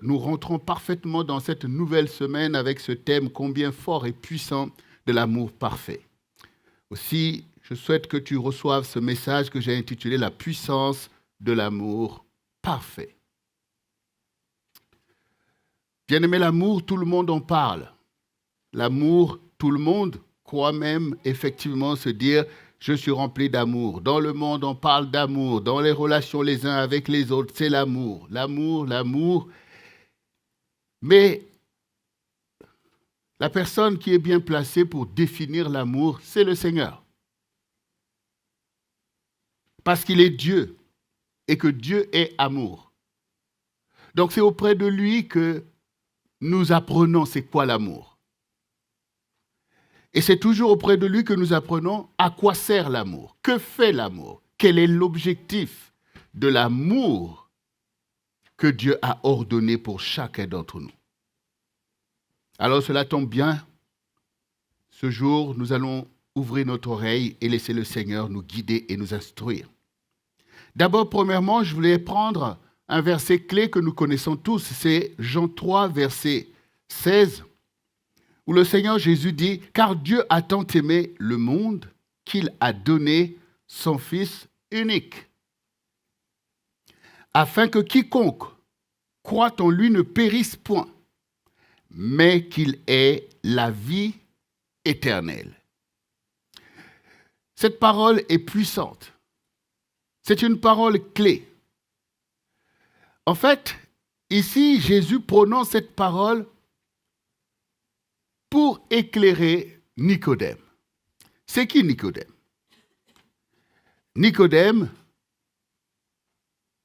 nous rentrons parfaitement dans cette nouvelle semaine avec ce thème combien fort et puissant de l'amour parfait. Aussi, je souhaite que tu reçoives ce message que j'ai intitulé « La puissance de l'amour parfait ». Bien-aimé, l'amour, tout le monde en parle. L'amour, tout le monde croit même effectivement se dire « je suis rempli d'amour ». Dans le monde, on parle d'amour. Dans les relations les uns avec les autres, c'est l'amour. L'amour, l'amour. Mais la personne qui est bien placée pour définir l'amour, c'est le Seigneur. Parce qu'il est Dieu et que Dieu est amour. Donc c'est auprès de lui que nous apprenons c'est quoi l'amour. Et c'est toujours auprès de lui que nous apprenons à quoi sert l'amour, que fait l'amour, quel est l'objectif de l'amour que Dieu a ordonné pour chacun d'entre nous. Alors cela tombe bien, ce jour nous allons ouvrir notre oreille et laisser le Seigneur nous guider et nous instruire. D'abord, premièrement, je voulais prendre un verset clé que nous connaissons tous, c'est Jean 3, verset 16, où le Seigneur Jésus dit « Car Dieu a tant aimé le monde qu'il a donné son Fils unique, afin que quiconque croit en lui ne périsse point, mais qu'il ait la vie éternelle. » Cette parole est puissante. C'est une parole clé. En fait, ici, Jésus prononce cette parole pour éclairer Nicodème. C'est qui Nicodème? Nicodème,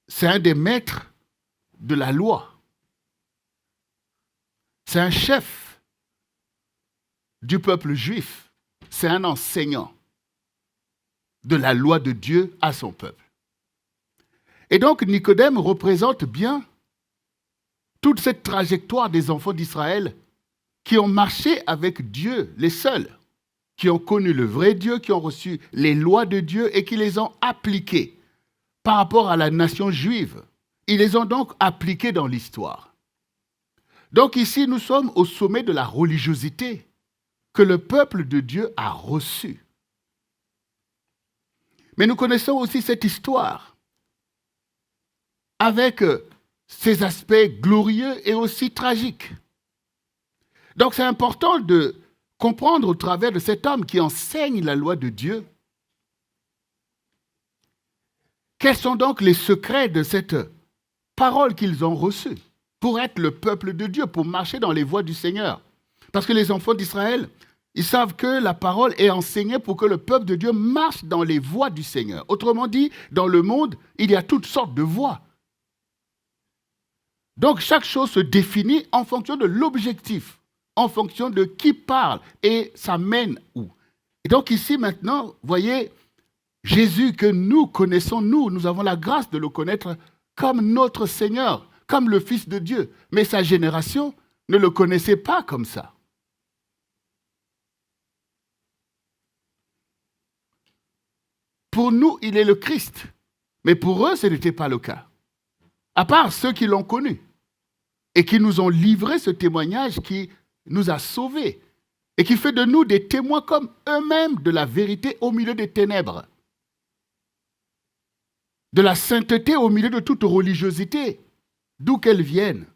c'est un des maîtres de la loi. C'est un chef du peuple juif. C'est un enseignant de la loi de Dieu à son peuple. Et donc Nicodème représente bien toute cette trajectoire des enfants d'Israël qui ont marché avec Dieu, les seuls, qui ont connu le vrai Dieu, qui ont reçu les lois de Dieu et qui les ont appliquées par rapport à la nation juive. Ils les ont donc appliquées dans l'histoire. Donc ici, nous sommes au sommet de la religiosité que le peuple de Dieu a reçue. Mais nous connaissons aussi cette histoire avec ses aspects glorieux et aussi tragiques. Donc c'est important de comprendre au travers de cet homme qui enseigne la loi de Dieu, quels sont donc les secrets de cette parole qu'ils ont reçue pour être le peuple de Dieu, pour marcher dans les voies du Seigneur. Parce que les enfants d'Israël, ils savent que la parole est enseignée pour que le peuple de Dieu marche dans les voies du Seigneur. Autrement dit, dans le monde, il y a toutes sortes de voies. Donc chaque chose se définit en fonction de l'objectif, en fonction de qui parle et ça mène où. Et donc ici maintenant, voyez, Jésus que nous connaissons, nous avons la grâce de le connaître comme notre Seigneur, comme le Fils de Dieu. Mais sa génération ne le connaissait pas comme ça. Pour nous, il est le Christ. Mais pour eux, ce n'était pas le cas. À part ceux qui l'ont connu et qui nous ont livré ce témoignage qui nous a sauvés et qui fait de nous des témoins comme eux-mêmes de la vérité au milieu des ténèbres, de la sainteté au milieu de toute religiosité, d'où qu'elle vienne.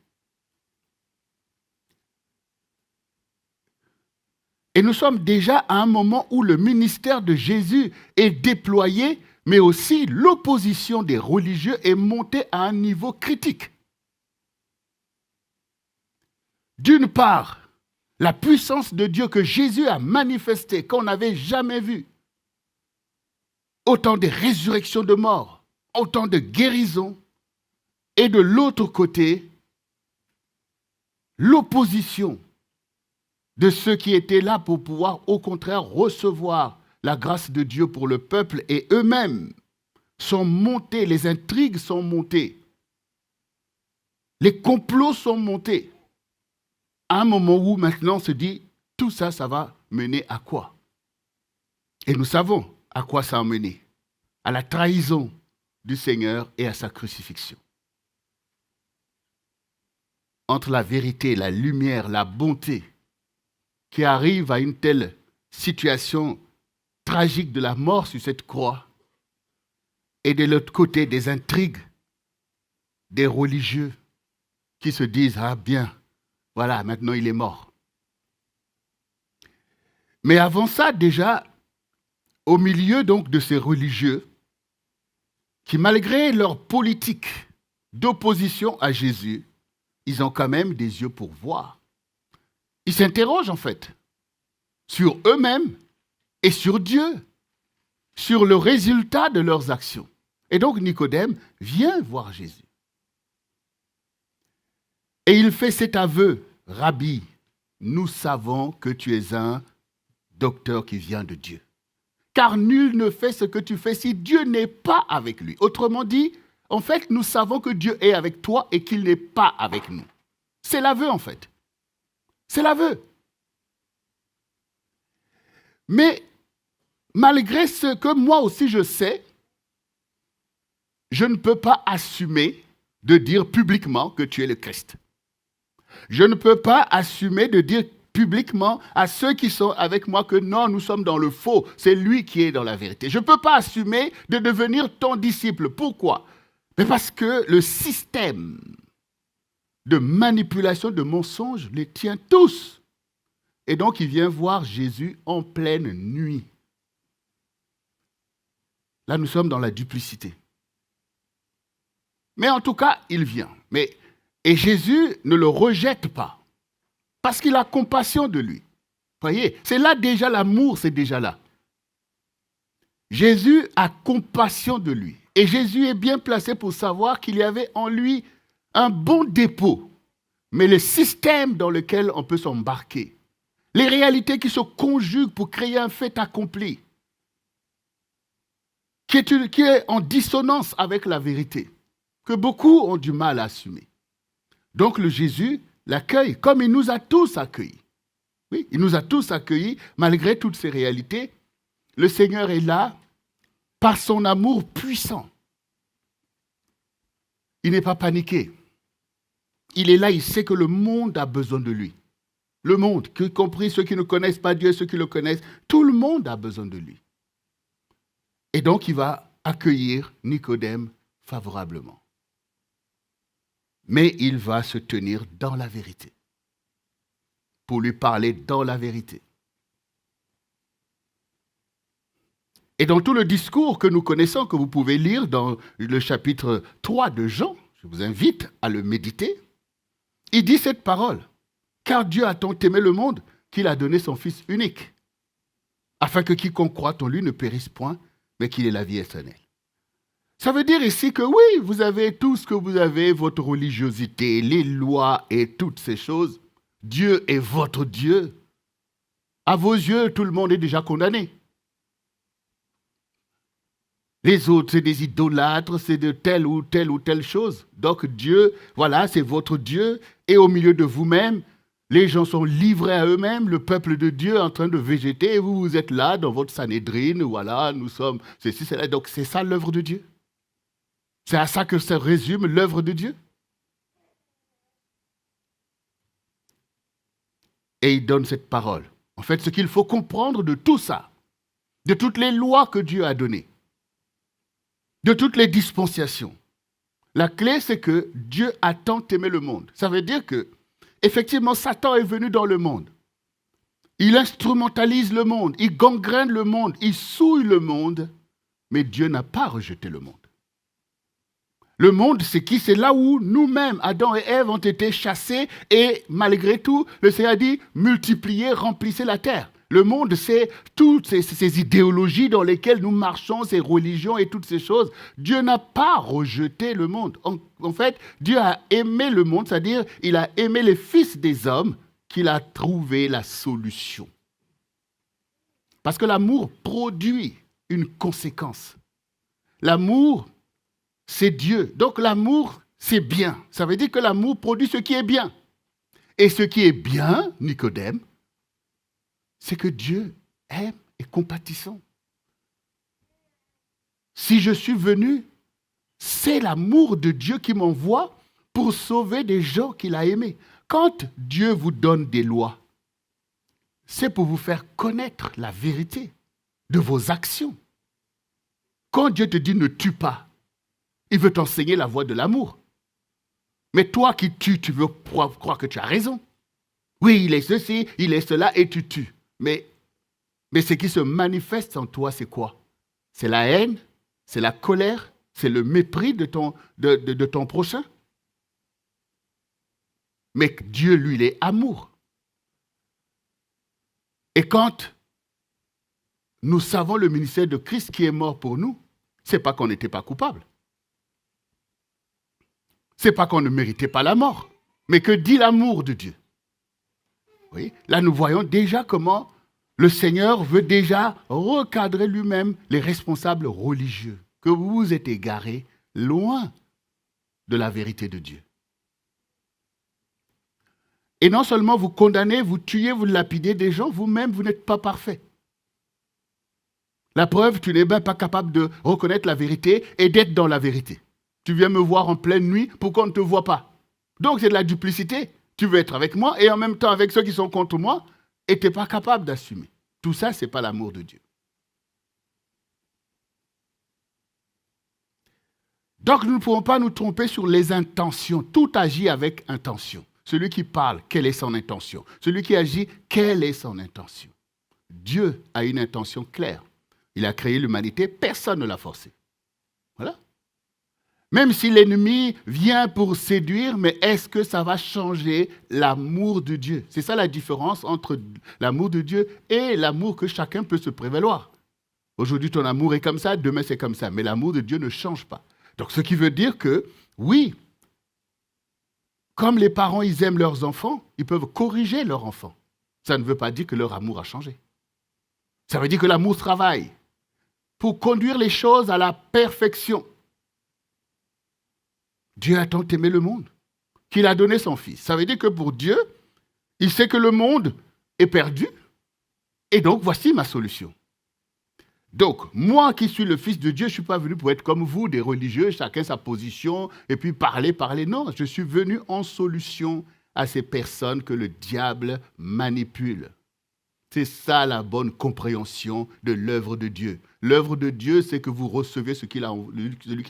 Et nous sommes déjà à un moment où le ministère de Jésus est déployé, mais aussi l'opposition des religieux est montée à un niveau critique. D'une part, la puissance de Dieu que Jésus a manifestée, qu'on n'avait jamais vue. Autant de résurrections de morts, autant de guérisons. Et de l'autre côté, l'opposition de ceux qui étaient là pour pouvoir, au contraire, recevoir la grâce de Dieu pour le peuple et eux-mêmes sont montés, les intrigues sont montées, les complots sont montés. À un moment où maintenant on se dit, tout ça, ça va mener à quoi? Et nous savons à quoi ça a mené. À la trahison du Seigneur et à sa crucifixion. entre la vérité, la lumière, la bonté, qui arrive à une telle situation tragique de la mort sur cette croix, et de l'autre côté des intrigues, des religieux qui se disent « Ah bien, voilà, maintenant il est mort ». Mais avant ça, déjà, au milieu donc de ces religieux, qui malgré leur politique d'opposition à Jésus, ils ont quand même des yeux pour voir. Ils s'interrogent en fait sur eux-mêmes et sur Dieu, sur le résultat de leurs actions. Et donc Nicodème vient voir Jésus. Et il fait cet aveu, « Rabbi, nous savons que tu es un docteur qui vient de Dieu. Car nul ne fait ce que tu fais si Dieu n'est pas avec lui. » Autrement dit, en fait, nous savons que Dieu est avec toi et qu'il n'est pas avec nous. C'est l'aveu en fait. C'est l'aveu. Mais malgré ce que moi aussi je sais, je ne peux pas assumer de dire publiquement que tu es le Christ. Je ne peux pas assumer de dire publiquement à ceux qui sont avec moi que non, nous sommes dans le faux, c'est lui qui est dans la vérité. Je ne peux pas assumer de devenir ton disciple. Pourquoi? Mais parce que le système de manipulation, de mensonge, les tient tous. Et donc, il vient voir Jésus en pleine nuit. Là, nous sommes dans la duplicité. Mais en tout cas, il vient. Et Jésus ne le rejette pas, parce qu'il a compassion de lui. Voyez, c'est là déjà l'amour, c'est déjà là. Jésus a compassion de lui. Et Jésus est bien placé pour savoir qu'il y avait en lui un bon dépôt. Mais le système dans lequel on peut s'embarquer, les réalités qui se conjuguent pour créer un fait accompli, qui est en dissonance avec la vérité, que beaucoup ont du mal à assumer. Donc le Jésus l'accueille comme il nous a tous accueillis. Oui, il nous a tous accueillis malgré toutes ces réalités. Le Seigneur est là par son amour puissant. Il n'est pas paniqué. Il est là, il sait que le monde a besoin de lui. Le monde, y compris ceux qui ne connaissent pas Dieu, ceux qui le connaissent, tout le monde a besoin de lui. Et donc il va accueillir Nicodème favorablement. Mais il va se tenir dans la vérité, pour lui parler dans la vérité. Et dans tout le discours que nous connaissons, que vous pouvez lire dans le chapitre 3 de Jean, je vous invite à le méditer, il dit cette parole, « Car Dieu a tant aimé le monde qu'il a donné son Fils unique, afin que quiconque croit en lui ne périsse point, mais qu'il ait la vie éternelle. » Ça veut dire ici que oui, vous avez tout ce que vous avez, votre religiosité, les lois et toutes ces choses. Dieu est votre Dieu. À vos yeux, tout le monde est déjà condamné. Les autres, c'est des idolâtres, c'est de telle ou telle chose. Donc Dieu, voilà, c'est votre Dieu. Et au milieu de vous-même, les gens sont livrés à eux-mêmes, le peuple de Dieu est en train de végéter, et vous êtes là dans votre Sanhédrine, voilà, nous sommes ceci, cela. Donc c'est ça l'œuvre de Dieu. C'est à ça que se résume l'œuvre de Dieu. Et il donne cette parole. En fait, ce qu'il faut comprendre de tout ça, de toutes les lois que Dieu a données, de toutes les dispensations, la clé, c'est que Dieu a tant aimé le monde. Ça veut dire que, effectivement, Satan est venu dans le monde. Il instrumentalise le monde, il gangrène le monde, il souille le monde, mais Dieu n'a pas rejeté le monde. Le monde, c'est qui? C'est là où nous-mêmes, Adam et Ève, ont été chassés et malgré tout, le Seigneur a dit, multipliez, remplissez la terre. Le monde, c'est toutes ces idéologies dans lesquelles nous marchons, ces religions et toutes ces choses. Dieu n'a pas rejeté le monde. En fait, Dieu a aimé le monde, c'est-à-dire il a aimé les fils des hommes qu'il a trouvé la solution. Parce que l'amour produit une conséquence. L'amour, c'est Dieu. Donc l'amour, c'est bien. Ça veut dire que l'amour produit ce qui est bien. Et ce qui est bien, Nicodème, c'est que Dieu aime et compatissant. Si je suis venu, c'est l'amour de Dieu qui m'envoie pour sauver des gens qu'il a aimés. Quand Dieu vous donne des lois, c'est pour vous faire connaître la vérité de vos actions. Quand Dieu te dit ne tue pas, il veut t'enseigner la voie de l'amour. Mais toi qui tues, tu veux croire que tu as raison. Oui, il est ceci, il est cela, et tu tues. Mais ce qui se manifeste en toi, c'est quoi? C'est la haine, c'est la colère, c'est le mépris de ton prochain. Mais Dieu, lui, il est amour. Et quand nous savons le ministère de Christ qui est mort pour nous, ce n'est pas qu'on n'était pas coupable. Ce n'est pas qu'on ne méritait pas la mort, mais que dit l'amour de Dieu. Oui, là, nous voyons déjà comment le Seigneur veut déjà recadrer lui-même les responsables religieux, que vous vous êtes égarés loin de la vérité de Dieu. Et non seulement vous condamnez, vous tuez, vous lapidez des gens, vous-même, vous n'êtes pas parfait. La preuve, tu n'es même pas capable de reconnaître la vérité et d'être dans la vérité. Tu viens me voir en pleine nuit, pourquoi on ne te voit pas? Donc c'est de la duplicité. Tu veux être avec moi et en même temps avec ceux qui sont contre moi et tu n'es pas capable d'assumer. Tout ça, ce n'est pas l'amour de Dieu. Donc nous ne pouvons pas nous tromper sur les intentions. Tout agit avec intention. Celui qui parle, quelle est son intention? Celui qui agit, quelle est son intention? Dieu a une intention claire. Il a créé l'humanité, personne ne l'a forcé. Voilà. Même si l'ennemi vient pour séduire, mais est-ce que ça va changer l'amour de Dieu? C'est ça la différence entre l'amour de Dieu et l'amour que chacun peut se prévaloir. Aujourd'hui, ton amour est comme ça, demain c'est comme ça. Mais l'amour de Dieu ne change pas. Donc, ce qui veut dire que, oui, comme les parents, ils aiment leurs enfants, ils peuvent corriger leurs enfants. Ça ne veut pas dire que leur amour a changé. Ça veut dire que l'amour travaille pour conduire les choses à la perfection. Dieu a tant aimé le monde qu'il a donné son Fils. Ça veut dire que pour Dieu, il sait que le monde est perdu et donc voici ma solution. Donc, moi qui suis le Fils de Dieu, je ne suis pas venu pour être comme vous, des religieux, chacun sa position, et puis parler. Non, je suis venu en solution à ces personnes que le diable manipule. C'est ça la bonne compréhension de l'œuvre de Dieu. L'œuvre de Dieu, c'est que vous recevez celui qu'il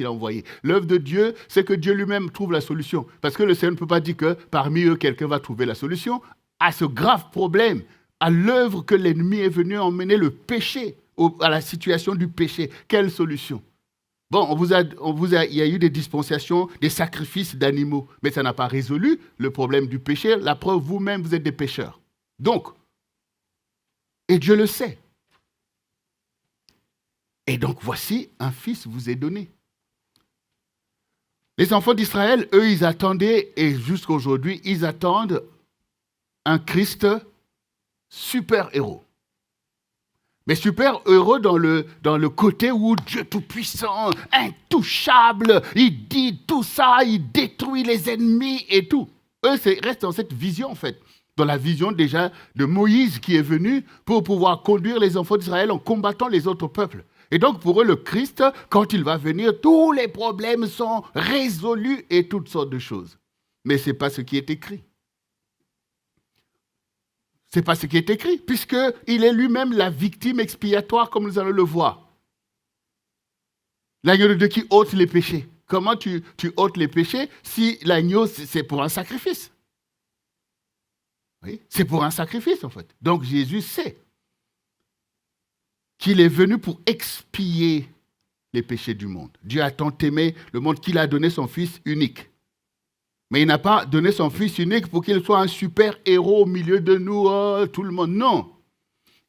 a envoyé. L'œuvre de Dieu, c'est que Dieu lui-même trouve la solution. Parce que le Seigneur ne peut pas dire que parmi eux, quelqu'un va trouver la solution à ce grave problème, à l'œuvre que l'ennemi est venu emmener le péché, à la situation du péché. Quelle solution? Bon, il y a eu des dispensations, des sacrifices d'animaux, mais ça n'a pas résolu le problème du péché. La preuve, vous-même, vous êtes des pécheurs. Donc, et Dieu le sait. Et donc, voici, un fils vous est donné. Les enfants d'Israël, eux, ils attendaient, et jusqu'à aujourd'hui, ils attendent un Christ super-héros. Mais super-héros dans le côté où Dieu tout-puissant, intouchable, il dit tout ça, il détruit les ennemis et tout. Eux, restent dans cette vision, en fait. Dans la vision déjà de Moïse qui est venu pour pouvoir conduire les enfants d'Israël en combattant les autres peuples. Et donc pour eux, le Christ, quand il va venir, tous les problèmes sont résolus et toutes sortes de choses. Mais ce n'est pas ce qui est écrit. Ce n'est pas ce qui est écrit, puisqu'il est lui-même la victime expiatoire, comme nous allons le voir. L'agneau de Dieu qui ôte les péchés. Comment tu ôtes les péchés si l'agneau, c'est pour un sacrifice? Oui, c'est pour un sacrifice, en fait. Donc, Jésus sait qu'il est venu pour expier les péchés du monde. Dieu a tant aimé le monde qu'il a donné son Fils unique. Mais il n'a pas donné son Fils unique pour qu'il soit un super-héros au milieu de nous, tout le monde. Non.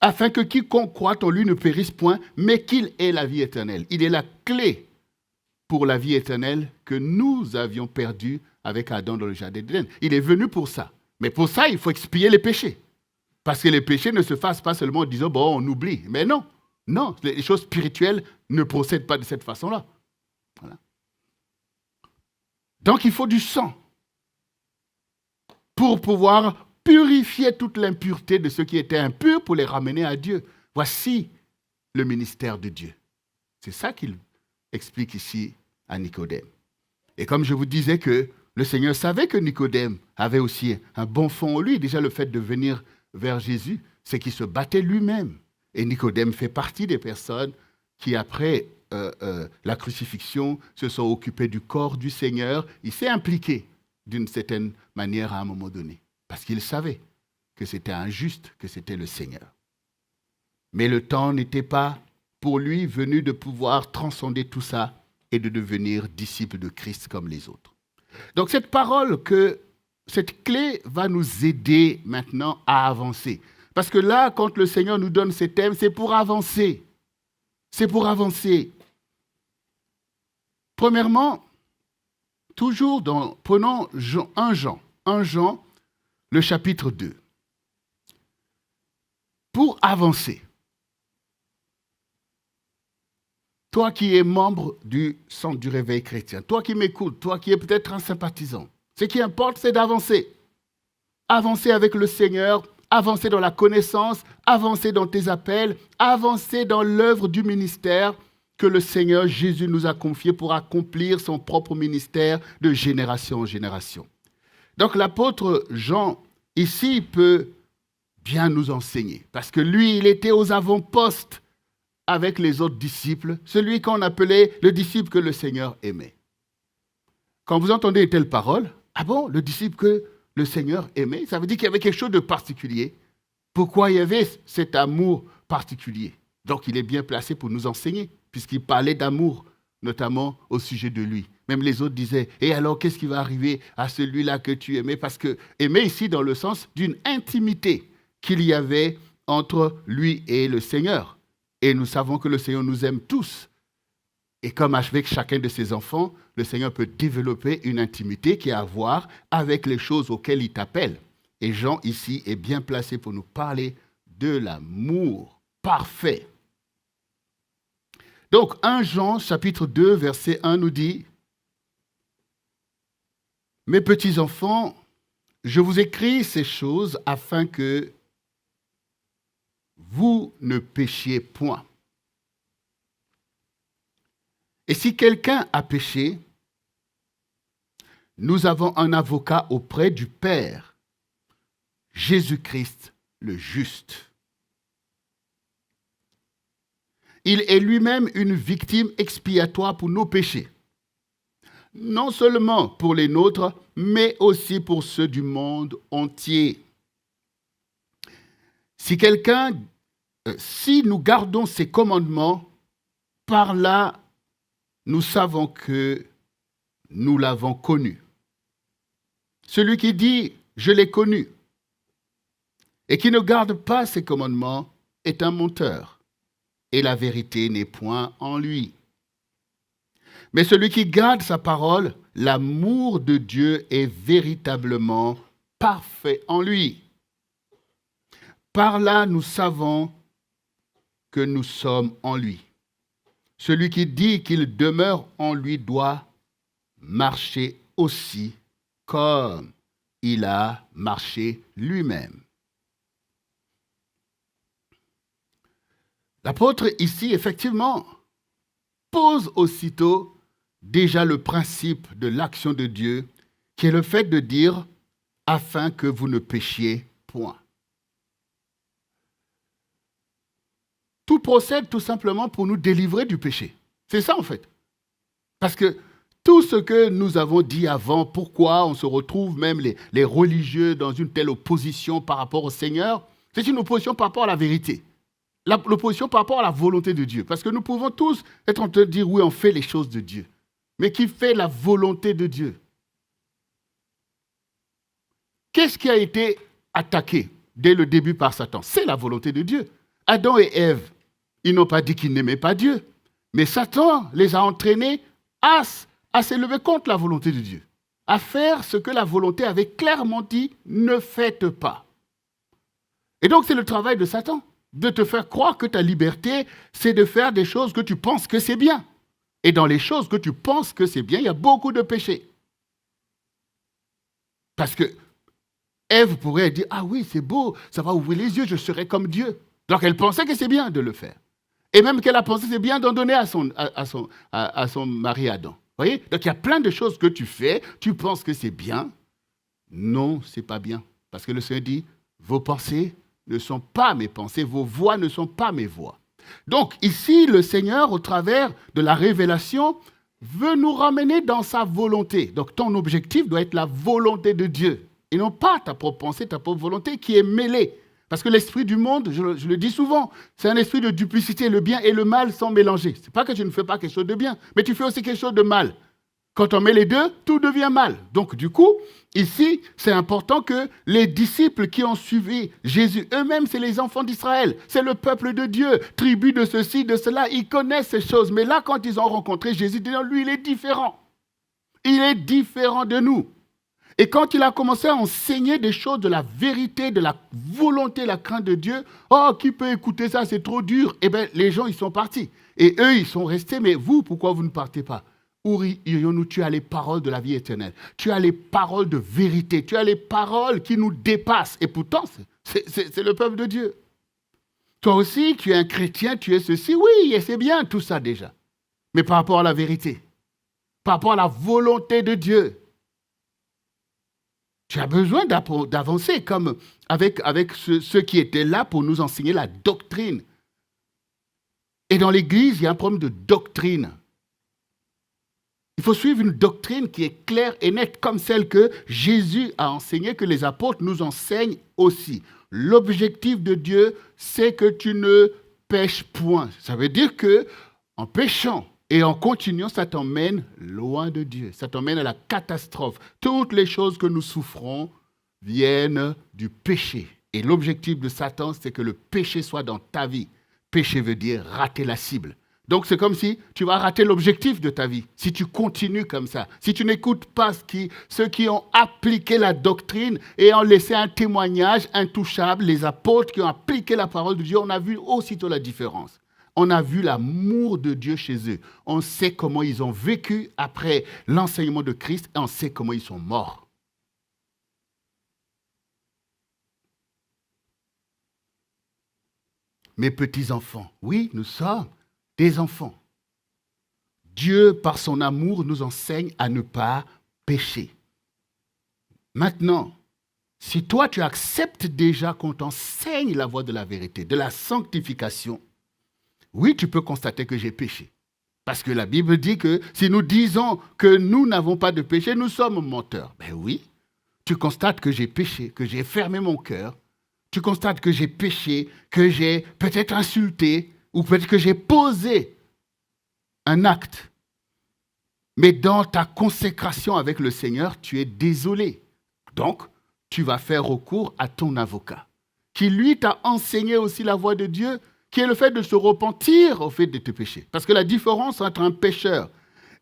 Afin que quiconque croit en lui ne périsse point, mais qu'il ait la vie éternelle. Il est la clé pour la vie éternelle que nous avions perdue avec Adam dans le jardin d'Éden. Il est venu pour ça. Mais pour ça, il faut expier les péchés. Parce que les péchés ne se fassent pas seulement en disant, bon, on oublie. Mais non, non, les choses spirituelles ne procèdent pas de cette façon-là. Voilà. Donc, il faut du sang pour pouvoir purifier toute l'impureté de ceux qui étaient impurs pour les ramener à Dieu. Voici le ministère de Dieu. C'est ça qu'il explique ici à Nicodème. Et comme je vous disais que Le Seigneur savait que Nicodème avait aussi un bon fond en lui. Déjà, le fait de venir vers Jésus, c'est qu'il se battait lui-même. Et Nicodème fait partie des personnes qui, après la crucifixion, se sont occupées du corps du Seigneur. Il s'est impliqué d'une certaine manière à un moment donné, parce qu'il savait que c'était injuste, que c'était le Seigneur. Mais le temps n'était pas pour lui venu de pouvoir transcender tout ça et de devenir disciple de Christ comme les autres. Donc cette parole, cette clé va nous aider maintenant à avancer. Parce que là, quand le Seigneur nous donne ces thèmes, c'est pour avancer. C'est pour avancer. Premièrement, toujours prenons 1 Jean, le chapitre 2. Pour avancer, toi qui es membre du Centre du Réveil Chrétien, toi qui m'écoutes, toi qui es peut-être un sympathisant, ce qui importe, c'est d'avancer. Avancer avec le Seigneur, avancer dans la connaissance, avancer dans tes appels, avancer dans l'œuvre du ministère que le Seigneur Jésus nous a confié pour accomplir son propre ministère de génération en génération. Donc l'apôtre Jean, ici, peut bien nous enseigner, parce que lui, il était aux avant-postes avec les autres disciples, celui qu'on appelait le disciple que le Seigneur aimait. Quand vous entendez une telle parole, ah bon, le disciple que le Seigneur aimait, ça veut dire qu'il y avait quelque chose de particulier. Pourquoi il y avait cet amour particulier? Donc il est bien placé pour nous enseigner, puisqu'il parlait d'amour, notamment au sujet de lui. Même les autres disaient, et alors qu'est-ce qui va arriver à celui-là que tu aimais? Parce que aimer ici dans le sens d'une intimité qu'il y avait entre lui et le Seigneur. Et nous savons que le Seigneur nous aime tous. Et comme avec chacun de ses enfants, le Seigneur peut développer une intimité qui a à voir avec les choses auxquelles il t'appelle. Et Jean, ici, est bien placé pour nous parler de l'amour parfait. Donc, 1 Jean, chapitre 2, verset 1 nous dit « Mes petits enfants, je vous écris ces choses afin que vous ne péchiez point. Et si quelqu'un a péché, nous avons un avocat auprès du Père, Jésus-Christ le juste. Il est lui-même une victime expiatoire pour nos péchés, non seulement pour les nôtres, mais aussi pour ceux du monde entier. Si nous gardons ses commandements, par là, nous savons que nous l'avons connu. Celui qui dit « je l'ai connu » et qui ne garde pas ses commandements est un menteur, et la vérité n'est point en lui. Mais celui qui garde sa parole, l'amour de Dieu est véritablement parfait en lui. Par là, nous savons que nous sommes en lui. Celui qui dit qu'il demeure en lui doit marcher aussi comme il a marché lui-même. L'apôtre ici, effectivement, pose aussitôt déjà le principe de l'action de Dieu, qui est le fait de dire « afin que vous ne péchiez point ». Tout procède tout simplement pour nous délivrer du péché. C'est ça en fait. Parce que tout ce que nous avons dit avant, pourquoi on se retrouve même les religieux dans une telle opposition par rapport au Seigneur, c'est une opposition par rapport à la vérité. L'opposition par rapport à la volonté de Dieu. Parce que nous pouvons tous être en train de dire, oui, on fait les choses de Dieu. Mais qui fait la volonté de Dieu? Qu'est-ce qui a été attaqué dès le début par Satan? C'est la volonté de Dieu. Adam et Ève, ils n'ont pas dit qu'ils n'aimaient pas Dieu. Mais Satan les a entraînés à s'élever contre la volonté de Dieu. À faire ce que la volonté avait clairement dit, ne faites pas. Et donc c'est le travail de Satan, de te faire croire que ta liberté, c'est de faire des choses que tu penses que c'est bien. Et dans les choses que tu penses que c'est bien, il y a beaucoup de péchés. Parce que Ève pourrait dire, ah oui, c'est beau, ça va ouvrir les yeux, je serai comme Dieu. Donc elle pensait que c'est bien de le faire. Et même qu'elle a pensé que c'est bien d'en donner à son mari Adam. Voyez? Donc il y a plein de choses que tu fais, tu penses que c'est bien. Non, c'est pas bien. Parce que le Seigneur dit, vos pensées ne sont pas mes pensées, vos voix ne sont pas mes voix. Donc ici, le Seigneur, au travers de la révélation, veut nous ramener dans sa volonté. Donc ton objectif doit être la volonté de Dieu, et non pas ta propre pensée, ta propre volonté qui est mêlée. Parce que l'esprit du monde, je le dis souvent, c'est un esprit de duplicité. Le bien et le mal sont mélangés. Ce n'est pas que tu ne fais pas quelque chose de bien, mais tu fais aussi quelque chose de mal. Quand on met les deux, tout devient mal. Donc du coup, ici, c'est important que les disciples qui ont suivi Jésus, eux-mêmes, c'est les enfants d'Israël. C'est le peuple de Dieu, tribu de ceci, de cela. Ils connaissent ces choses. Mais là, quand ils ont rencontré Jésus, lui, il est différent. Il est différent de nous. Et quand il a commencé à enseigner des choses de la vérité, de la volonté, la crainte de Dieu, oh, qui peut écouter ça, c'est trop dur. Eh bien, les gens, ils sont partis. Et eux, ils sont restés. Mais vous, pourquoi vous ne partez pas? Où irions-nous? Tu as les paroles de la vie éternelle. Tu as les paroles de vérité. Tu as les paroles qui nous dépassent. Et pourtant, c'est le peuple de Dieu. Toi aussi, tu es un chrétien, tu es ceci. Oui, et c'est bien tout ça déjà. Mais par rapport à la vérité, par rapport à la volonté de Dieu, tu as besoin d'avancer comme avec ceux qui étaient là pour nous enseigner la doctrine. Et dans l'Église, il y a un problème de doctrine. Il faut suivre une doctrine qui est claire et nette, comme celle que Jésus a enseignée, que les apôtres nous enseignent aussi. L'objectif de Dieu, c'est que tu ne pêches point. Ça veut dire que en péchant et en continuant, ça t'emmène loin de Dieu. Ça t'emmène à la catastrophe. Toutes les choses que nous souffrons viennent du péché. Et l'objectif de Satan, c'est que le péché soit dans ta vie. Péché veut dire rater la cible. Donc, c'est comme si tu vas rater l'objectif de ta vie, si tu continues comme ça. Si tu n'écoutes pas ceux qui ont appliqué la doctrine et ont laissé un témoignage intouchable, les apôtres qui ont appliqué la parole de Dieu, on a vu aussitôt la différence. On a vu l'amour de Dieu chez eux. On sait comment ils ont vécu après l'enseignement de Christ et on sait comment ils sont morts. Mes petits-enfants, oui, nous sommes des enfants. Dieu, par son amour, nous enseigne à ne pas pécher. Maintenant, si toi, tu acceptes déjà qu'on t'enseigne la voie de la vérité, de la sanctification, oui, tu peux constater que j'ai péché. Parce que la Bible dit que si nous disons que nous n'avons pas de péché, nous sommes menteurs. Ben oui, tu constates que j'ai péché, que j'ai fermé mon cœur. Tu constates que j'ai péché, que j'ai peut-être insulté, ou peut-être que j'ai posé un acte. Mais dans ta consécration avec le Seigneur, tu es désolé. Donc, tu vas faire recours à ton avocat, qui lui t'a enseigné aussi la voie de Dieu, qui est le fait de se repentir au fait de tes péchés. Parce que la différence entre un pécheur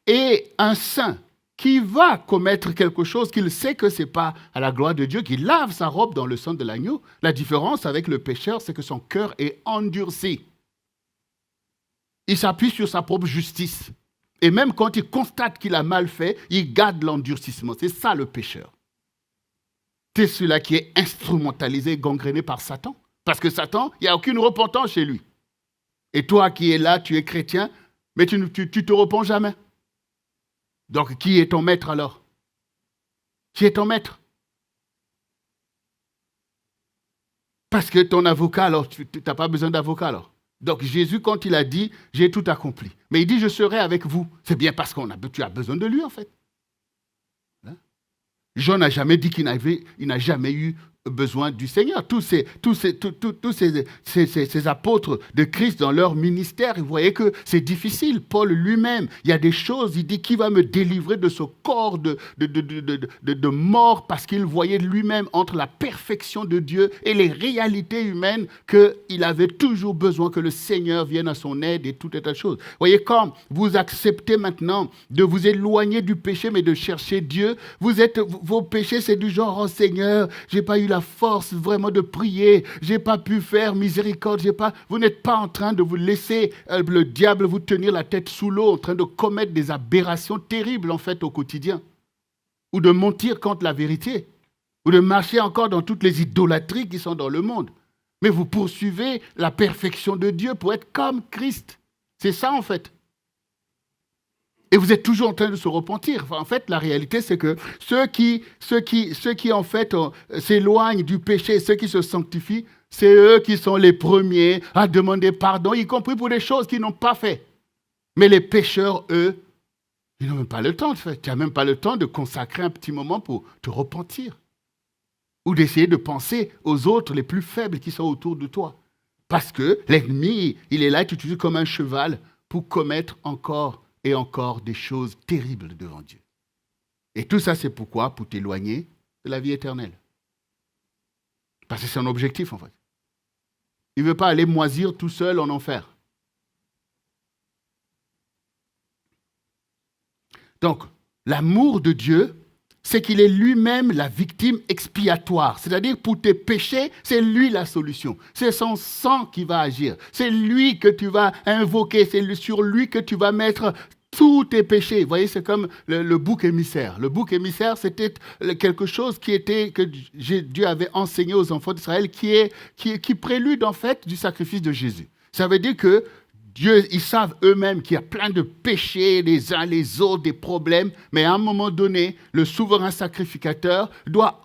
et un saint qui va commettre quelque chose qu'il sait que ce n'est pas à la gloire de Dieu, qui lave sa robe dans le sang de l'agneau, la différence avec le pécheur, c'est que son cœur est endurci. Il s'appuie sur sa propre justice. Et même quand il constate qu'il a mal fait, il garde l'endurcissement. C'est ça le pécheur. C'est celui-là qui est instrumentalisé, gangréné par Satan. Parce que Satan, il n'y a aucune repentance chez lui. Et toi qui es là, tu es chrétien, mais tu te repens jamais. Donc qui est ton maître alors? Qui est ton maître? Parce que ton avocat, alors, tu n'as pas besoin d'avocat alors. Donc Jésus, quand il a dit, j'ai tout accompli. Mais il dit, je serai avec vous. C'est bien parce que tu as besoin de lui, en fait. Hein? Jean n'a jamais dit qu'il n'a jamais eu besoin du Seigneur. Tous ces apôtres de Christ dans leur ministère, ils voyaient que c'est difficile. Paul lui-même, il y a des choses, il dit, qui va me délivrer de ce corps de mort, parce qu'il voyait lui-même entre la perfection de Dieu et les réalités humaines qu'il avait toujours besoin que le Seigneur vienne à son aide et tout état de choses. Vous voyez, quand vous acceptez maintenant de vous éloigner du péché, mais de chercher Dieu, vos péchés, c'est du genre, oh Seigneur, j'ai pas eu la force vraiment de prier, j'ai pas pu faire miséricorde, vous n'êtes pas en train de vous laisser le diable vous tenir la tête sous l'eau, en train de commettre des aberrations terribles en fait au quotidien, ou de mentir contre la vérité, ou de marcher encore dans toutes les idolâtries qui sont dans le monde. Mais vous poursuivez la perfection de Dieu pour être comme Christ. C'est ça en fait. Et vous êtes toujours en train de se repentir. Enfin, en fait, la réalité, c'est que ceux qui en fait, s'éloignent du péché, ceux qui se sanctifient, c'est eux qui sont les premiers à demander pardon, y compris pour des choses qu'ils n'ont pas fait. Mais les pécheurs, eux, ils n'ont même pas le temps de faire. Tu n'as même pas le temps de consacrer un petit moment pour te repentir. Ou d'essayer de penser aux autres les plus faibles qui sont autour de toi. Parce que l'ennemi, il est là, il t'utilise comme un cheval pour commettre encore et encore des choses terribles devant Dieu. Et tout ça, c'est pourquoi? Pour t'éloigner de la vie éternelle. Parce que c'est son objectif, en fait. Il ne veut pas aller moisir tout seul en enfer. Donc, l'amour de Dieu, c'est qu'il est lui-même la victime expiatoire. C'est-à-dire, pour tes péchés, c'est lui la solution. C'est son sang qui va agir. C'est lui que tu vas invoquer. C'est sur lui que tu vas mettre tous tes péchés. Vous voyez, c'est comme le bouc émissaire. Le bouc émissaire, c'était quelque chose que Dieu avait enseigné aux enfants d'Israël, qui prélude en fait du sacrifice de Jésus. Ça veut dire que Dieu, ils savent eux-mêmes qu'il y a plein de péchés les uns les autres, des problèmes, mais à un moment donné, le souverain sacrificateur doit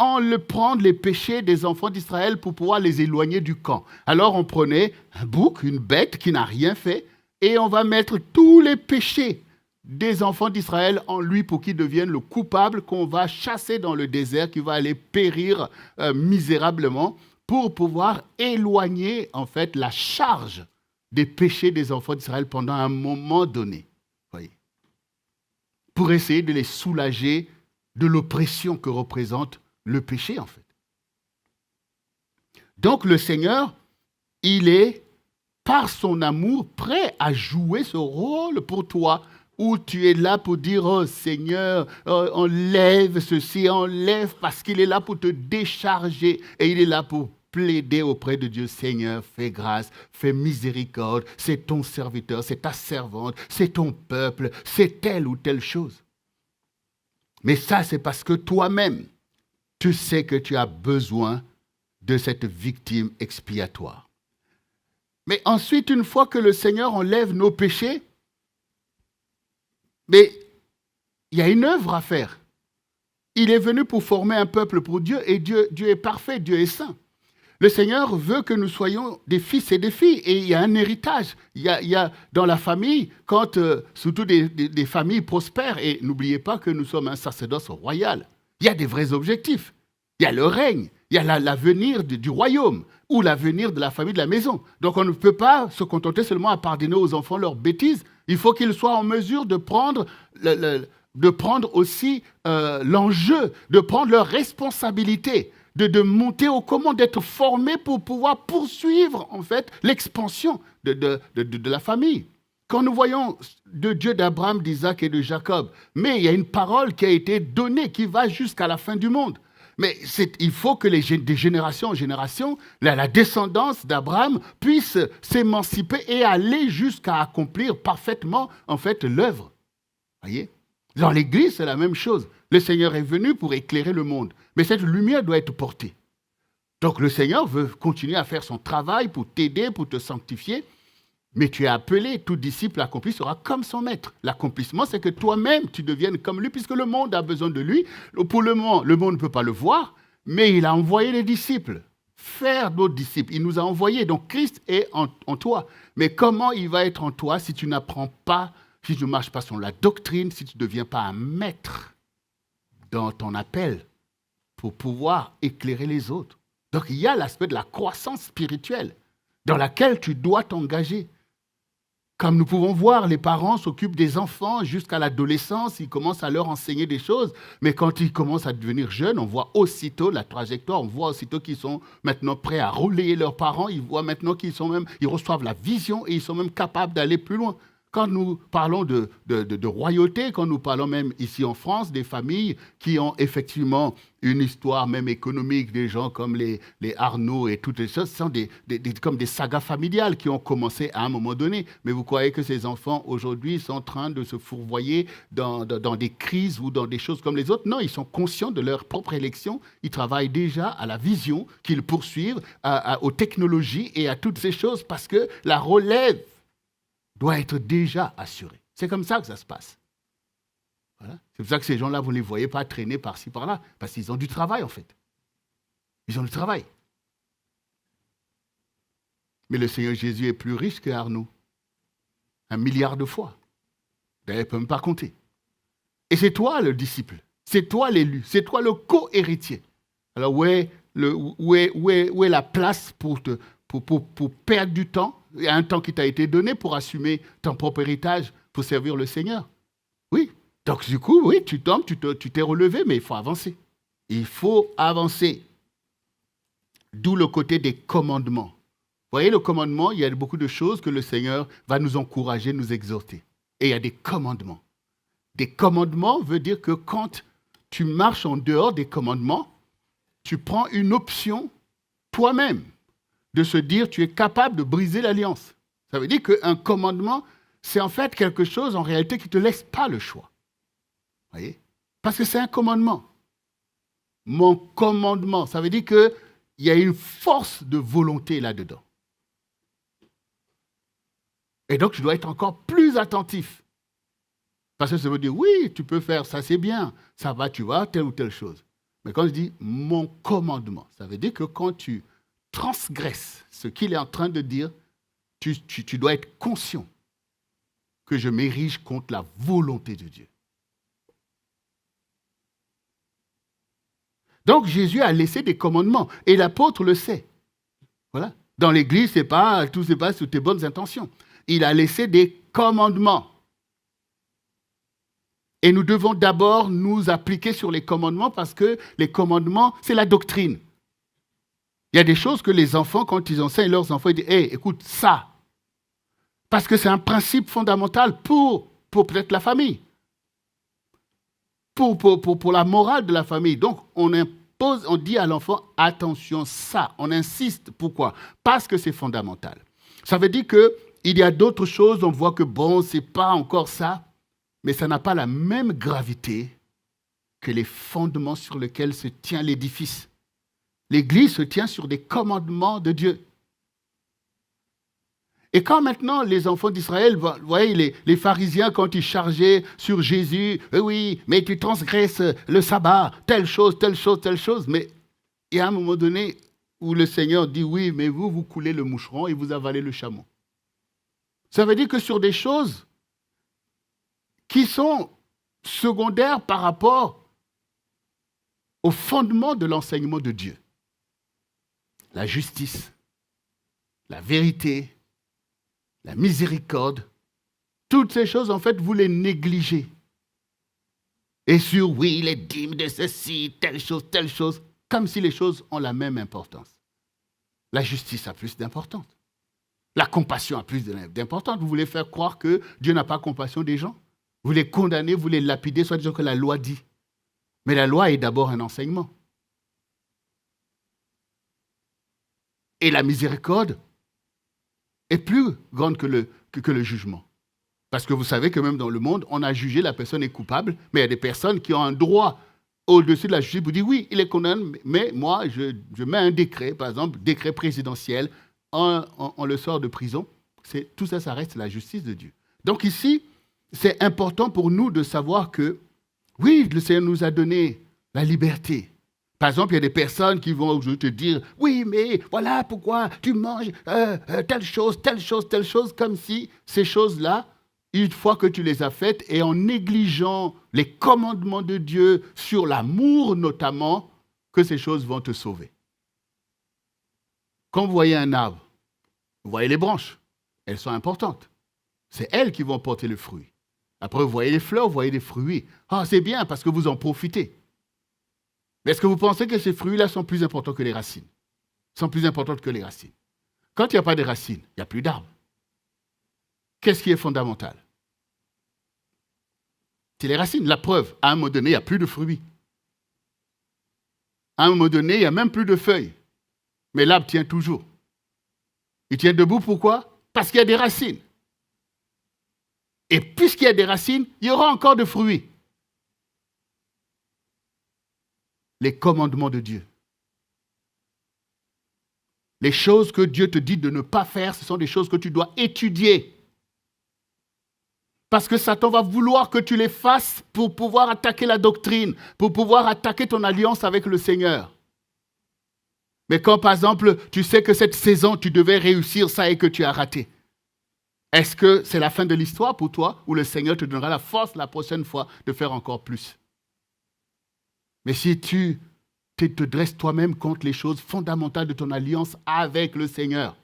prendre les péchés des enfants d'Israël pour pouvoir les éloigner du camp. Alors on prenait un bouc, une bête qui n'a rien fait, et on va mettre tous les péchés des enfants d'Israël en lui pour qu'il devienne le coupable qu'on va chasser dans le désert, qui va aller périr misérablement pour pouvoir éloigner en fait la charge des péchés des enfants d'Israël pendant un moment donné. Voyez. Pour essayer de les soulager de l'oppression que représente le péché en fait. Donc le Seigneur, il est par son amour prêt à jouer ce rôle pour toi, où tu es là pour dire, oh Seigneur, enlève ceci, enlève, parce qu'il est là pour te décharger et il est là pour plaider auprès de Dieu. Seigneur, fais grâce, fais miséricorde, c'est ton serviteur, c'est ta servante, c'est ton peuple, c'est telle ou telle chose. Mais ça, c'est parce que toi-même, tu sais que tu as besoin de cette victime expiatoire. Mais ensuite, une fois que le Seigneur enlève nos péchés, mais il y a une œuvre à faire. Il est venu pour former un peuple pour Dieu, et Dieu est parfait, Dieu est saint. Le Seigneur veut que nous soyons des fils et des filles, et il y a un héritage. Il y a dans la famille, quand surtout des familles prospèrent, et n'oubliez pas que nous sommes un sacerdoce royal, il y a des vrais objectifs. Il y a le règne, il y a l'avenir du royaume, ou l'avenir de la famille, de la maison. Donc on ne peut pas se contenter seulement à pardonner aux enfants leurs bêtises. Il faut qu'ils soient en mesure de prendre aussi l'enjeu, de prendre leur responsabilité, de monter aux commandes, d'être formés pour pouvoir poursuivre en fait l'expansion de la famille. Quand nous voyons le Dieu d'Abraham, d'Isaac et de Jacob, mais il y a une parole qui a été donnée qui va jusqu'à la fin du monde. Mais il faut que de génération en génération, la descendance d'Abraham puisse s'émanciper et aller jusqu'à accomplir parfaitement en fait l'œuvre. Voyez ? Dans l'Église, c'est la même chose. Le Seigneur est venu pour éclairer le monde, mais cette lumière doit être portée. Donc le Seigneur veut continuer à faire son travail pour t'aider, pour te sanctifier, mais tu es appelé, tout disciple accompli sera comme son maître. L'accomplissement, c'est que toi-même, tu deviennes comme lui, puisque le monde a besoin de lui. Pour le moment, le monde ne peut pas le voir, mais il a envoyé les disciples, faire d'autres disciples. Il nous a envoyés, donc Christ est en toi. Mais comment il va être en toi si tu n'apprends pas, si tu ne marches pas sur la doctrine, si tu ne deviens pas un maître dans ton appel pour pouvoir éclairer les autres? Donc il y a l'aspect de la croissance spirituelle dans laquelle tu dois t'engager. Comme nous pouvons voir, les parents s'occupent des enfants jusqu'à l'adolescence, ils commencent à leur enseigner des choses, mais quand ils commencent à devenir jeunes, on voit aussitôt la trajectoire, on voit aussitôt qu'ils sont maintenant prêts à relayer leurs parents, ils voient maintenant ils reçoivent la vision et ils sont même capables d'aller plus loin. Quand nous parlons de royauté, quand nous parlons même ici en France des familles qui ont effectivement une histoire même économique, des gens comme les Arnaud et toutes les choses, ce sont comme des sagas familiales qui ont commencé à un moment donné. Mais vous croyez que ces enfants aujourd'hui sont en train de se fourvoyer dans des crises ou dans des choses comme les autres? Non, ils sont conscients de leur propre élection. Ils travaillent déjà à la vision qu'ils poursuivent, aux technologies et à toutes ces choses parce que la relève doit être déjà assuré. C'est comme ça que ça se passe. Voilà. C'est pour ça que ces gens-là, vous ne les voyez pas traîner par-ci, par-là, parce qu'ils ont du travail, en fait. Ils ont du travail. Mais le Seigneur Jésus est plus riche que Arnaud. 1 milliard de fois. D'ailleurs, il ne peut même pas compter. Et c'est toi le disciple. C'est toi l'élu. C'est toi le co-héritier. Alors, où est la place pour perdre du temps? Il y a un temps qui t'a été donné pour assumer ton propre héritage, pour servir le Seigneur. Oui. Donc, du coup, oui, tu tombes, tu t'es relevé, mais il faut avancer. Il faut avancer. D'où le côté des commandements. Vous voyez, le commandement, il y a beaucoup de choses que le Seigneur va nous encourager, nous exhorter. Et il y a des commandements. Des commandements veut dire que quand tu marches en dehors des commandements, tu prends une option toi-même de se dire tu es capable de briser l'alliance. Ça veut dire qu'un commandement, c'est en fait quelque chose en réalité qui ne te laisse pas le choix. Vous voyez? Parce que c'est un commandement. Mon commandement, ça veut dire qu'il y a une force de volonté là-dedans. Et donc, je dois être encore plus attentif. Parce que ça veut dire, oui, tu peux faire, ça c'est bien, ça va, tu vois, telle ou telle chose. Mais quand je dis mon commandement, ça veut dire que quand tu transgresses ce qu'il est en train de dire, tu dois être conscient que je m'érige contre la volonté de Dieu. Donc Jésus a laissé des commandements et l'apôtre le sait. Voilà. Dans l'Église, tout se passe sous tes bonnes intentions. Il a laissé des commandements. Et nous devons d'abord nous appliquer sur les commandements parce que les commandements, c'est la doctrine. Il y a des choses que les enfants, quand ils enseignent leurs enfants, ils disent « Hey, écoute, ça !» Parce que c'est un principe fondamental pour peut-être la famille, pour la morale de la famille. Donc, on dit à l'enfant « Attention, ça !» On insiste. Pourquoi? Parce que c'est fondamental. Ça veut dire qu'il y a d'autres choses, on voit que bon, c'est pas encore ça. Mais ça n'a pas la même gravité que les fondements sur lesquels se tient l'édifice. L'Église se tient sur des commandements de Dieu. Et quand maintenant les enfants d'Israël, vous voyez, les pharisiens, quand ils chargeaient sur Jésus, oui, mais tu transgresses le sabbat, telle chose, telle chose, telle chose. Mais il y a un moment donné où le Seigneur dit, oui, mais vous coulez le moucheron et vous avalez le chameau. Ça veut dire que sur des choses qui sont secondaires par rapport au fondement de l'enseignement de Dieu. La justice, la vérité, la miséricorde, toutes ces choses, en fait, vous les négligez. Et sur, oui, les dîmes de ceci, telle chose, comme si les choses ont la même importance. La justice a plus d'importance. La compassion a plus d'importance. Vous voulez faire croire que Dieu n'a pas compassion des gens? Vous les condamnez, vous les lapidez, soit disant que la loi dit. Mais la loi est d'abord un enseignement. Et la miséricorde est plus grande que le jugement. Parce que vous savez que même dans le monde, on a jugé, la personne est coupable, mais il y a des personnes qui ont un droit au-dessus de la justice pour dire oui, il est condamné, mais moi, je mets un décret, par exemple, décret présidentiel, on le sort de prison. Tout ça, ça reste la justice de Dieu. Donc ici, c'est important pour nous de savoir que, oui, le Seigneur nous a donné la liberté. Par exemple, il y a des personnes qui vont te dire, oui, mais voilà pourquoi tu manges telle chose, comme si ces choses-là, une fois que tu les as faites, et en négligeant les commandements de Dieu sur l'amour notamment, que ces choses vont te sauver. Quand vous voyez un arbre, vous voyez les branches, elles sont importantes. C'est elles qui vont porter le fruit. Après, vous voyez les fleurs, vous voyez les fruits. Ah, c'est bien parce que vous en profitez. Mais est-ce que vous pensez que ces fruits-là sont plus importants que les racines? Sont plus importantes que les racines. Quand il n'y a pas de racines, il n'y a plus d'arbres. Qu'est-ce qui est fondamental? C'est les racines. La preuve, à un moment donné, il n'y a plus de fruits. À un moment donné, il n'y a même plus de feuilles. Mais l'arbre tient toujours. Il tient debout, pourquoi? Parce qu'il y a des racines. Et puisqu'il y a des racines, il y aura encore de fruits. Les commandements de Dieu. Les choses que Dieu te dit de ne pas faire, ce sont des choses que tu dois étudier. Parce que Satan va vouloir que tu les fasses pour pouvoir attaquer la doctrine, pour pouvoir attaquer ton alliance avec le Seigneur. Mais quand, par exemple, tu sais que cette saison, tu devais réussir ça et que tu as raté, est-ce que c'est la fin de l'histoire pour toi ou le Seigneur te donnera la force la prochaine fois de faire encore plus? Mais si tu te dresses toi-même contre les choses fondamentales de ton alliance avec le Seigneur,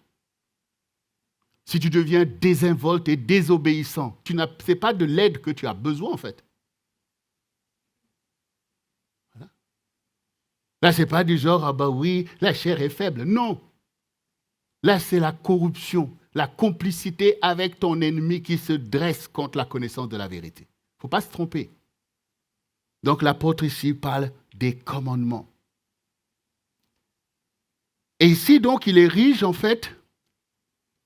si tu deviens désinvolte et désobéissant, ce n'est pas de l'aide que tu as besoin en fait. Voilà. Là, ce n'est pas du genre, ah bah oui, la chair est faible. Non. Là, c'est la corruption, la complicité avec ton ennemi qui se dresse contre la connaissance de la vérité. Il ne faut pas se tromper. Donc l'apôtre ici parle des commandements. Et ici, donc, il érige en fait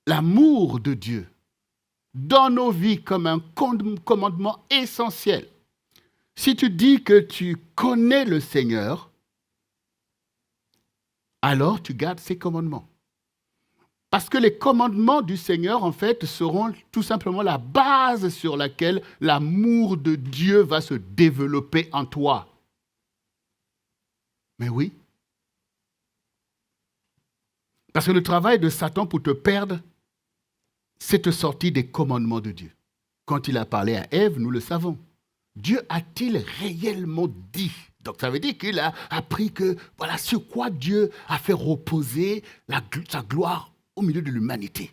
l'amour de Dieu dans nos vies comme un commandement essentiel. Si tu dis que tu connais le Seigneur, alors tu gardes ses commandements. Parce que les commandements du Seigneur, en fait, seront tout simplement la base sur laquelle l'amour de Dieu va se développer en toi. Mais oui. Parce que le travail de Satan pour te perdre, c'est te sortir des commandements de Dieu. Quand il a parlé à Ève, nous le savons. Dieu a-t-il réellement dit? Donc ça veut dire qu'il a appris que, voilà, sur quoi Dieu a fait reposer sa gloire au milieu de l'humanité.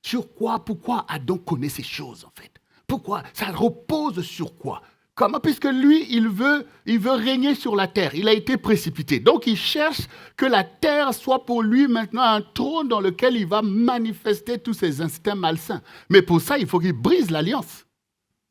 Sur quoi, pourquoi Adam connaît ces choses en fait? Pourquoi? Ça repose sur quoi? Comment? Puisque lui, il veut régner sur la terre. Il a été précipité. Donc, il cherche que la terre soit pour lui maintenant un trône dans lequel il va manifester tous ses instincts malsains. Mais pour ça, il faut qu'il brise l'alliance.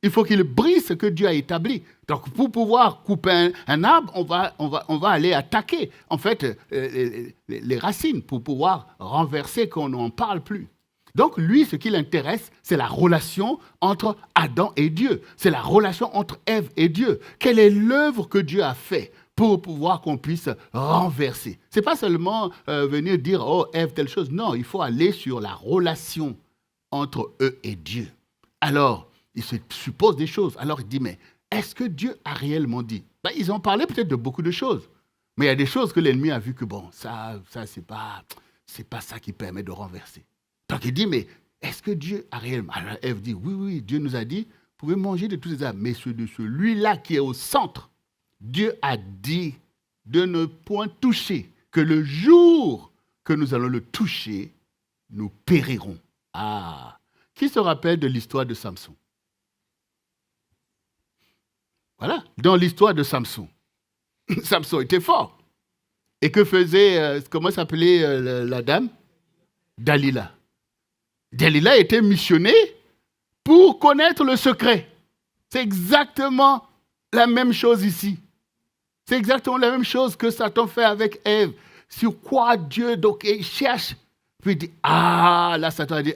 Il faut qu'il brise ce que Dieu a établi. Donc, pour pouvoir couper un arbre, on va aller attaquer, en fait, les racines pour pouvoir renverser qu'on n'en parle plus. Donc, lui, ce qui l'intéresse, c'est la relation entre Adam et Dieu. C'est la relation entre Ève et Dieu. Quelle est l'œuvre que Dieu a faite pour pouvoir qu'on puisse renverser? Ce n'est pas seulement venir dire, oh, Ève, telle chose. Non, il faut aller sur la relation entre eux et Dieu. Alors, il se suppose des choses. Alors, il dit, mais est-ce que Dieu a réellement dit? Ils ont parlé peut-être de beaucoup de choses. Mais il y a des choses que l'ennemi a vu que, bon, ça c'est pas ça qui permet de renverser. Donc il dit, mais est-ce que Dieu a réellement... Alors Ève dit, oui, Dieu nous a dit, vous pouvez manger de tous ces arbres, mais de celui-là qui est au centre, Dieu a dit de ne point toucher, que le jour que nous allons le toucher, nous périrons. Ah, qui se rappelle de l'histoire de Samson? Voilà, dans l'histoire de Samson. Samson était fort. Et que faisait, comment s'appelait la dame? Dalila. Dalila était missionnée pour connaître le secret. C'est exactement la même chose ici. C'est exactement la même chose que Satan fait avec Ève. Sur quoi Dieu, donc, il cherche. Puis il dit, là, Satan a dit,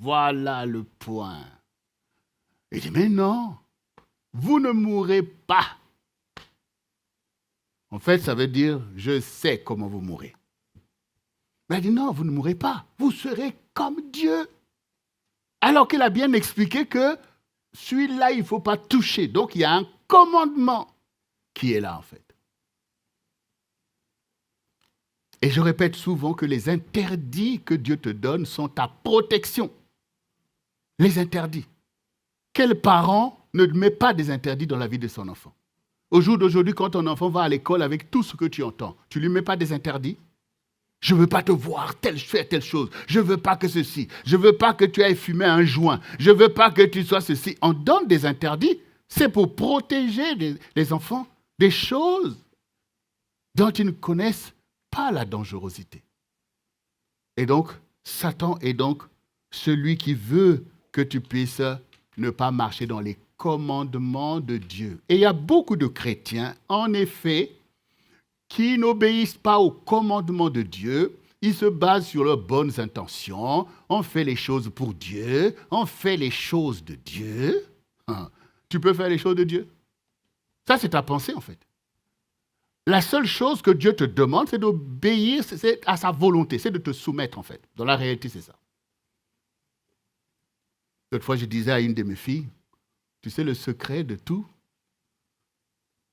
voilà le point. Il dit, mais non, vous ne mourrez pas. En fait, ça veut dire, je sais comment vous mourrez. Mais il dit, non, vous ne mourrez pas. Vous serez comme Dieu. Alors qu'il a bien expliqué que celui-là, il ne faut pas toucher. Donc, il y a un commandement qui est là, en fait. Et je répète souvent que les interdits que Dieu te donne sont ta protection. Les interdits. Quel parent ne met pas des interdits dans la vie de son enfant? Au jour d'aujourd'hui, quand ton enfant va à l'école avec tout ce que tu entends, tu ne lui mets pas des interdits? Je ne veux pas te voir faire telle chose. Je ne veux pas que ceci. Je ne veux pas que tu ailles fumer un joint. Je ne veux pas que tu sois ceci. On donne des interdits. C'est pour protéger les enfants des choses dont ils ne connaissent pas la dangerosité. Et donc, Satan est donc celui qui veut que tu puisses ne pas marcher dans les commandements de Dieu. Et il y a beaucoup de chrétiens, en effet, qui n'obéissent pas aux commandements de Dieu. Ils se basent sur leurs bonnes intentions. On fait les choses pour Dieu. On fait les choses de Dieu. Tu peux faire les choses de Dieu? Ça, c'est ta pensée, en fait. La seule chose que Dieu te demande, c'est d'obéir à sa volonté. C'est de te soumettre, en fait. Dans la réalité, c'est ça. L'autre fois, je disais à une de mes filles, tu sais le secret de tout?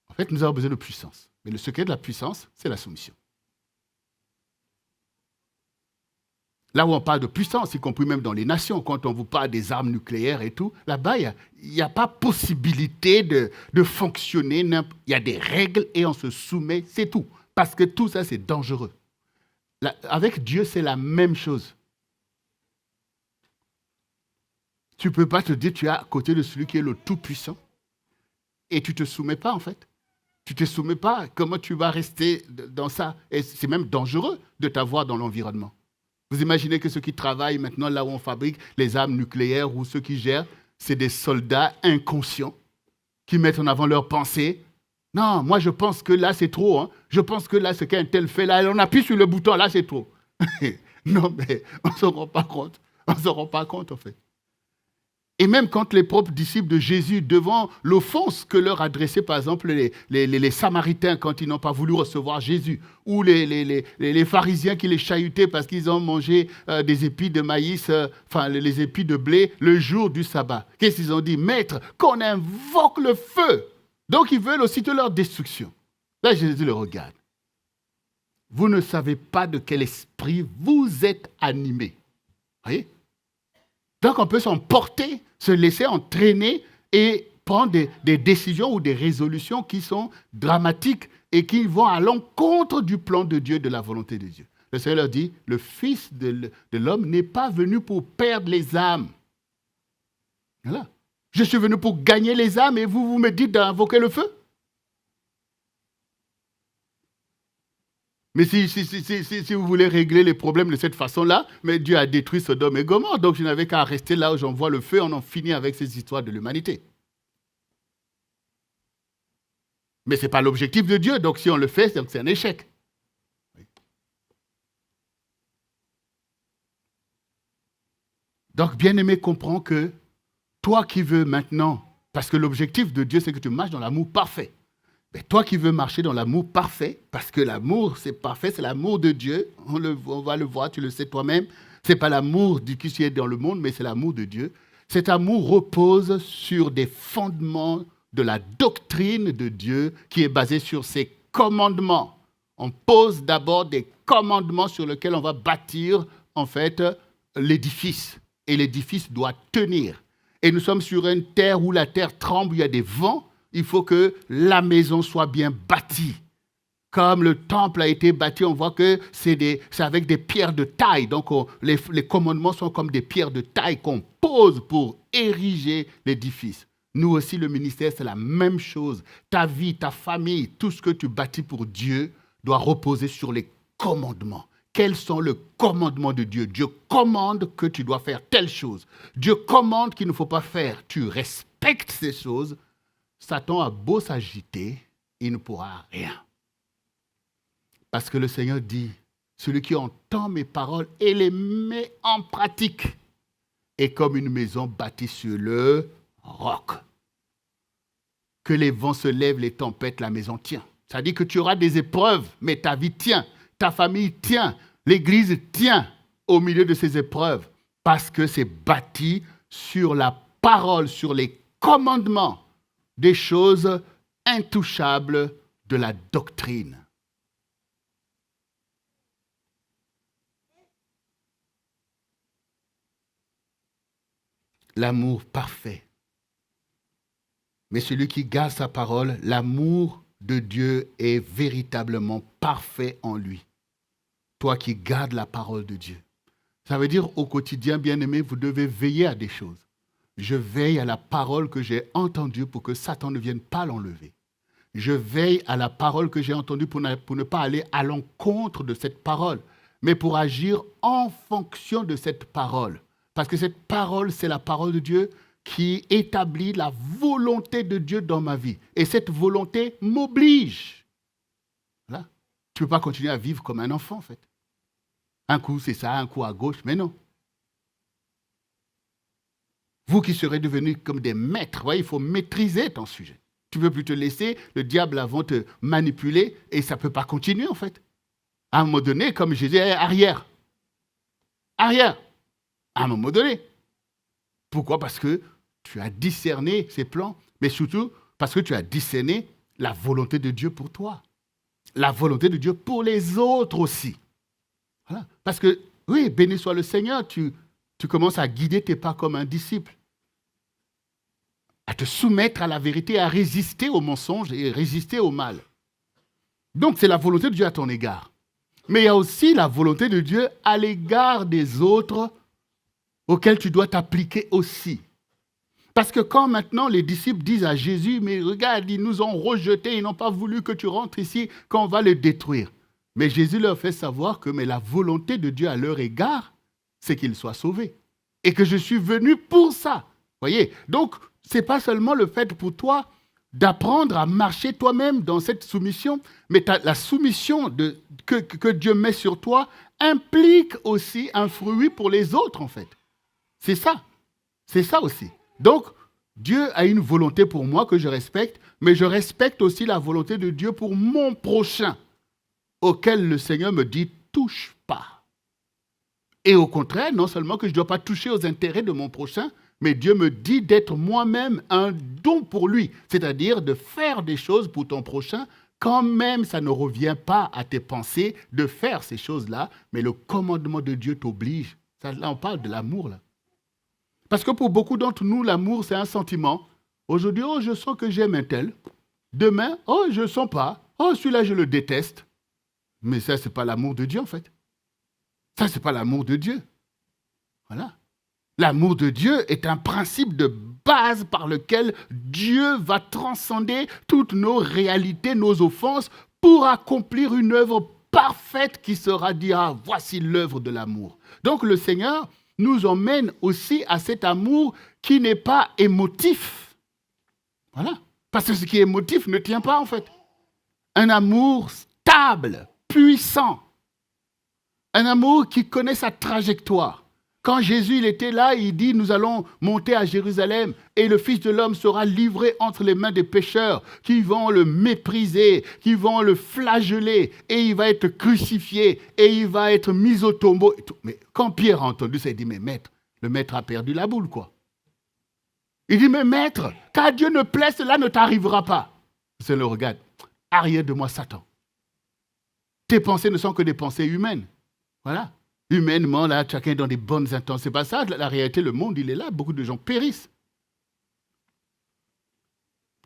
En fait, nous avons besoin de puissance. Mais le secret de la puissance, c'est la soumission. Là où on parle de puissance, y compris même dans les nations, quand on vous parle des armes nucléaires et tout, là-bas, il n'y a pas possibilité de fonctionner. Il y a des règles et on se soumet, c'est tout. Parce que tout ça, c'est dangereux. Là, avec Dieu, c'est la même chose. Tu ne peux pas te dire tu es à côté de celui qui est le Tout-Puissant et tu ne te soumets pas, en fait. Tu ne te soumets pas. Comment tu vas rester dans ça? Et c'est même dangereux de t'avoir dans l'environnement. Vous imaginez que ceux qui travaillent maintenant là où on fabrique les armes nucléaires ou ceux qui gèrent, c'est des soldats inconscients qui mettent en avant leurs pensées. Non, moi je pense que là c'est trop. Hein. Je pense que là ce qu'un tel fait là, on appuie sur le bouton, là c'est trop. Non mais on ne se rend pas compte. On ne se rend pas compte en fait. Et même quand les propres disciples de Jésus, devant l'offense que leur adressaient par exemple les Samaritains quand ils n'ont pas voulu recevoir Jésus, ou les pharisiens qui les chahutaient parce qu'ils ont mangé des épis de maïs, les épis de blé le jour du sabbat. Qu'est-ce qu'ils ont dit? Maître, qu'on invoque le feu. Donc ils veulent aussitôt leur destruction. Là Jésus le regarde. Vous ne savez pas de quel esprit vous êtes animés. Vous voyez? Donc on peut s'emporter, se laisser entraîner et prendre des décisions ou des résolutions qui sont dramatiques et qui vont à l'encontre du plan de Dieu, de la volonté de Dieu. Le Seigneur leur dit, le Fils de l'homme n'est pas venu pour perdre les âmes. Voilà. Je suis venu pour gagner les âmes et vous me dites d'invoquer le feu. Mais si vous voulez régler les problèmes de cette façon-là, mais Dieu a détruit Sodome et Gomorrhe, donc je n'avais qu'à rester là où j'envoie le feu, on en finit avec ces histoires de l'humanité. Mais ce n'est pas l'objectif de Dieu, donc si on le fait, c'est un échec. Donc, bien-aimé, comprends que toi qui veux maintenant, parce que l'objectif de Dieu, c'est que tu marches dans l'amour parfait. Mais toi qui veux marcher dans l'amour parfait, parce que l'amour, c'est parfait, c'est l'amour de Dieu, on va le voir, tu le sais toi-même, ce n'est pas l'amour qui est dans le monde, mais c'est l'amour de Dieu. Cet amour repose sur des fondements de la doctrine de Dieu qui est basée sur ses commandements. On pose d'abord des commandements sur lesquels on va bâtir, en fait, l'édifice. Et l'édifice doit tenir. Et nous sommes sur une terre où la terre tremble, il y a des vents. Il faut que la maison soit bien bâtie. Comme le temple a été bâti, on voit que c'est avec des pierres de taille. Donc les commandements sont comme des pierres de taille qu'on pose pour ériger l'édifice. Nous aussi, le ministère, c'est la même chose. Ta vie, ta famille, tout ce que tu bâtis pour Dieu doit reposer sur les commandements. Quels sont les commandements de Dieu? Dieu commande que tu dois faire telle chose. Dieu commande qu'il ne faut pas faire. Tu respectes ces choses. Satan a beau s'agiter, il ne pourra rien. Parce que le Seigneur dit, celui qui entend mes paroles et les met en pratique est comme une maison bâtie sur le roc. Que les vents se lèvent, les tempêtes, la maison tient. Ça dit que tu auras des épreuves, mais ta vie tient, ta famille tient, l'Église tient au milieu de ces épreuves parce que c'est bâti sur la parole, sur les commandements des choses intouchables de la doctrine. L'amour parfait. Mais celui qui garde sa parole, l'amour de Dieu est véritablement parfait en lui. Toi qui gardes la parole de Dieu. Ça veut dire au quotidien, bien-aimé, vous devez veiller à des choses. Je veille à la parole que j'ai entendue pour que Satan ne vienne pas l'enlever. Je veille à la parole que j'ai entendue pour ne pas aller à l'encontre de cette parole, mais pour agir en fonction de cette parole. Parce que cette parole, c'est la parole de Dieu qui établit la volonté de Dieu dans ma vie. Et cette volonté m'oblige. Voilà. Tu ne peux pas continuer à vivre comme un enfant, en fait. Un coup, c'est ça, un coup à gauche, mais non. Vous qui serez devenus comme des maîtres, voyez, il faut maîtriser ton sujet. Tu ne peux plus te laisser, le diable avant te manipuler et ça ne peut pas continuer en fait. À un moment donné, comme je disais, arrière. Arrière. À un moment donné. Pourquoi? Parce que tu as discerné ses plans, mais surtout parce que tu as discerné la volonté de Dieu pour toi. La volonté de Dieu pour les autres aussi. Voilà. Parce que, oui, béni soit le Seigneur, tu commences à guider tes pas comme un disciple, à te soumettre à la vérité, à résister au mensonge et résister au mal. Donc, c'est la volonté de Dieu à ton égard. Mais il y a aussi la volonté de Dieu à l'égard des autres auxquels tu dois t'appliquer aussi. Parce que quand maintenant les disciples disent à Jésus, mais regarde, ils nous ont rejetés, ils n'ont pas voulu que tu rentres ici, qu'on va les détruire. Mais Jésus leur fait savoir que mais la volonté de Dieu à leur égard, c'est qu'ils soient sauvés. Et que je suis venu pour ça. Voyez? Donc, ce n'est pas seulement le fait pour toi d'apprendre à marcher toi-même dans cette soumission, mais la soumission que Dieu met sur toi implique aussi un fruit pour les autres, en fait. C'est ça. C'est ça aussi. Donc, Dieu a une volonté pour moi que je respecte, mais je respecte aussi la volonté de Dieu pour mon prochain, auquel le Seigneur me dit « touche pas ». Et au contraire, non seulement que je ne dois pas toucher aux intérêts de mon prochain, mais Dieu me dit d'être moi-même un don pour lui, c'est-à-dire de faire des choses pour ton prochain, quand même ça ne revient pas à tes pensées de faire ces choses-là, mais le commandement de Dieu t'oblige. Là, on parle de l'amour, là. Parce que pour beaucoup d'entre nous, l'amour, c'est un sentiment. Aujourd'hui, oh, je sens que j'aime un tel. Demain, oh, je ne sens pas. Oh, celui-là, je le déteste. Mais ça, ce n'est pas l'amour de Dieu, en fait. Ça, ce n'est pas l'amour de Dieu. Voilà. L'amour de Dieu est un principe de base par lequel Dieu va transcender toutes nos réalités, nos offenses, pour accomplir une œuvre parfaite qui sera dit, ah, voici l'œuvre de l'amour. Donc le Seigneur nous emmène aussi à cet amour qui n'est pas émotif. Voilà. Parce que ce qui est émotif ne tient pas, en fait. Un amour stable, puissant. Un amour qui connaît sa trajectoire. Quand Jésus il était là, il dit, nous allons monter à Jérusalem et le Fils de l'homme sera livré entre les mains des pécheurs qui vont le mépriser, qui vont le flageller et il va être crucifié et il va être mis au tombeau. Mais quand Pierre a entendu ça, il dit, mais maître, le maître a perdu la boule, quoi. Il dit, mais maître, qu'à Dieu ne plaît, cela ne t'arrivera pas. C'est le regarde, arrière de moi, Satan. Tes pensées ne sont que des pensées humaines. Voilà. Humainement, là, chacun est dans des bonnes intentions. C'est pas ça, la réalité, le monde, il est là. Beaucoup de gens périssent.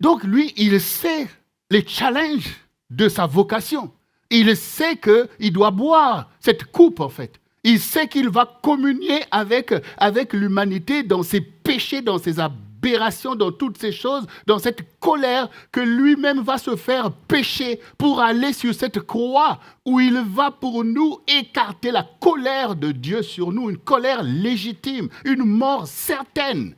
Donc, lui, il sait les challenges de sa vocation. Il sait qu'il doit boire cette coupe, en fait. Il sait qu'il va communier avec l'humanité dans ses péchés, dans ses aberrations, dans toutes ces choses, dans cette colère que lui-même va se faire pécher pour aller sur cette croix où il va pour nous écarter la colère de Dieu sur nous, une colère légitime, une mort certaine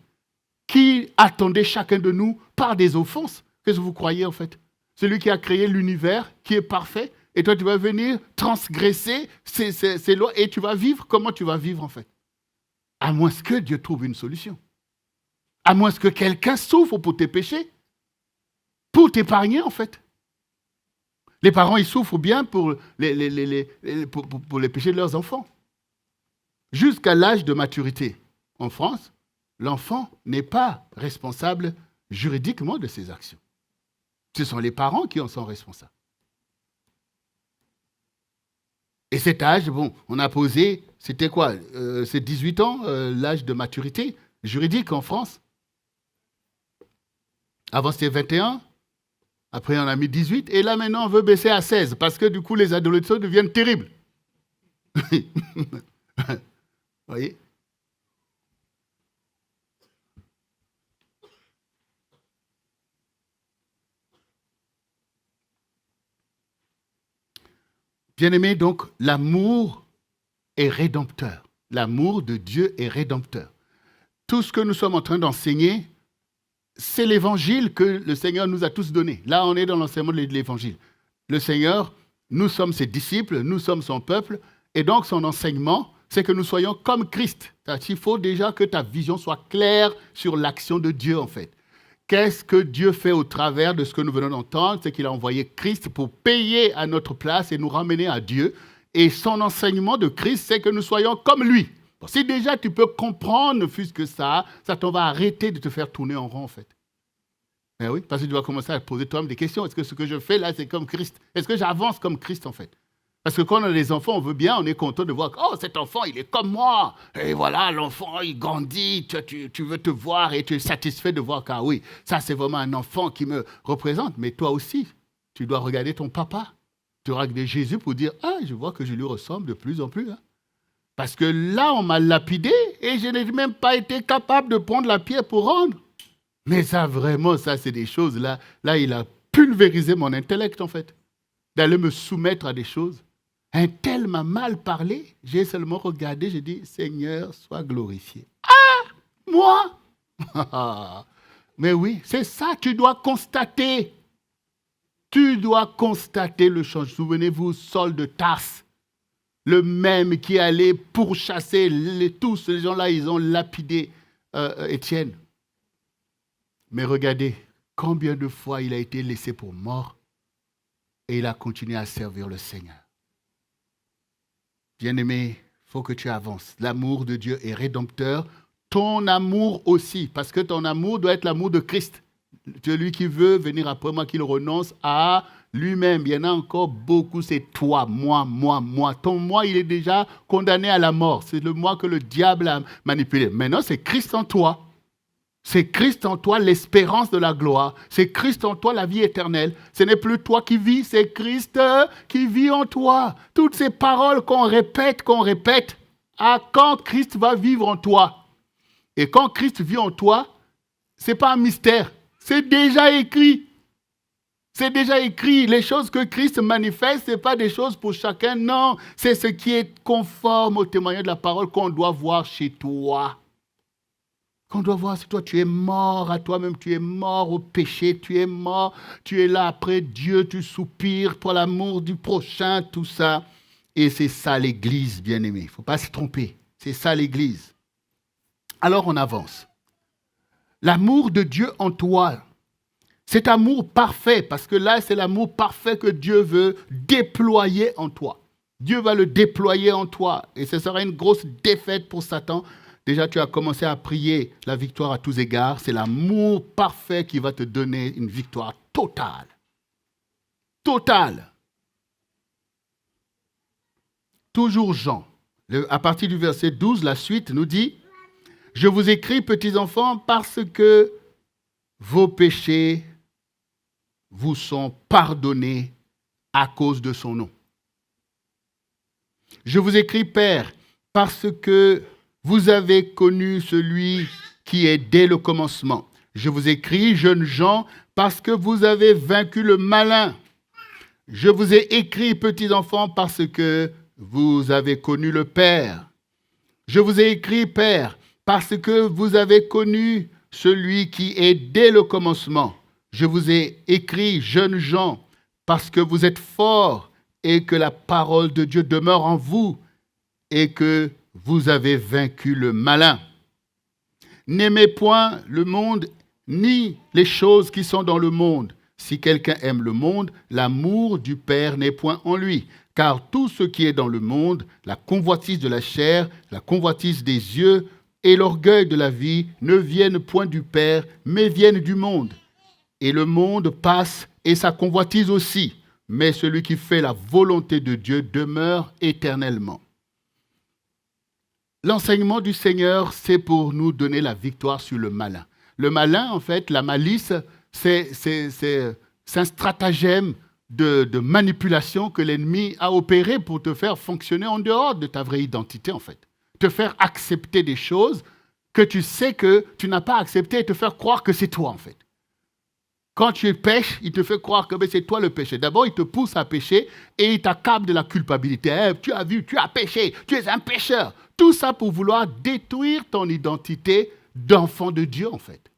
qui attendait chacun de nous par des offenses. Qu'est-ce que vous croyez en fait? Celui qui a créé l'univers, qui est parfait, et toi tu vas venir transgresser ces lois et tu vas vivre. Comment tu vas vivre en fait? À moins que Dieu trouve une solution. À moins que quelqu'un souffre pour tes péchés, pour t'épargner en fait. Les parents, ils souffrent bien pour les péchés de leurs enfants. Jusqu'à l'âge de maturité. En France, l'enfant n'est pas responsable juridiquement de ses actions. Ce sont les parents qui en sont responsables. Et cet âge, bon, on a posé, c'était quoi? C'est 18 ans, l'âge de maturité juridique en France. Avant, c'était 21. Après, on a mis 18. Et là, maintenant, on veut baisser à 16. Parce que, du coup, les adolescents deviennent terribles. Vous voyez? Bien-aimé, donc, l'amour est rédempteur. L'amour de Dieu est rédempteur. Tout ce que nous sommes en train d'enseigner, c'est l'évangile que le Seigneur nous a tous donné. Là, on est dans l'enseignement de l'évangile. Le Seigneur, nous sommes ses disciples, nous sommes son peuple, et donc son enseignement, c'est que nous soyons comme Christ. Il faut déjà que ta vision soit claire sur l'action de Dieu, en fait. Qu'est-ce que Dieu fait au travers de ce que nous venons d'entendre? C'est qu'il a envoyé Christ pour payer à notre place et nous ramener à Dieu. Et son enseignement de Christ, c'est que nous soyons comme lui. Bon, si déjà tu peux comprendre, ne fût-ce que ça t'en va arrêter de te faire tourner en rond, en fait. Mais oui, parce que tu vas commencer à te poser toi-même des questions. Est-ce que ce que je fais là, c'est comme Christ? Est-ce que j'avance comme Christ, en fait? Parce que quand on a des enfants, on veut bien, on est content de voir que, oh, cet enfant, il est comme moi. Et voilà, l'enfant, il grandit, tu veux te voir et tu es satisfait de voir que, ah oui, ça, c'est vraiment un enfant qui me représente. Mais toi aussi, tu dois regarder ton papa. Tu dois regarder Jésus pour dire, ah, je vois que je lui ressemble de plus en plus. Hein. Parce que là, on m'a lapidé et je n'ai même pas été capable de prendre la pierre pour rendre. Mais ça, vraiment, ça, c'est des choses, là, il a pulvérisé mon intellect, en fait. D'aller me soumettre à des choses. Un tel m'a mal parlé, j'ai seulement regardé, j'ai dit, Seigneur, sois glorifié. Ah, moi? Mais oui, c'est ça, tu dois constater. Tu dois constater le changement. Souvenez-vous, Saul de Tarse, le même qui allait pourchasser tous ces gens-là, ils ont lapidé Étienne. Mais regardez, combien de fois il a été laissé pour mort et il a continué à servir le Seigneur. Bien-aimé, il faut que tu avances. L'amour de Dieu est rédempteur. Ton amour aussi, parce que ton amour doit être l'amour de Christ. Celui qui veut venir après moi, qu'il renonce à lui-même. Il y en a encore beaucoup, c'est toi, moi. Ton moi, il est déjà condamné à la mort. C'est le moi que le diable a manipulé. Maintenant, c'est Christ en toi. C'est Christ en toi, l'espérance de la gloire. C'est Christ en toi, la vie éternelle. Ce n'est plus toi qui vis, c'est Christ qui vit en toi. Toutes ces paroles qu'on répète, quand Christ va vivre en toi. Et quand Christ vit en toi, ce n'est pas un mystère. C'est déjà écrit. C'est déjà écrit. Les choses que Christ manifeste, ce n'est pas des choses pour chacun. Non, c'est ce qui est conforme au témoignage de la parole qu'on doit voir chez toi. Qu'on doit voir, c'est toi, tu es mort à toi-même, tu es mort au péché, tu es mort, tu es là après Dieu, tu soupires pour l'amour du prochain, tout ça. Et c'est ça l'Église, bien-aimé. Il ne faut pas se tromper. C'est ça l'Église. Alors on avance. L'amour de Dieu en toi, cet amour parfait, parce que là, c'est l'amour parfait que Dieu veut déployer en toi. Dieu va le déployer en toi. Et ce sera une grosse défaite pour Satan. Déjà, tu as commencé à prier la victoire à tous égards. C'est l'amour parfait qui va te donner une victoire totale. Totale. Toujours Jean. À partir du verset 12, la suite nous dit, « Je vous écris, petits enfants, parce que vos péchés vous sont pardonnés à cause de son nom. Je vous écris, Père, parce que vous avez connu celui qui est dès le commencement. Je vous écris, jeunes gens, parce que vous avez vaincu le malin. Je vous ai écrit, petits enfants, parce que vous avez connu le Père. Je vous ai écrit, Père, parce que vous avez connu celui qui est dès le commencement. Je vous ai écrit, jeunes gens, parce que vous êtes forts et que la parole de Dieu demeure en vous et que vous avez vaincu le malin. N'aimez point le monde ni les choses qui sont dans le monde. Si quelqu'un aime le monde, l'amour du Père n'est point en lui. Car tout ce qui est dans le monde, la convoitise de la chair, la convoitise des yeux et l'orgueil de la vie ne viennent point du Père, mais viennent du monde. Et le monde passe et sa convoitise aussi. Mais celui qui fait la volonté de Dieu demeure éternellement. L'enseignement du Seigneur, c'est pour nous donner la victoire sur le malin. Le malin, en fait, la malice, c'est un stratagème de manipulation que l'ennemi a opéré pour te faire fonctionner en dehors de ta vraie identité, en fait. Te faire accepter des choses que tu sais que tu n'as pas acceptées et te faire croire que c'est toi, en fait. Quand tu pêches, il te fait croire que c'est toi le péché. D'abord, il te pousse à pécher et il t'accable de la culpabilité. Tu as vu, tu as péché, tu es un pécheur. Tout ça pour vouloir détruire ton identité d'enfant de Dieu, en fait.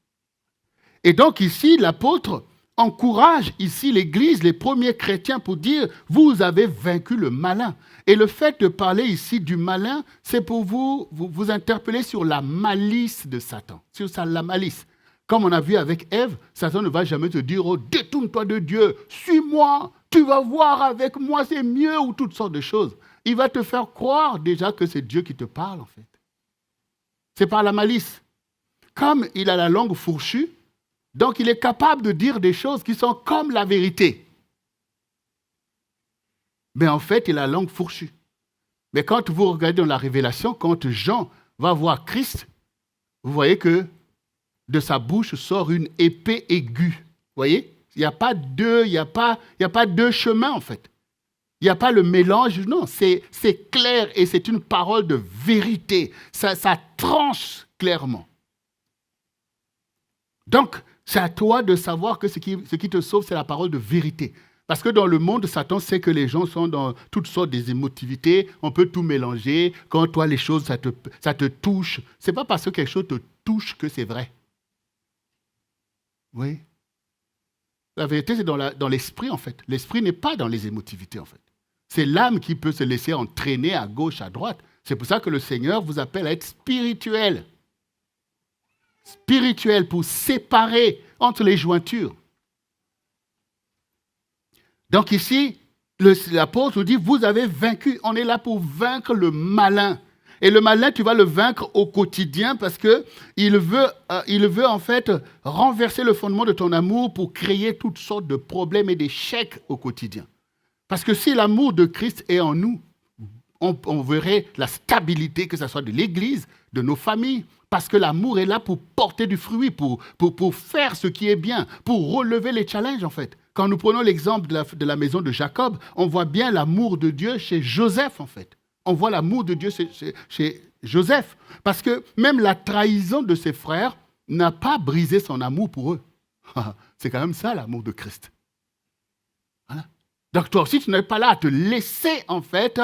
Et donc ici, l'apôtre encourage ici l'Église, les premiers chrétiens pour dire, vous avez vaincu le malin. Et le fait de parler ici du malin, c'est pour vous interpeller sur la malice de Satan, sur la malice. Comme on a vu avec Ève, Satan ne va jamais te dire, oh, détourne-toi de Dieu, suis-moi, tu vas voir avec moi, c'est mieux, ou toutes sortes de choses. Il va te faire croire déjà que c'est Dieu qui te parle, en fait. C'est par la malice. Comme il a la langue fourchue, donc il est capable de dire des choses qui sont comme la vérité. Mais en fait, il a la langue fourchue. Mais quand vous regardez dans la Révélation, quand Jean va voir Christ, vous voyez que de sa bouche sort une épée aiguë. Vous voyez? Il n'y a pas deux chemins en fait. Il n'y a pas le mélange, non, c'est clair et c'est une parole de vérité. Ça tranche clairement. Donc, c'est à toi de savoir que ce qui te sauve, c'est la parole de vérité. Parce que dans le monde, Satan sait que les gens sont dans toutes sortes d'émotivités, on peut tout mélanger. Quand toi, les choses, ça te touche. Ce n'est pas parce que quelque chose te touche que c'est vrai. Oui. La vérité, c'est dans l'esprit, en fait. L'esprit n'est pas dans les émotivités, en fait. C'est l'âme qui peut se laisser entraîner à gauche, à droite. C'est pour ça que le Seigneur vous appelle à être spirituel. Spirituel pour séparer entre les jointures. Donc ici, l'apôtre nous dit, vous avez vaincu. On est là pour vaincre le malin. Et le malin, tu vas le vaincre au quotidien parce qu'il veut en fait renverser le fondement de ton amour pour créer toutes sortes de problèmes et d'échecs au quotidien. Parce que si l'amour de Christ est en nous, on verrait la stabilité, que ce soit de l'Église, de nos familles, parce que l'amour est là pour porter du fruit, pour faire ce qui est bien, pour relever les challenges en fait. Quand nous prenons l'exemple de la maison de Jacob, on voit bien l'amour de Dieu chez Joseph en fait. On voit l'amour de Dieu chez Joseph. Parce que même la trahison de ses frères n'a pas brisé son amour pour eux. C'est quand même ça l'amour de Christ. Voilà. Donc toi aussi, tu n'es pas là à te laisser en fait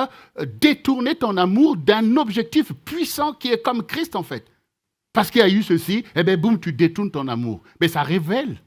détourner ton amour d'un objectif puissant qui est comme Christ en fait. Parce qu'il y a eu ceci, et bien boum, tu détournes ton amour. Mais ça révèle.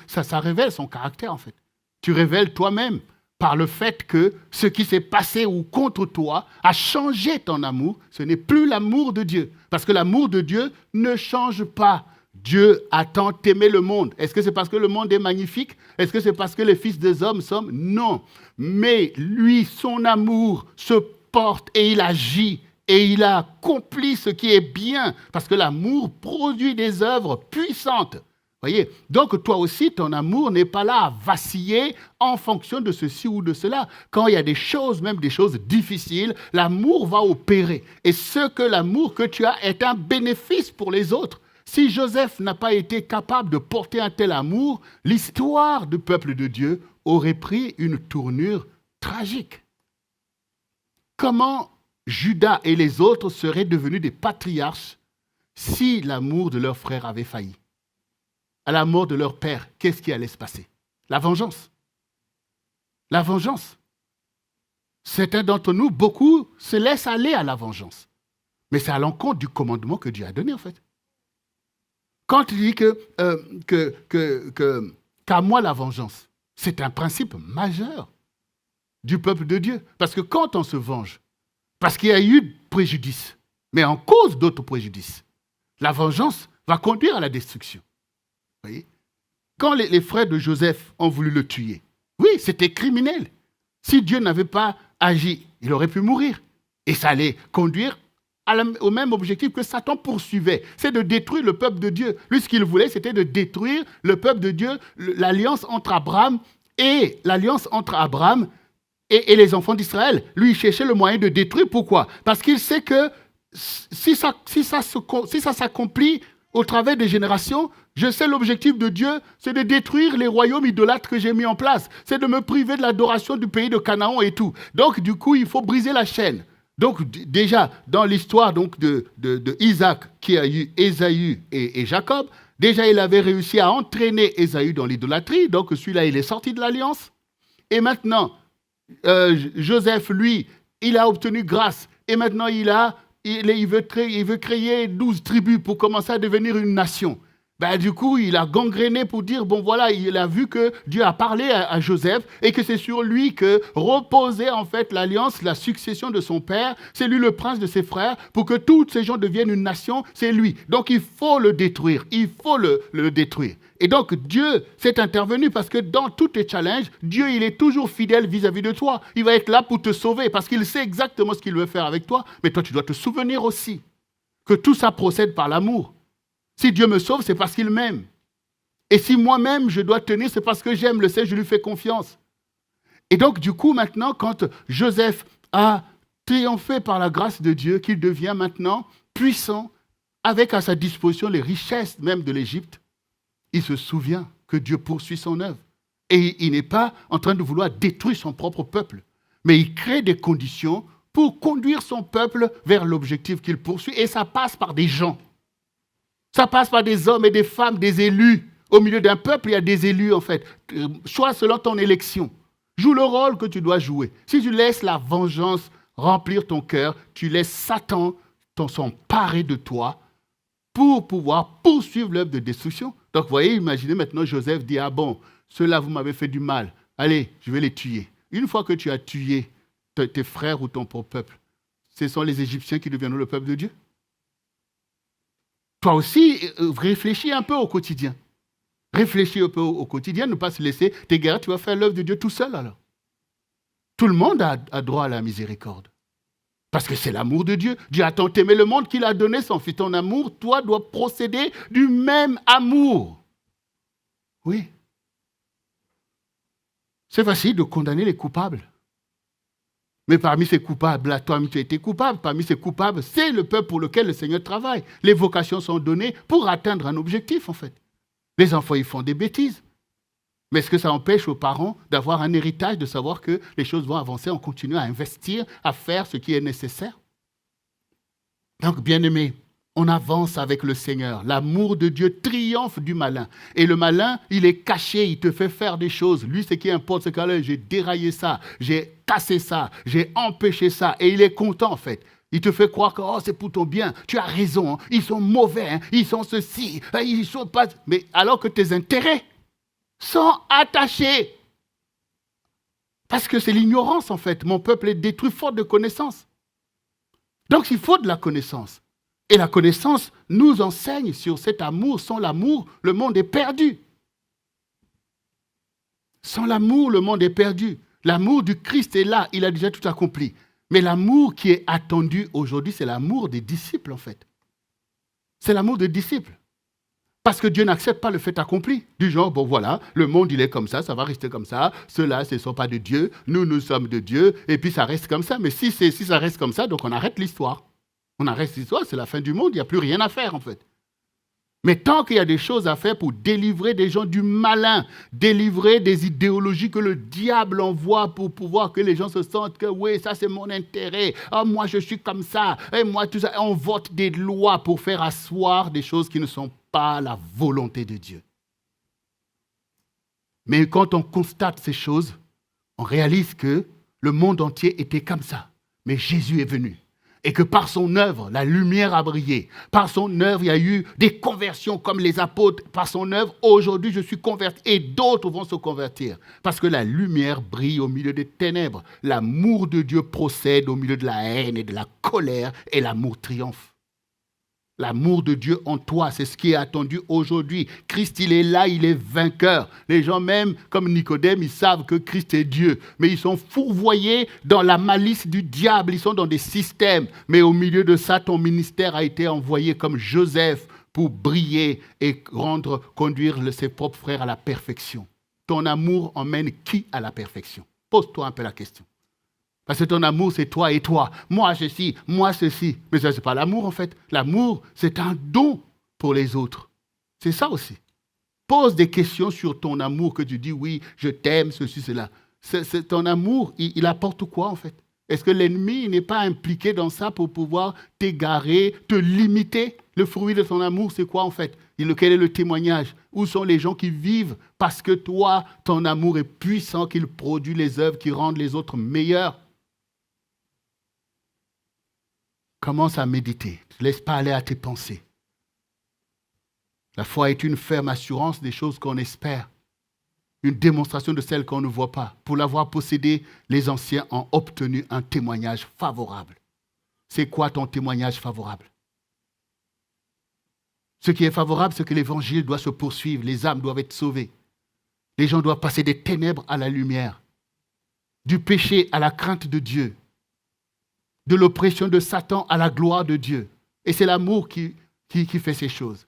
Ça révèle son caractère en fait. Tu révèles toi-même par le fait que ce qui s'est passé ou contre toi a changé ton amour. Ce n'est plus l'amour de Dieu. Parce que l'amour de Dieu ne change pas. Dieu a tant aimé le monde. Est-ce que c'est parce que le monde est magnifique? Est-ce que c'est parce que les fils des hommes sont? Non. Mais lui, son amour se porte et il agit. Et il a accompli ce qui est bien. Parce que l'amour produit des œuvres puissantes. Voyez, donc toi aussi, ton amour n'est pas là à vaciller en fonction de ceci ou de cela. Quand il y a des choses, même des choses difficiles, l'amour va opérer. Et ce que l'amour que tu as est un bénéfice pour les autres. Si Joseph n'a pas été capable de porter un tel amour, l'histoire du peuple de Dieu aurait pris une tournure tragique. Comment Judas et les autres seraient devenus des patriarches si l'amour de leurs frères avait failli? À la mort de leur père, qu'est-ce qui allait se passer? La vengeance. La vengeance. Certains d'entre nous, beaucoup, se laissent aller à la vengeance. Mais c'est à l'encontre du commandement que Dieu a donné, en fait. Quand il dit qu'à moi la vengeance, c'est un principe majeur du peuple de Dieu. Parce que quand on se venge, parce qu'il y a eu préjudice, mais en cause d'autres préjudices, la vengeance va conduire à la destruction. Voyez? Quand les frères de Joseph ont voulu le tuer, oui, c'était criminel. Si Dieu n'avait pas agi, il aurait pu mourir. Et ça allait conduire au même objectif que Satan poursuivait. C'est de détruire le peuple de Dieu. Lui, ce qu'il voulait, c'était de détruire le peuple de Dieu, l'alliance entre Abraham et les enfants d'Israël. Lui, il cherchait le moyen de détruire. Pourquoi? Parce qu'il sait que si ça s'accomplit au travers des générations, je sais l'objectif de Dieu, c'est de détruire les royaumes idolâtres que j'ai mis en place. C'est de me priver de l'adoration du pays de Canaan et tout. Donc, du coup, il faut briser la chaîne. Donc, déjà, dans l'histoire de Isaac, qui a eu Ésaü et Jacob, déjà, il avait réussi à entraîner Ésaü dans l'idolâtrie. Donc, celui-là, il est sorti de l'alliance. Et maintenant, Joseph, lui, il a obtenu grâce. Et maintenant, il veut créer 12 tribus pour commencer à devenir une nation. Du coup, il a gangréné pour dire, bon voilà, il a vu que Dieu a parlé à Joseph et que c'est sur lui que reposait en fait l'alliance, la succession de son père. C'est lui le prince de ses frères. Pour que tous ces gens deviennent une nation, c'est lui. Donc il faut le détruire. Il faut le détruire. Et donc Dieu s'est intervenu parce que dans tous tes challenges, Dieu il est toujours fidèle vis-à-vis de toi. Il va être là pour te sauver parce qu'il sait exactement ce qu'il veut faire avec toi. Mais toi, tu dois te souvenir aussi que tout ça procède par l'amour. Si Dieu me sauve, c'est parce qu'il m'aime. Et si moi-même je dois tenir, c'est parce que j'aime le Seigneur, je lui fais confiance. Et donc, du coup, maintenant, quand Joseph a triomphé par la grâce de Dieu, qu'il devient maintenant puissant, avec à sa disposition les richesses même de l'Égypte, il se souvient que Dieu poursuit son œuvre. Et il n'est pas en train de vouloir détruire son propre peuple, mais il crée des conditions pour conduire son peuple vers l'objectif qu'il poursuit. Et ça passe par des gens. Ça passe par des hommes et des femmes, des élus. Au milieu d'un peuple, il y a des élus, en fait. Choisis selon ton élection. Joue le rôle que tu dois jouer. Si tu laisses la vengeance remplir ton cœur, tu laisses Satan s'emparer de toi pour pouvoir poursuivre l'œuvre de destruction. Donc, vous voyez, imaginez maintenant Joseph dit, ah bon, ceux-là, vous m'avez fait du mal. Allez, je vais les tuer. Une fois que tu as tué tes frères ou ton propre peuple, ce sont les Égyptiens qui deviendront le peuple de Dieu. Toi aussi, réfléchis un peu au quotidien. Réfléchis un peu au quotidien, ne pas se laisser t'égarer. Tu vas faire l'œuvre de Dieu tout seul alors. Tout le monde a droit à la miséricorde. Parce que c'est l'amour de Dieu. Dieu a tant aimé le monde qu'il a donné son Fils. Ton amour, toi, dois procéder du même amour. Oui. C'est facile de condamner les coupables. Mais parmi ces coupables-là, toi-même tu as été coupable. Parmi ces coupables, c'est le peuple pour lequel le Seigneur travaille. Les vocations sont données pour atteindre un objectif, en fait. Les enfants, ils font des bêtises. Mais est-ce que ça empêche aux parents d'avoir un héritage, de savoir que les choses vont avancer, on continue à investir, à faire ce qui est nécessaire? Donc, bien-aimés, on avance avec le Seigneur. L'amour de Dieu triomphe du malin. Et le malin, il est caché, il te fait faire des choses. Lui, ce qui importe, c'est que j'ai déraillé ça, j'ai cassé ça, j'ai empêché ça. Et il est content, en fait. Il te fait croire que c'est pour ton bien. Tu as raison, hein. Ils sont mauvais, hein. Ils sont ceci, ils sont pas... Mais alors que tes intérêts sont attachés. Parce que c'est l'ignorance, en fait. Mon peuple est détruit faute de connaissance. Donc, il faut de la connaissance. Et la connaissance nous enseigne sur cet amour. Sans l'amour, le monde est perdu. Sans l'amour, le monde est perdu. L'amour du Christ est là, il a déjà tout accompli. Mais l'amour qui est attendu aujourd'hui, c'est l'amour des disciples, en fait. C'est l'amour des disciples. Parce que Dieu n'accepte pas le fait accompli. Du genre, bon voilà, le monde il est comme ça va rester comme ça. Ceux-là, ce ne sont pas de Dieu. Nous sommes de Dieu. Et puis ça reste comme ça. Mais si ça reste comme ça, donc on arrête l'histoire. On arrête l'histoire, c'est la fin du monde. Il n'y a plus rien à faire en fait. Mais tant qu'il y a des choses à faire pour délivrer des gens du malin, délivrer des idéologies que le diable envoie pour pouvoir que les gens se sentent que oui, ça c'est mon intérêt, moi je suis comme ça, et moi tout ça, on vote des lois pour faire asseoir des choses qui ne sont pas la volonté de Dieu. Mais quand on constate ces choses, on réalise que le monde entier était comme ça. Mais Jésus est venu. Et que par son œuvre, la lumière a brillé. Par son œuvre, il y a eu des conversions comme les apôtres. Par son œuvre, aujourd'hui, je suis converti et d'autres vont se convertir. Parce que la lumière brille au milieu des ténèbres. L'amour de Dieu procède au milieu de la haine et de la colère et l'amour triomphe. L'amour de Dieu en toi, c'est ce qui est attendu aujourd'hui. Christ, il est là, il est vainqueur. Les gens même, comme Nicodème, ils savent que Christ est Dieu. Mais ils sont fourvoyés dans la malice du diable. Ils sont dans des systèmes. Mais au milieu de ça, ton ministère a été envoyé comme Joseph pour briller et conduire ses propres frères à la perfection. Ton amour emmène qui à la perfection? Pose-toi un peu la question. Parce que ton amour, c'est toi et toi. Moi, ceci, moi, ceci. Mais ça, ce n'est pas l'amour, en fait. L'amour, c'est un don pour les autres. C'est ça aussi. Pose des questions sur ton amour, que tu dis, oui, je t'aime, ceci, cela. C'est ton amour, il apporte quoi, en fait? Est-ce que l'ennemi n'est pas impliqué dans ça pour pouvoir t'égarer, te limiter? Le fruit de ton amour, c'est quoi, en fait? Quel est le témoignage? Où sont les gens qui vivent parce que toi, ton amour est puissant, qu'il produit les œuvres qui rendent les autres meilleurs? Commence à méditer. Ne te laisse pas aller à tes pensées. La foi est une ferme assurance des choses qu'on espère. Une démonstration de celles qu'on ne voit pas. Pour l'avoir possédée, les anciens ont obtenu un témoignage favorable. C'est quoi ton témoignage favorable? Ce qui est favorable, c'est que l'évangile doit se poursuivre. Les âmes doivent être sauvées. Les gens doivent passer des ténèbres à la lumière. Du péché à la crainte de Dieu. De l'oppression de Satan à la gloire de Dieu. Et c'est l'amour qui fait ces choses.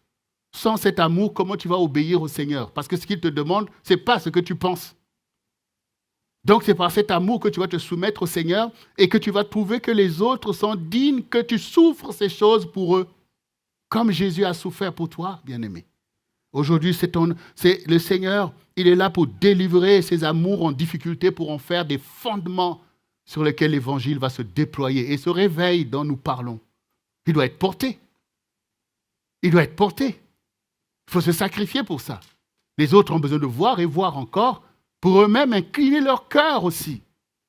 Sans cet amour, comment tu vas obéir au Seigneur? Parce que ce qu'il te demande, ce n'est pas ce que tu penses. Donc c'est par cet amour que tu vas te soumettre au Seigneur et que tu vas trouver que les autres sont dignes que tu souffres ces choses pour eux. Comme Jésus a souffert pour toi, bien-aimé. Aujourd'hui, c'est le Seigneur, il est là pour délivrer ses amours en difficulté, pour en faire des fondements sur lesquels l'Évangile va se déployer. Et ce réveil dont nous parlons, il doit être porté. Il doit être porté. Il faut se sacrifier pour ça. Les autres ont besoin de voir et voir encore pour eux-mêmes incliner leur cœur aussi,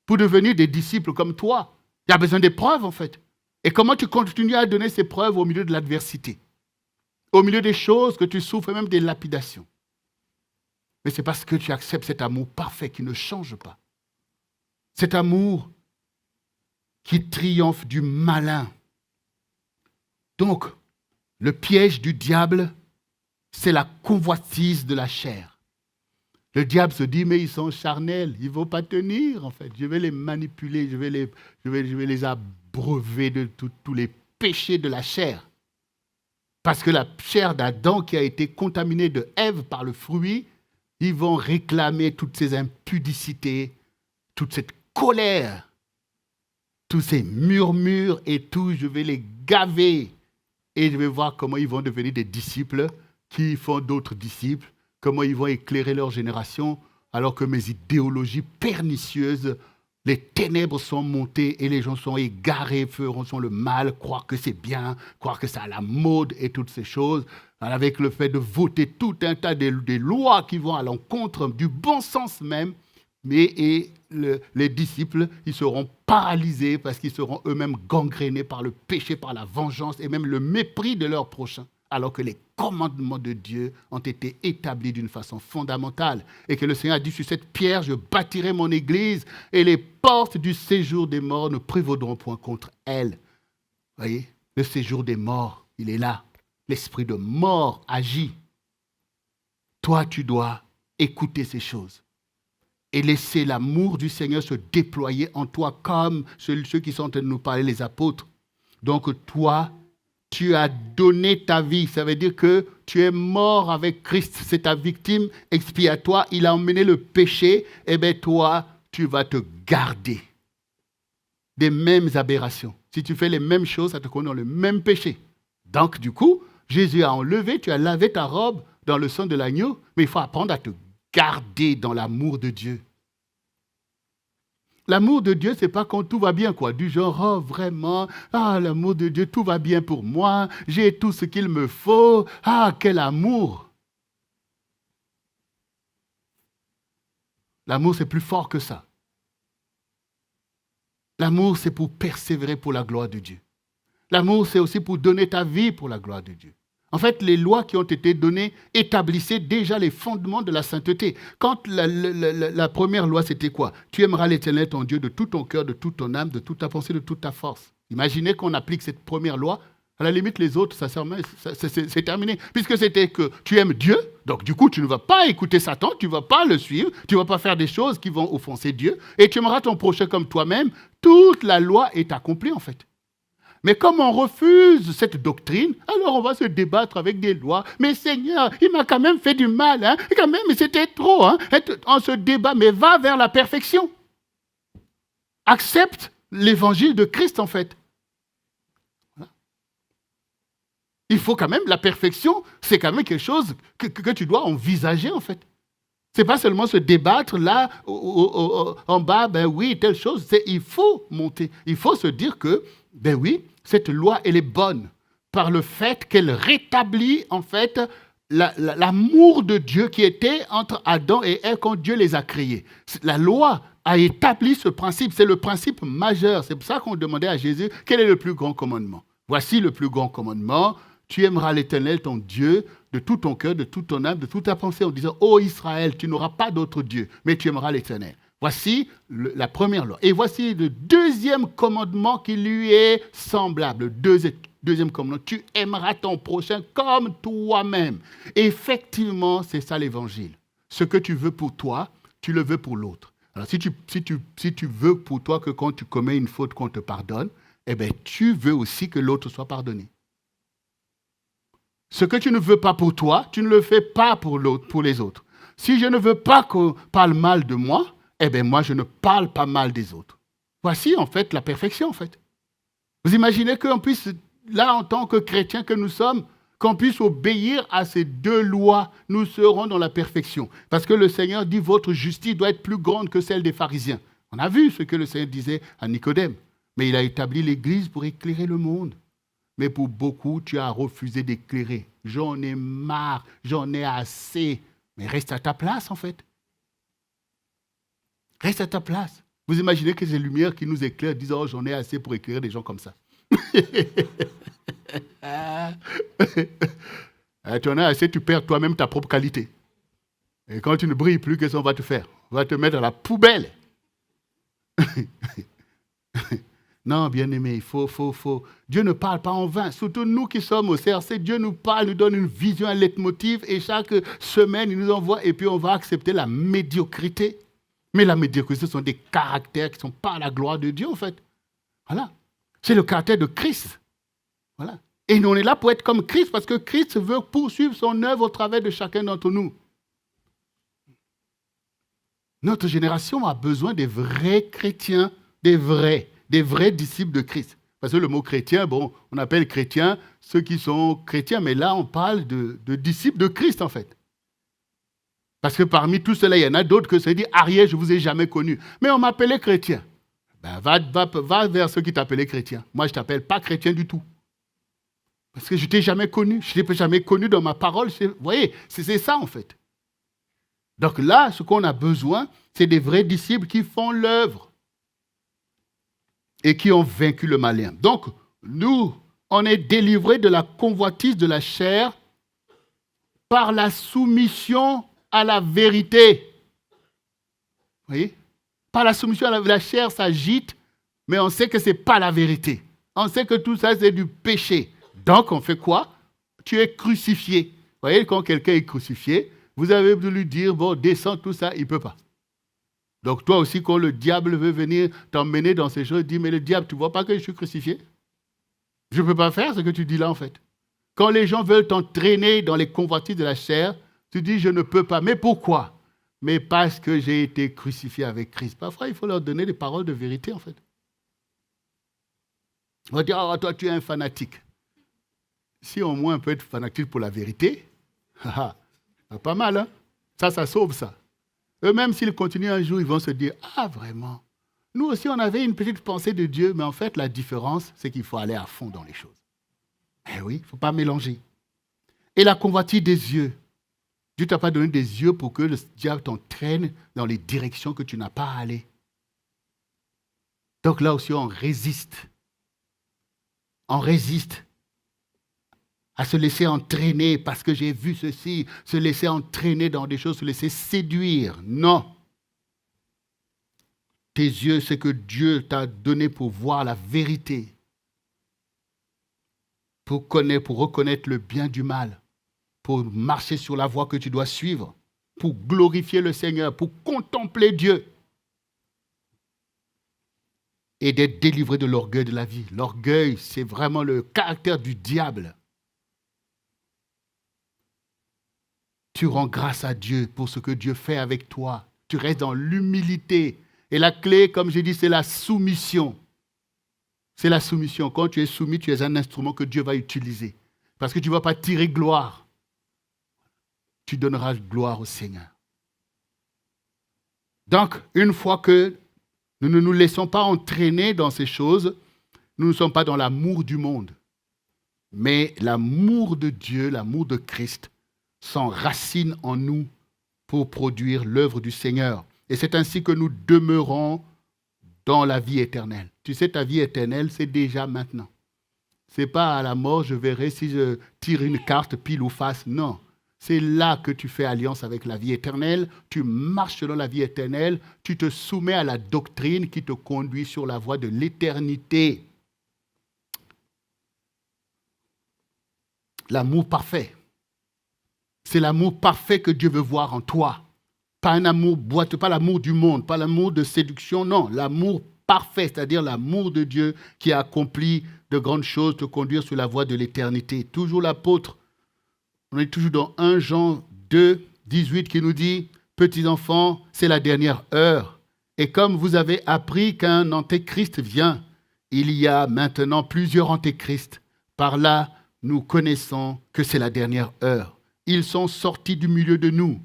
pour devenir des disciples comme toi. Il y a besoin d'épreuves, en fait. Et comment tu continues à donner ces preuves au milieu de l'adversité, au milieu des choses que tu souffres, et même des lapidations. Mais c'est parce que tu acceptes cet amour parfait qui ne change pas. Cet amour qui triomphe du malin. Donc, le piège du diable, c'est la convoitise de la chair. Le diable se dit, mais ils sont charnels, ils ne vont pas tenir, en fait. Je vais les manipuler, je vais les abreuver de tous les péchés de la chair. Parce que la chair d'Adam qui a été contaminée de Ève par le fruit, ils vont réclamer toutes ces impudicités, toute cette colère, tous ces murmures et tout, je vais les gaver. Et je vais voir comment ils vont devenir des disciples qui font d'autres disciples, comment ils vont éclairer leur génération, alors que mes idéologies pernicieuses, les ténèbres sont montées et les gens sont égarés, feront le mal, croire que c'est bien, croire que c'est à la mode et toutes ces choses, avec le fait de voter tout un tas des lois qui vont à l'encontre du bon sens même, mais les disciples, ils seront paralysés parce qu'ils seront eux-mêmes gangrénés par le péché, par la vengeance et même le mépris de leur prochain, alors que les commandements de Dieu ont été établis d'une façon fondamentale. Et que le Seigneur a dit, sur cette pierre, je bâtirai mon église et les portes du séjour des morts ne prévaudront point contre elle. Vous voyez, le séjour des morts, il est là. L'esprit de mort agit. Toi, tu dois écouter ces choses et laisser l'amour du Seigneur se déployer en toi comme ceux qui sont en train de nous parler, les apôtres. Donc toi, tu as donné ta vie. Ça veut dire que tu es mort avec Christ. C'est ta victime expiatoire. Il a emmené le péché. Eh bien, toi, tu vas te garder des mêmes aberrations. Si tu fais les mêmes choses, ça te conduit dans le même péché. Donc, du coup, Jésus a enlevé, tu as lavé ta robe dans le sang de l'agneau, mais il faut apprendre à te garder dans l'amour de Dieu. L'amour de Dieu, ce n'est pas quand tout va bien, quoi. Du genre, oh, vraiment, l'amour de Dieu, tout va bien pour moi, j'ai tout ce qu'il me faut, quel amour. L'amour, c'est plus fort que ça. L'amour, c'est pour persévérer pour la gloire de Dieu. L'amour, c'est aussi pour donner ta vie pour la gloire de Dieu. En fait, les lois qui ont été données établissaient déjà les fondements de la sainteté. Quand la première loi, c'était quoi? Tu aimeras l'Éternel, ton Dieu, de tout ton cœur, de toute ton âme, de toute ta pensée, de toute ta force. Imaginez qu'on applique cette première loi. À la limite, les autres, c'est terminé. Puisque c'était que tu aimes Dieu, donc du coup, tu ne vas pas écouter Satan, tu ne vas pas le suivre, tu ne vas pas faire des choses qui vont offenser Dieu, et tu aimeras ton prochain comme toi-même. Toute la loi est accomplie, en fait. Mais comme on refuse cette doctrine, alors on va se débattre avec des lois. Mais Seigneur, il m'a quand même fait du mal, hein? Et quand même, c'était trop. Hein? On se débat, mais va vers la perfection. Accepte l'évangile de Christ, en fait. Voilà. Il faut quand même, la perfection, c'est quand même quelque chose que tu dois envisager, en fait. Ce n'est pas seulement se débattre là, en bas, ben oui, telle chose. Il faut monter. Il faut se dire que, ben oui, cette loi, elle est bonne par le fait qu'elle rétablit, en fait, l'amour de Dieu qui était entre Adam et Ève quand Dieu les a créés. La loi a établi ce principe. C'est le principe majeur. C'est pour ça qu'on demandait à Jésus, quel est le plus grand commandement? Voici le plus grand commandement. Tu aimeras l'Éternel, ton Dieu, de tout ton cœur, de toute ton âme, de toute ta pensée, en disant, ô Israël, tu n'auras pas d'autre Dieu, mais tu aimeras l'Éternel. Voici la première loi. Et voici le deuxième commandement qui lui est semblable. Le deuxième commandement, tu aimeras ton prochain comme toi-même. Effectivement, c'est ça l'évangile. Ce que tu veux pour toi, tu le veux pour l'autre. Alors si tu veux pour toi que quand tu commets une faute, qu'on te pardonne, eh bien tu veux aussi que l'autre soit pardonné. Ce que tu ne veux pas pour toi, tu ne le fais pas pour les autres. Si je ne veux pas qu'on parle mal de moi, eh bien moi, je ne parle pas mal des autres. Voici en fait la perfection en fait. Vous imaginez qu'on puisse, là en tant que chrétiens que nous sommes, qu'on puisse obéir à ces deux lois, nous serons dans la perfection. Parce que le Seigneur dit, votre justice doit être plus grande que celle des pharisiens. On a vu ce que le Seigneur disait à Nicodème. Mais il a établi l'Église pour éclairer le monde. Mais pour beaucoup, tu as refusé d'éclairer. J'en ai marre, j'en ai assez. Mais reste à ta place, en fait. Reste à ta place. Vous imaginez que ces lumières qui nous éclairent disent « Oh, j'en ai assez pour éclairer des gens comme ça. » Tu en as assez, tu perds toi-même ta propre qualité. Et quand tu ne brilles plus, qu'est-ce qu'on va te faire? On va te mettre à la poubelle. Non, bien-aimé, il faut. Dieu ne parle pas en vain. Surtout nous qui sommes au CRC, Dieu nous parle, nous donne une vision, un leitmotiv, et chaque semaine, il nous envoie, et puis on va accepter la médiocrité. Mais la médiocrité, ce sont des caractères qui ne sont pas à la gloire de Dieu, en fait. Voilà. C'est le caractère de Christ. Voilà. Et nous, on est là pour être comme Christ, parce que Christ veut poursuivre son œuvre au travers de chacun d'entre nous. Notre génération a besoin des vrais chrétiens, des vrais disciples de Christ. Parce que le mot chrétien, bon, on appelle chrétiens ceux qui sont chrétiens, mais là, on parle de disciples de Christ, en fait. Parce que parmi tous ceux-là, il y en a d'autres que se disent « Ariel, je ne vous ai jamais connu. » Mais on m'appelait chrétien. Ben, va vers ceux qui t'appelaient chrétien. Moi, je ne t'appelle pas chrétien du tout. Parce que je ne t'ai jamais connu. Je ne t'ai jamais connu dans ma parole. Vous voyez, c'est ça, en fait. Donc là, ce qu'on a besoin, c'est des vrais disciples qui font l'œuvre et qui ont vaincu le malin. Donc, nous, on est délivrés de la convoitise de la chair par la soumission à la vérité. Vous voyez? Par la soumission à la chair s'agite, mais on sait que ce n'est pas la vérité. On sait que tout ça, c'est du péché. Donc, on fait quoi? Tu es crucifié. Vous voyez, quand quelqu'un est crucifié, vous avez voulu dire, bon, descends tout ça, il ne peut pas. Donc, toi aussi, quand le diable veut venir t'emmener dans ces choses, dis, mais le diable, tu ne vois pas que je suis crucifié? Je ne peux pas faire ce que tu dis là, en fait. Quand les gens veulent t'entraîner dans les convoitises de la chair, tu dis, je ne peux pas. Mais pourquoi? Mais parce que j'ai été crucifié avec Christ. Parfois, il faut leur donner des paroles de vérité, en fait. On va dire, oh, toi, tu es un fanatique. Si au moins on peut être fanatique pour la vérité, pas mal, hein? Ça sauve ça. Eux-mêmes, s'ils continuent un jour, ils vont se dire, ah, vraiment? Nous aussi, on avait une petite pensée de Dieu, mais en fait, la différence, c'est qu'il faut aller à fond dans les choses. Eh oui, il ne faut pas mélanger. Et la convoitise des yeux. Dieu ne t'a pas donné des yeux pour que le diable t'entraîne dans les directions que tu n'as pas à aller. Donc là aussi, on résiste. On résiste à se laisser entraîner parce que j'ai vu ceci, se laisser entraîner dans des choses, se laisser séduire. Non. Tes yeux, c'est que Dieu t'a donné pour voir la vérité, pour reconnaître le bien du mal, pour marcher sur la voie que tu dois suivre, pour glorifier le Seigneur, pour contempler Dieu et d'être délivré de l'orgueil de la vie. L'orgueil, c'est vraiment le caractère du diable. Tu rends grâce à Dieu pour ce que Dieu fait avec toi. Tu restes dans l'humilité. Et la clé, comme j'ai dit, c'est la soumission. C'est la soumission. Quand tu es soumis, tu es un instrument que Dieu va utiliser. Parce que tu ne vas pas tirer gloire. Tu donneras gloire au Seigneur. Donc, une fois que nous ne nous laissons pas entraîner dans ces choses, nous ne sommes pas dans l'amour du monde. Mais l'amour de Dieu, l'amour de Christ, s'enracine en nous pour produire l'œuvre du Seigneur. Et c'est ainsi que nous demeurons dans la vie éternelle. Tu sais, ta vie éternelle, c'est déjà maintenant. Ce n'est pas à la mort, je verrai si je tire une carte pile ou face. Non. C'est là que tu fais alliance avec la vie éternelle, tu marches selon la vie éternelle, tu te soumets à la doctrine qui te conduit sur la voie de l'éternité. L'amour parfait. C'est l'amour parfait que Dieu veut voir en toi. Pas un amour boiteux, pas l'amour du monde, pas l'amour de séduction, non. L'amour parfait, c'est-à-dire l'amour de Dieu qui a accompli de grandes choses, te conduire sur la voie de l'éternité. Toujours l'apôtre On est toujours dans 1 Jean 2, 18 qui nous dit « Petits enfants, c'est la dernière heure. Et comme vous avez appris qu'un antéchrist vient, il y a maintenant plusieurs antéchrists. Par là, nous connaissons que c'est la dernière heure. Ils sont sortis du milieu de nous,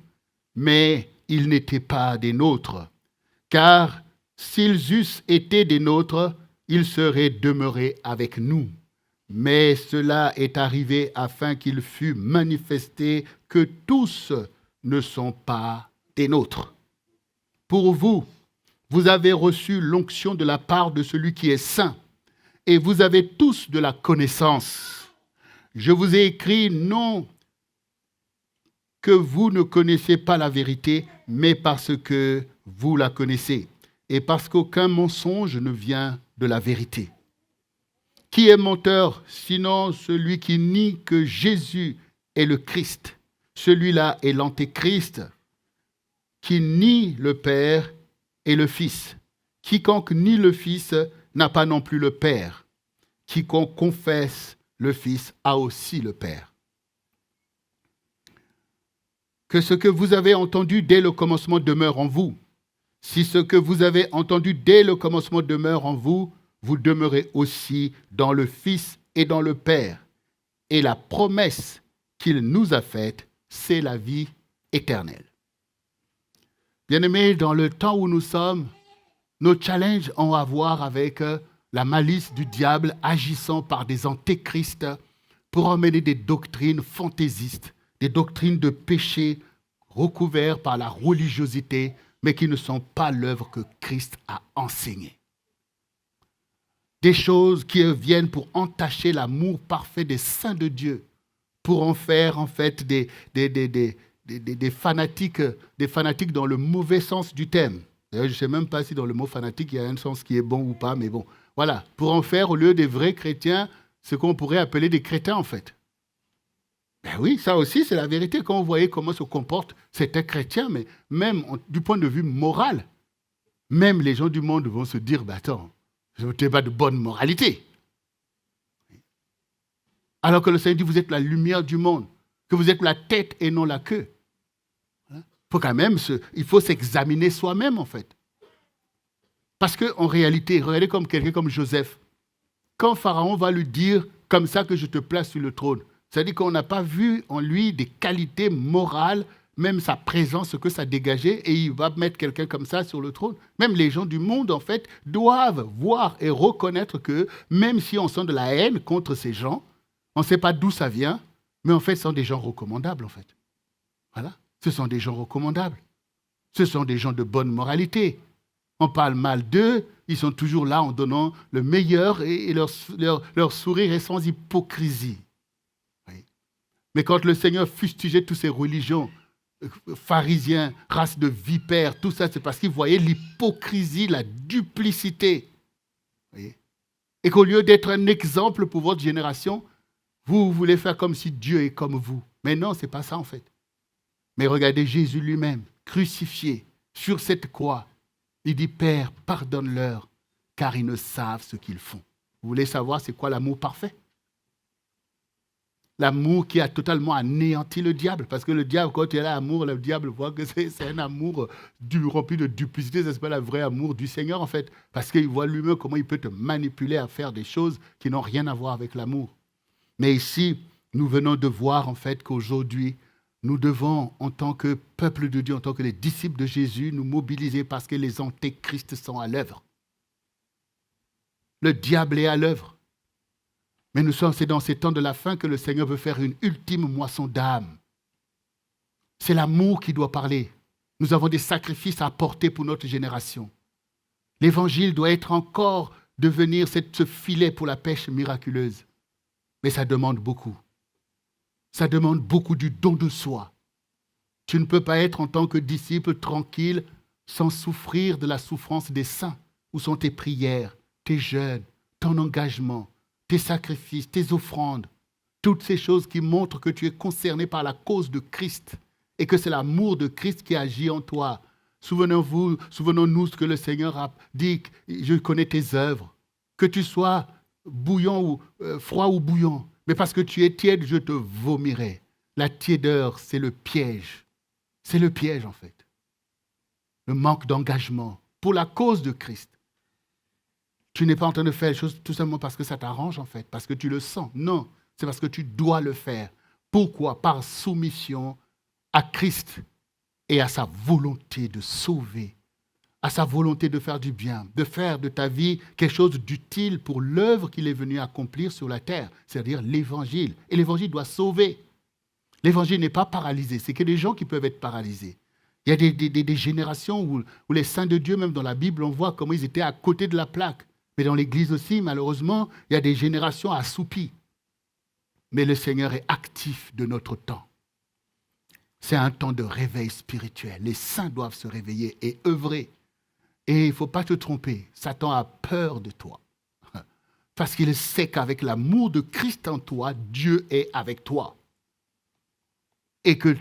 mais ils n'étaient pas des nôtres. Car s'ils eussent été des nôtres, ils seraient demeurés avec nous. Mais cela est arrivé afin qu'il fût manifesté que tous ne sont pas des nôtres. Pour vous, vous avez reçu l'onction de la part de celui qui est saint, et vous avez tous de la connaissance. Je vous ai écrit non que vous ne connaissez pas la vérité, mais parce que vous la connaissez, et parce qu'aucun mensonge ne vient de la vérité. Qui est menteur, sinon celui qui nie que Jésus est le Christ? Celui-là est l'antéchrist, qui nie le Père et le Fils. Quiconque nie le Fils n'a pas non plus le Père. Quiconque confesse le Fils a aussi le Père. Que ce que vous avez entendu dès le commencement demeure en vous. Si ce que vous avez entendu dès le commencement demeure en vous, vous demeurez aussi dans le Fils et dans le Père. Et la promesse qu'il nous a faite, c'est la vie éternelle. Bien-aimés, dans le temps où nous sommes, nos challenges ont à voir avec la malice du diable agissant par des antéchrists pour emmener des doctrines fantaisistes, des doctrines de péché recouvertes par la religiosité, mais qui ne sont pas l'œuvre que Christ a enseignée. Des choses qui viennent pour entacher l'amour parfait des saints de Dieu, pour en faire en fait des fanatiques dans le mauvais sens du terme. D'ailleurs, je ne sais même pas si dans le mot fanatique, il y a un sens qui est bon ou pas, mais bon. Voilà, pour en faire au lieu des vrais chrétiens, ce qu'on pourrait appeler des crétins en fait. Ben oui, ça aussi c'est la vérité. Quand vous voyez comment se comportent certains chrétiens, mais même du point de vue moral, même les gens du monde vont se dire, ben attends, je n'ai pas de bonne moralité. Alors que le Seigneur dit, vous êtes la lumière du monde, que vous êtes la tête et non la queue. Il faut s'examiner soi-même en fait. Parce qu'en réalité, regardez comme quelqu'un comme Joseph. Quand Pharaon va lui dire, comme ça que je te place sur le trône, c'est-à-dire qu'on n'a pas vu en lui des qualités morales, même sa présence, ce que ça dégageait, et il va mettre quelqu'un comme ça sur le trône. Même les gens du monde, en fait, doivent voir et reconnaître que, même si on sent de la haine contre ces gens, on ne sait pas d'où ça vient, mais en fait, ce sont des gens recommandables, en fait. Voilà, ce sont des gens recommandables. Ce sont des gens de bonne moralité. On parle mal d'eux, ils sont toujours là en donnant le meilleur et leur sourire est sans hypocrisie. Oui. Mais quand le Seigneur fustigeait toutes ces religions, pharisiens, race de vipères, tout ça, c'est parce qu'il voyait l'hypocrisie, la duplicité. Oui. Et qu'au lieu d'être un exemple pour votre génération, vous voulez faire comme si Dieu est comme vous. Mais non, ce n'est pas ça en fait. Mais regardez Jésus lui-même, crucifié sur cette croix. Il dit, Père, pardonne-leur, car ils ne savent ce qu'ils font. Vous voulez savoir c'est quoi l'amour parfait? L'amour qui a totalement anéanti le diable. Parce que le diable, quand il a l'amour, le diable voit que c'est un amour rempli de duplicité. Ce n'est pas le vrai amour du Seigneur, en fait. Parce qu'il voit lui-même comment il peut te manipuler à faire des choses qui n'ont rien à voir avec l'amour. Mais ici, nous venons de voir, en fait, qu'aujourd'hui, nous devons, en tant que peuple de Dieu, en tant que les disciples de Jésus, nous mobiliser parce que les antéchrists sont à l'œuvre. Le diable est à l'œuvre. Mais c'est dans ces temps de la fin que le Seigneur veut faire une ultime moisson d'âme. C'est l'amour qui doit parler. Nous avons des sacrifices à apporter pour notre génération. L'évangile doit être encore devenir ce filet pour la pêche miraculeuse. Mais ça demande beaucoup. Ça demande beaucoup du don de soi. Tu ne peux pas être en tant que disciple tranquille sans souffrir de la souffrance des saints. Où sont tes prières, tes jeûnes, ton engagement, tes sacrifices, tes offrandes, toutes ces choses qui montrent que tu es concerné par la cause de Christ et que c'est l'amour de Christ qui agit en toi. Souvenons-nous ce que le Seigneur a dit, je connais tes œuvres, que tu sois bouillant ou froid ou bouillant, mais parce que tu es tiède, je te vomirai. La tiédeur, c'est le piège. C'est le piège, en fait. Le manque d'engagement pour la cause de Christ. Tu n'es pas en train de faire les choses tout simplement parce que ça t'arrange, en fait, parce que tu le sens. Non, c'est parce que tu dois le faire. Pourquoi? Par soumission à Christ et à sa volonté de sauver, à sa volonté de faire du bien, de faire de ta vie quelque chose d'utile pour l'œuvre qu'il est venu accomplir sur la terre, c'est-à-dire l'Évangile. Et l'Évangile doit sauver. L'Évangile n'est pas paralysé, c'est que des gens qui peuvent être paralysés. Il y a des générations où les saints de Dieu, même dans la Bible, on voit comment ils étaient à côté de la plaque. Mais dans l'Église aussi, malheureusement, il y a des générations assoupies. Mais le Seigneur est actif de notre temps. C'est un temps de réveil spirituel. Les saints doivent se réveiller et œuvrer. Et il ne faut pas te tromper. Satan a peur de toi. Parce qu'il sait qu'avec l'amour de Christ en toi, Dieu est avec toi. Et que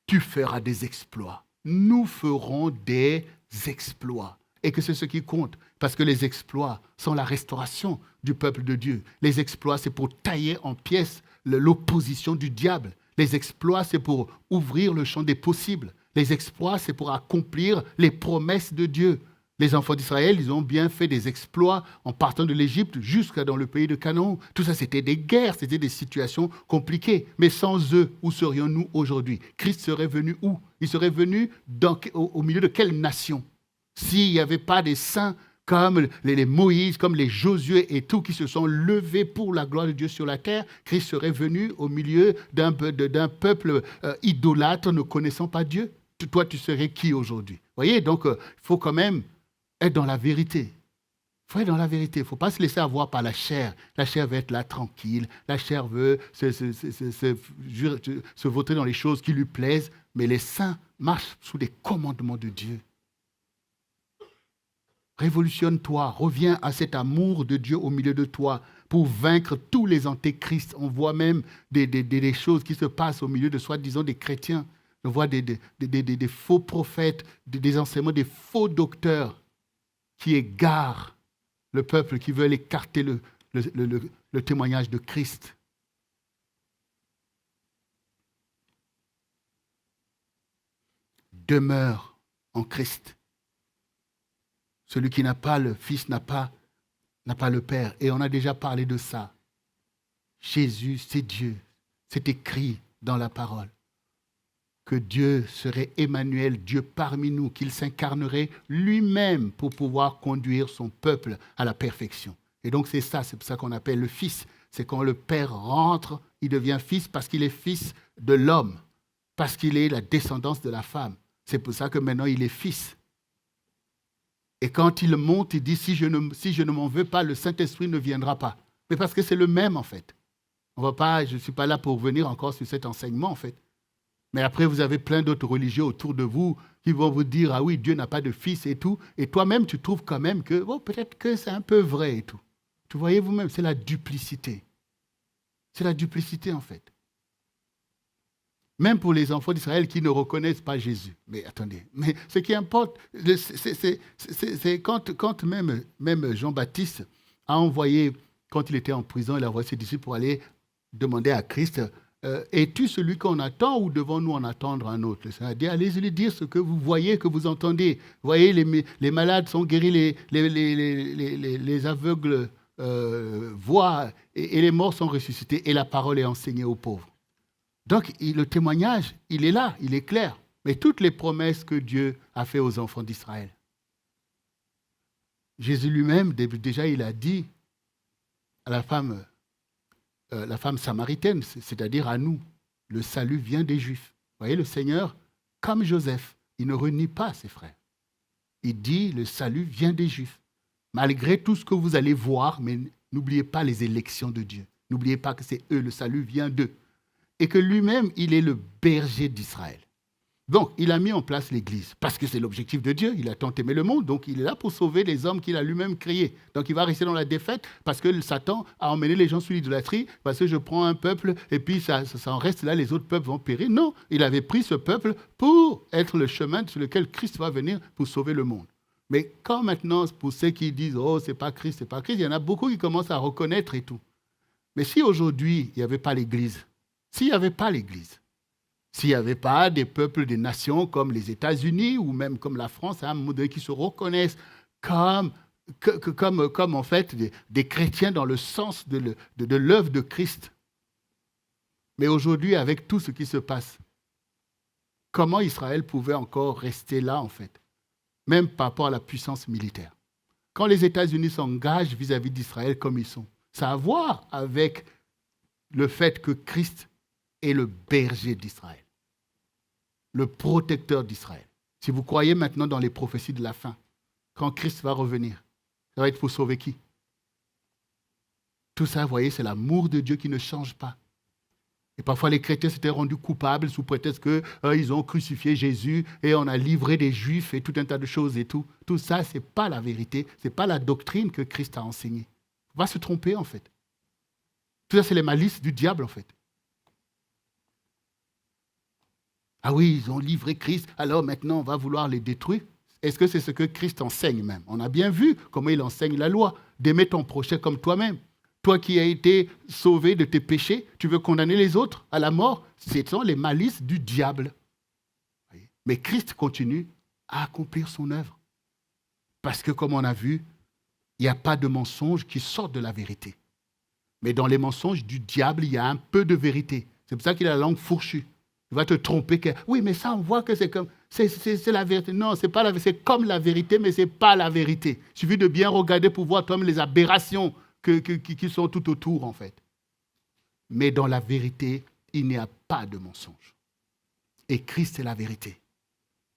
tu feras des exploits. Nous ferons des exploits. Et que c'est ce qui compte. Parce que les exploits sont la restauration du peuple de Dieu. Les exploits, c'est pour tailler en pièces l'opposition du diable. Les exploits, c'est pour ouvrir le champ des possibles. Les exploits, c'est pour accomplir les promesses de Dieu. Les enfants d'Israël, ils ont bien fait des exploits en partant de l'Égypte jusqu'à dans le pays de Canaan. Tout ça, c'était des guerres, c'était des situations compliquées. Mais sans eux, où serions-nous aujourd'hui? Christ serait venu où? Il serait venu au milieu de quelle nation? S'il n'y avait pas des saints comme les Moïse, comme les Josué et tout, qui se sont levés pour la gloire de Dieu sur la terre, Christ serait venu au milieu d'un peuple idolâtre ne connaissant pas Dieu. Toi, tu serais qui aujourd'hui? Vous voyez, donc il faut quand même être dans la vérité. Il faut être dans la vérité. Il ne faut pas se laisser avoir par la chair. La chair veut être là tranquille. La chair veut se vautrer dans les choses qui lui plaisent. Mais les saints marchent sous les commandements de Dieu. Révolutionne-toi, reviens à cet amour de Dieu au milieu de toi pour vaincre tous les antéchrists. On voit même des choses qui se passent au milieu de soi-disant des chrétiens. On voit des faux prophètes, des enseignements, des faux docteurs qui égarent le peuple, qui veulent écarter le témoignage de Christ. Demeure en Christ. Celui qui n'a pas le Fils n'a pas le Père. Et on a déjà parlé de ça. Jésus, c'est Dieu. C'est écrit dans la parole que Dieu serait Emmanuel, Dieu parmi nous, qu'il s'incarnerait lui-même pour pouvoir conduire son peuple à la perfection. Et donc c'est pour ça qu'on appelle le Fils. C'est quand le Père rentre, il devient Fils parce qu'il est Fils de l'homme, parce qu'il est la descendance de la femme. C'est pour ça que maintenant il est Fils. Et quand il monte, il dit, si je ne m'en veux pas, le Saint-Esprit ne viendra pas. Mais parce que c'est le même, en fait. Je ne suis pas là pour revenir encore sur cet enseignement, en fait. Mais après, vous avez plein d'autres religieux autour de vous qui vont vous dire, ah oui, Dieu n'a pas de fils et tout. Et toi-même, tu trouves quand même que, peut-être que c'est un peu vrai et tout. Tu voyez vous-même, c'est la duplicité. C'est la duplicité, en fait. Même pour les enfants d'Israël qui ne reconnaissent pas Jésus. Mais attendez, mais ce qui importe, c'est quand même Jean-Baptiste a envoyé, quand il était en prison, il a envoyé ses disciples pour aller demander à Christ, es-tu celui qu'on attend ou devons-nous en attendre un autre? Le Seigneur a dit, allez lui dire ce que vous voyez, que vous entendez. Vous voyez, les malades sont guéris, les aveugles voient, et les morts sont ressuscités, et la parole est enseignée aux pauvres. Donc, le témoignage, il est là, il est clair. Mais toutes les promesses que Dieu a faites aux enfants d'Israël. Jésus lui-même, déjà, il a dit à la femme samaritaine, c'est-à-dire à nous, le salut vient des Juifs. Vous voyez, le Seigneur, comme Joseph, il ne renie pas ses frères. Il dit, le salut vient des Juifs. Malgré tout ce que vous allez voir, mais n'oubliez pas les élections de Dieu. N'oubliez pas que c'est eux, le salut vient d'eux. Et que lui-même, il est le berger d'Israël. Donc, il a mis en place l'Église, parce que c'est l'objectif de Dieu. Il a tant aimé le monde, donc il est là pour sauver les hommes qu'il a lui-même créés. Donc, il va rester dans la défaite, parce que Satan a emmené les gens sous l'idolâtrie, parce que je prends un peuple, et puis ça en reste là, les autres peuples vont périr. Non, il avait pris ce peuple pour être le chemin sur lequel Christ va venir pour sauver le monde. Mais quand maintenant, pour ceux qui disent « Oh, c'est pas Christ, il y en a beaucoup qui commencent à reconnaître et tout. Mais si aujourd'hui, il n'y avait pas l'Église, s'il n'y avait pas l'Église, S'il n'y avait pas des peuples, des nations comme les États-Unis ou même comme la France, à un moment donné, qui se reconnaissent comme, comme en fait des chrétiens dans le sens de l'œuvre de Christ. Mais aujourd'hui, avec tout ce qui se passe, comment Israël pouvait encore rester là, en fait, même par rapport à la puissance militaire? Quand les États-Unis s'engagent vis-à-vis d'Israël comme ils sont, ça a à voir avec le fait que Christ est le berger d'Israël, le protecteur d'Israël. Si vous croyez maintenant dans les prophéties de la fin, quand Christ va revenir, ça va être pour sauver qui? Tout ça, vous voyez, c'est l'amour de Dieu qui ne change pas. Et parfois, les chrétiens s'étaient rendus coupables sous prétexte qu'ils ont crucifié Jésus et on a livré des Juifs et tout un tas de choses et tout. Tout ça, ce n'est pas la vérité, ce n'est pas la doctrine que Christ a enseignée. On va se tromper, en fait. Tout ça, c'est les malices du diable, en fait. Ah oui, ils ont livré Christ, alors maintenant, on va vouloir les détruire. Est-ce que c'est ce que Christ enseigne même? On a bien vu comment il enseigne la loi, d'aimer ton prochain comme toi-même. Toi qui as été sauvé de tes péchés, tu veux condamner les autres à la mort? Ce sont les malices du diable. Mais Christ continue à accomplir son œuvre. Parce que, comme on a vu, il n'y a pas de mensonge qui sortent de la vérité. Mais dans les mensonges du diable, il y a un peu de vérité. C'est pour ça qu'il a la langue fourchue. Il va te tromper. Oui, mais ça, on voit que c'est comme... C'est la vérité. Non, c'est pas la vérité. C'est comme la vérité, mais ce n'est pas la vérité. Il suffit de bien regarder pour voir toi-même les aberrations qui sont tout autour, en fait. Mais dans la vérité, il n'y a pas de mensonge. Et Christ est la vérité.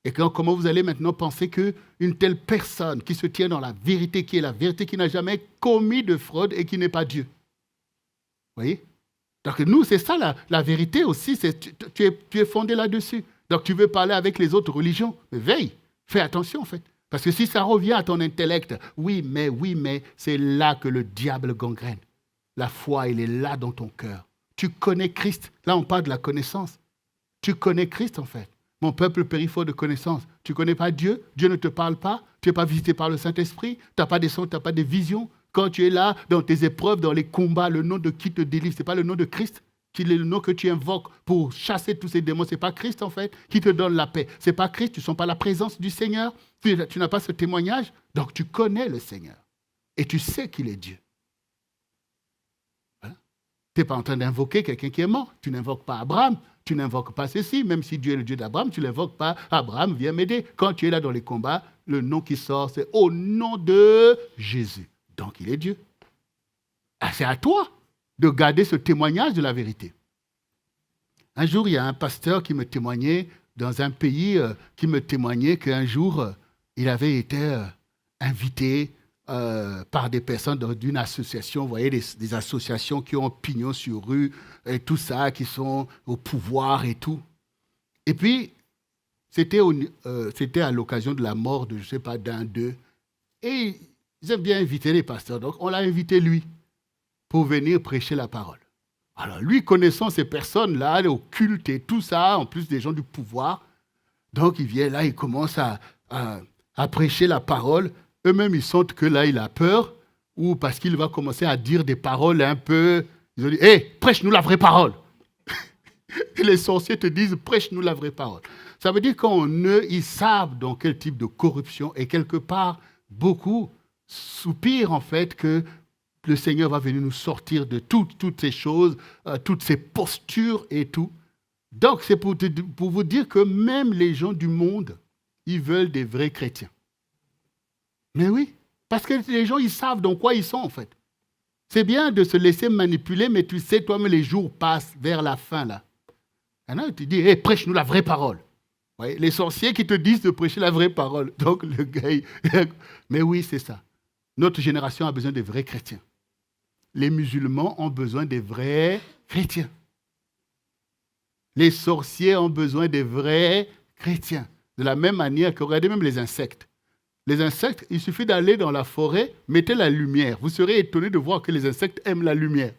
Et comment vous allez maintenant penser qu'une telle personne qui se tient dans la vérité, qui est la vérité, qui n'a jamais commis de fraude et qui n'est pas Dieu? Vous voyez? Donc nous, c'est ça la vérité aussi, tu es fondé là-dessus. Donc tu veux parler avec les autres religions, mais veille, fais attention en fait. Parce que si ça revient à ton intellect, oui, mais, c'est là que le diable gangrène. La foi, elle est là dans ton cœur. Tu connais Christ. Là, on parle de la connaissance. Tu connais Christ, en fait. Mon peuple périt faute de connaissance. Tu ne connais pas Dieu. Dieu ne te parle pas. Tu n'es pas visité par le Saint-Esprit. Tu n'as pas des sons, tu n'as pas des visions. Quand tu es là, dans tes épreuves, dans les combats, le nom de qui te délivre, ce n'est pas le nom de Christ. Qui est le nom que tu invoques pour chasser tous ces démons. Ce n'est pas Christ, en fait, qui te donne la paix. Ce n'est pas Christ, tu ne sens pas la présence du Seigneur. Tu n'as pas ce témoignage. Donc, tu connais le Seigneur. Et tu sais qu'il est Dieu. Voilà. Tu n'es pas en train d'invoquer quelqu'un qui est mort. Tu n'invoques pas Abraham. Tu n'invoques pas ceci. Même si Dieu est le Dieu d'Abraham, tu ne l'invoques pas. Abraham, viens m'aider. Quand tu es là dans les combats, le nom qui sort, c'est au nom de Jésus. Donc, il est Dieu. Ah, c'est à toi de garder ce témoignage de la vérité. Un jour, il y a un pasteur qui me témoignait dans un pays, qui me témoignait qu'un jour, il avait été invité par des personnes d'une association, vous voyez, des associations qui ont pignon sur rue et tout ça, qui sont au pouvoir et tout. Et puis, c'était à l'occasion de la mort de, je ne sais pas, d'un d'eux. Et ils aiment bien inviter les pasteurs. Donc, on l'a invité lui pour venir prêcher la parole. Alors, lui, connaissant ces personnes-là, au culte et tout ça, en plus des gens du pouvoir, donc il vient là, il commence à prêcher la parole. Eux-mêmes, ils sentent que là, il a peur, ou parce qu'il va commencer à dire des paroles un peu... Ils ont dit, hé, prêche-nous la vraie parole. Et les sorciers te disent, prêche-nous la vraie parole. Ça veut dire qu'en eux, ils savent dans quel type de corruption, et quelque part, beaucoup soupirent en fait que le Seigneur va venir nous sortir de toutes ces choses, toutes ces postures et tout. Donc, c'est pour vous dire que même les gens du monde, ils veulent des vrais chrétiens. Mais oui, parce que les gens, ils savent dans quoi ils sont, en fait. C'est bien de se laisser manipuler, mais tu sais, toi-même, les jours passent vers la fin, là. Maintenant, tu dis, hey, prêche-nous la vraie parole. Ouais, les sorciers qui te disent de prêcher la vraie parole. Donc, le gars, mais oui, c'est ça. Notre génération a besoin des vrais chrétiens. Les musulmans ont besoin des vrais chrétiens. Les sorciers ont besoin des vrais chrétiens. De la même manière que, regardez même les insectes. Les insectes, il suffit d'aller dans la forêt, mettez la lumière. Vous serez étonné de voir que les insectes aiment la lumière.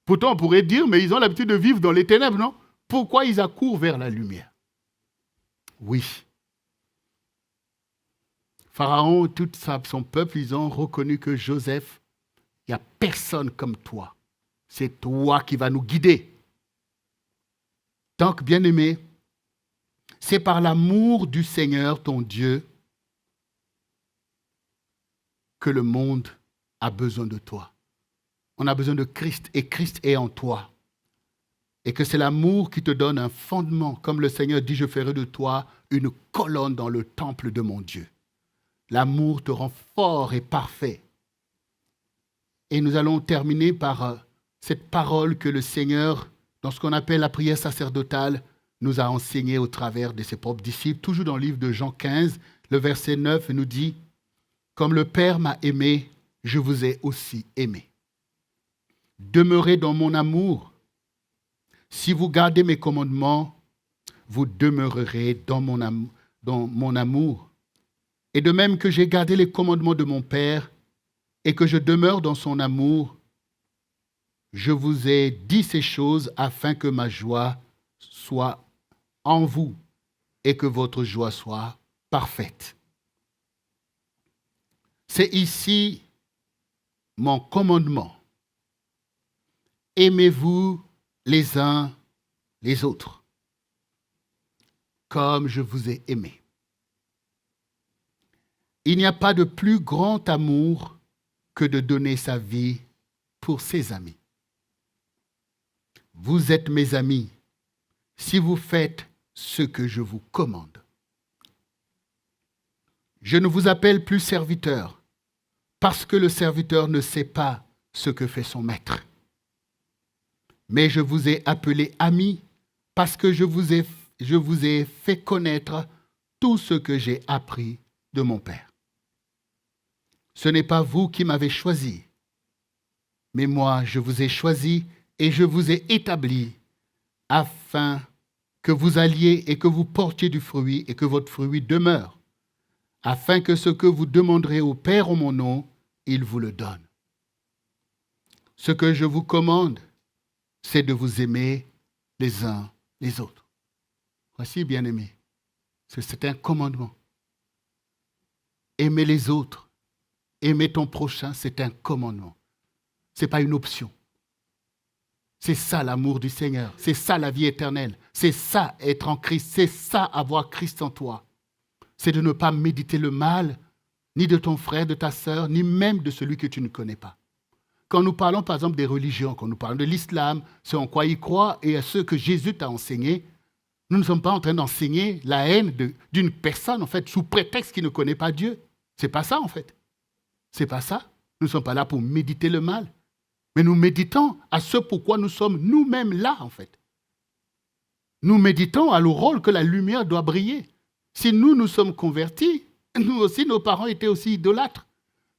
Pourtant, on pourrait dire, mais ils ont l'habitude de vivre dans les ténèbres, non? Pourquoi ils accourent vers la lumière? Oui. Pharaon, tout son peuple, ils ont reconnu que Joseph, il n'y a personne comme toi. C'est toi qui vas nous guider. Donc, bien-aimés, C'est par l'amour du Seigneur, ton Dieu, que le monde a besoin de toi. On a besoin de Christ et Christ est en toi. Et que c'est l'amour qui te donne un fondement. Comme le Seigneur dit, je ferai de toi une colonne dans le temple de mon Dieu. L'amour te rend fort et parfait. Et nous allons terminer par cette parole que le Seigneur, dans ce qu'on appelle la prière sacerdotale, nous a enseignée au travers de ses propres disciples. Toujours dans le livre de Jean 15, le verset 9 nous dit « Comme le Père m'a aimé, je vous ai aussi aimé. Demeurez dans mon amour. Si vous gardez mes commandements, vous demeurerez dans mon amour. Et de même que j'ai gardé les commandements de mon Père et que je demeure dans son amour, je vous ai dit ces choses afin que ma joie soit en vous et que votre joie soit parfaite. » C'est ici mon commandement. Aimez-vous les uns les autres, comme je vous ai aimé. Il n'y a pas de plus grand amour que de donner sa vie pour ses amis. Vous êtes mes amis si vous faites ce que je vous commande. Je ne vous appelle plus serviteur, parce que le serviteur ne sait pas ce que fait son maître. Mais je vous ai appelé amis, parce que je vous ai fait connaître tout ce que j'ai appris de mon Père. Ce n'est pas vous qui m'avez choisi, mais moi je vous ai choisi et je vous ai établi afin que vous alliez et que vous portiez du fruit et que votre fruit demeure, afin que ce que vous demanderez au Père en mon nom, il vous le donne. Ce que je vous commande, c'est de vous aimer les uns les autres. Voici, bien-aimés, c'est un commandement. Aimer les autres, aimer ton prochain, c'est un commandement. Ce n'est pas une option. C'est ça l'amour du Seigneur, c'est ça la vie éternelle, c'est ça être en Christ, c'est ça avoir Christ en toi. C'est de ne pas méditer le mal, ni de ton frère, de ta sœur, ni même de celui que tu ne connais pas. Quand nous parlons par exemple des religions, quand nous parlons de l'islam, ce en quoi ils croient et à ce que Jésus t'a enseigné, nous ne sommes pas en train d'enseigner la haine d'une personne en fait sous prétexte qu'il ne connaît pas Dieu. C'est pas ça en fait. C'est pas ça. Nous ne sommes pas là pour méditer le mal. Mais nous méditons à ce pourquoi nous sommes nous-mêmes là, en fait. Nous méditons à le rôle que la lumière doit briller. Si nous sommes convertis, nous aussi, nos parents étaient aussi idolâtres.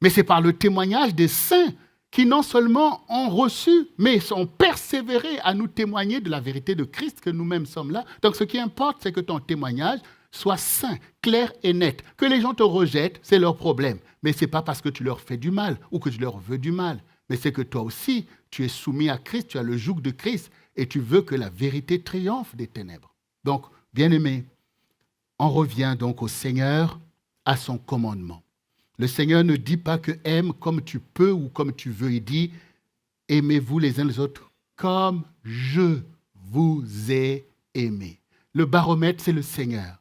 Mais c'est par le témoignage des saints qui non seulement ont reçu, mais ont persévéré à nous témoigner de la vérité de Christ que nous-mêmes sommes là. Donc ce qui importe, c'est que ton témoignage soit sain, clair et net. Que les gens te rejettent, c'est leur problème. Mais ce n'est pas parce que tu leur fais du mal ou que tu leur veux du mal. Mais c'est que toi aussi, tu es soumis à Christ, tu as le joug de Christ et tu veux que la vérité triomphe des ténèbres. Donc, bien-aimé, on revient donc au Seigneur, à son commandement. Le Seigneur ne dit pas que aime comme tu peux ou comme tu veux. Il dit, aimez-vous les uns les autres comme je vous ai aimé. Le baromètre, c'est le Seigneur.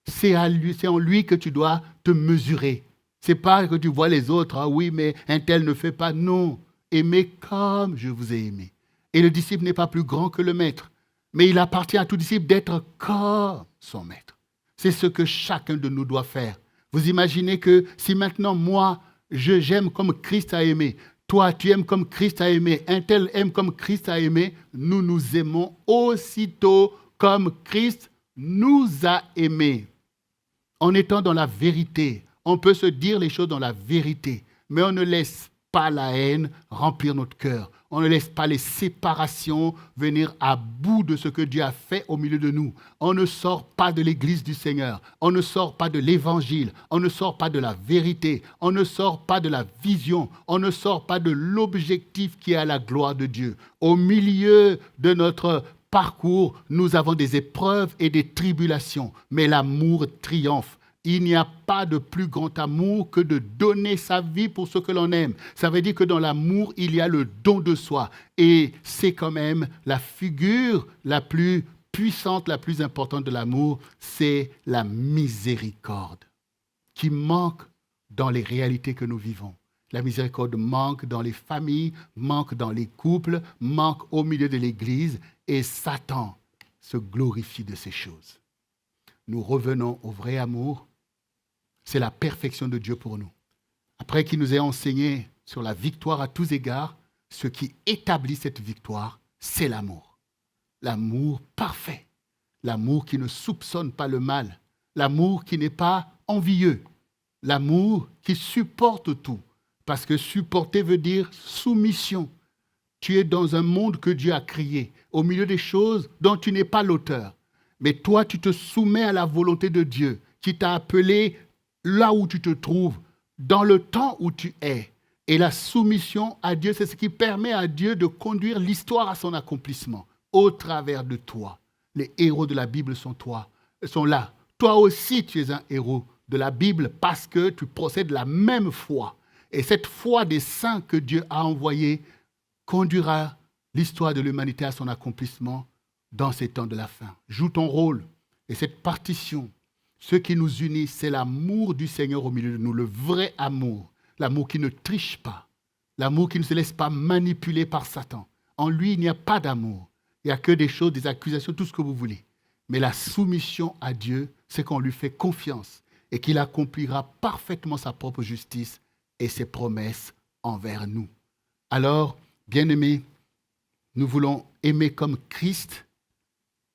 C'est en lui que tu dois te mesurer. Ce n'est pas que tu vois les autres, ah oui, mais un tel ne fait pas. Non, aimez comme je vous ai aimé. Et le disciple n'est pas plus grand que le maître, mais il appartient à tout disciple d'être comme son maître. C'est ce que chacun de nous doit faire. Vous imaginez que si maintenant moi, j'aime comme Christ a aimé, toi tu aimes comme Christ a aimé, un tel aime comme Christ a aimé, nous nous aimons aussitôt comme Christ nous a aimés. En étant dans la vérité, on peut se dire les choses dans la vérité, mais on ne laisse pas la haine remplir notre cœur. On ne laisse pas les séparations venir à bout de ce que Dieu a fait au milieu de nous. On ne sort pas de l'église du Seigneur. On ne sort pas de l'évangile. On ne sort pas de la vérité. On ne sort pas de la vision. On ne sort pas de l'objectif qui est à la gloire de Dieu. Au milieu de notre parcours, nous avons des épreuves et des tribulations, mais l'amour triomphe. Il n'y a pas de plus grand amour que de donner sa vie pour ce que l'on aime. Ça veut dire que dans l'amour, il y a le don de soi. Et c'est quand même la figure la plus puissante, la plus importante de l'amour, c'est la miséricorde, qui manque dans les réalités que nous vivons. La miséricorde manque dans les familles, manque dans les couples, manque au milieu de l'Église, et Satan se glorifie de ces choses. Nous revenons au vrai amour. C'est la perfection de Dieu pour nous. Après qu'il nous ait enseigné sur la victoire à tous égards, ce qui établit cette victoire, c'est l'amour. L'amour parfait. L'amour qui ne soupçonne pas le mal. L'amour qui n'est pas envieux. L'amour qui supporte tout. Parce que supporter veut dire soumission. Tu es dans un monde que Dieu a créé, au milieu des choses dont tu n'es pas l'auteur. Mais toi, tu te soumets à la volonté de Dieu, qui t'a appelé là où tu te trouves, dans le temps où tu es. Et la soumission à Dieu, c'est ce qui permet à Dieu de conduire l'histoire à son accomplissement, au travers de toi. Les héros de la Bible sont là. Toi aussi, tu es un héros de la Bible parce que tu procèdes de la même foi. Et cette foi des saints que Dieu a envoyés conduira l'histoire de l'humanité à son accomplissement dans ces temps de la fin. Joue ton rôle. Et cette partition, ce qui nous unit, c'est l'amour du Seigneur au milieu de nous, le vrai amour. L'amour qui ne triche pas. L'amour qui ne se laisse pas manipuler par Satan. En lui, il n'y a pas d'amour. Il n'y a que des choses, des accusations, tout ce que vous voulez. Mais la soumission à Dieu, c'est qu'on lui fait confiance et qu'il accomplira parfaitement sa propre justice et ses promesses envers nous. Alors, bien-aimés, nous voulons aimer comme Christ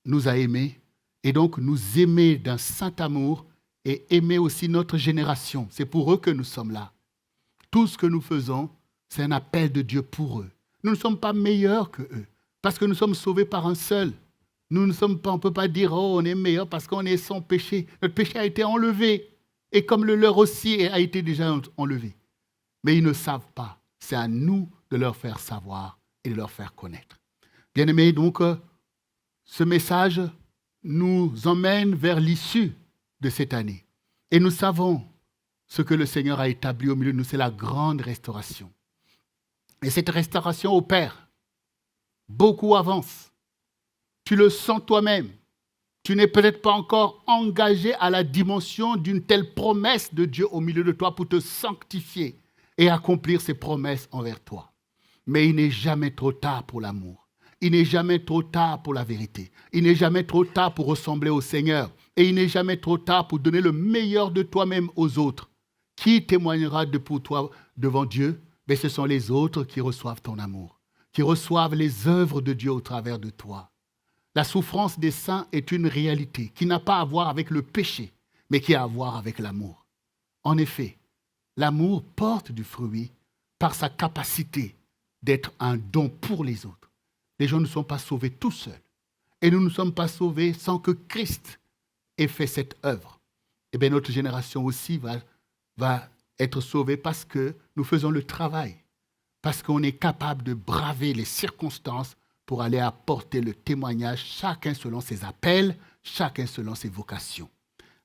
nous a aimés, et donc nous aimer d'un saint amour et aimer aussi notre génération. C'est pour eux que nous sommes là. Tout ce que nous faisons, c'est un appel de Dieu pour eux. Nous ne sommes pas meilleurs que eux, parce que nous sommes sauvés par un seul. Nous ne sommes pas, on ne peut pas dire, oh, on est meilleur parce qu'on est sans péché. Notre péché a été enlevé, et comme le leur aussi a été déjà enlevé. Mais ils ne savent pas. C'est à nous de leur faire savoir et de leur faire connaître. Bien-aimés, donc, ce message nous emmène vers l'issue de cette année. Et nous savons ce que le Seigneur a établi au milieu de nous, c'est la grande restauration. Et cette restauration opère. Beaucoup avancent. Tu le sens toi-même. Tu n'es peut-être pas encore engagé à la dimension d'une telle promesse de Dieu au milieu de toi pour te sanctifier et accomplir ses promesses envers toi. Mais il n'est jamais trop tard pour l'amour. Il n'est jamais trop tard pour la vérité. Il n'est jamais trop tard pour ressembler au Seigneur. Et il n'est jamais trop tard pour donner le meilleur de toi-même aux autres. Qui témoignera pour toi devant Dieu? Mais ce sont les autres qui reçoivent ton amour, qui reçoivent les œuvres de Dieu au travers de toi. La souffrance des saints est une réalité qui n'a pas à voir avec le péché, mais qui a à voir avec l'amour. En effet, l'amour porte du fruit par sa capacité d'être un don pour les autres. Les gens ne sont pas sauvés tout seuls. Et nous ne sommes pas sauvés sans que Christ ait fait cette œuvre. Eh bien, notre génération aussi va être sauvée parce que nous faisons le travail, parce qu'on est capable de braver les circonstances pour aller apporter le témoignage, chacun selon ses appels, chacun selon ses vocations.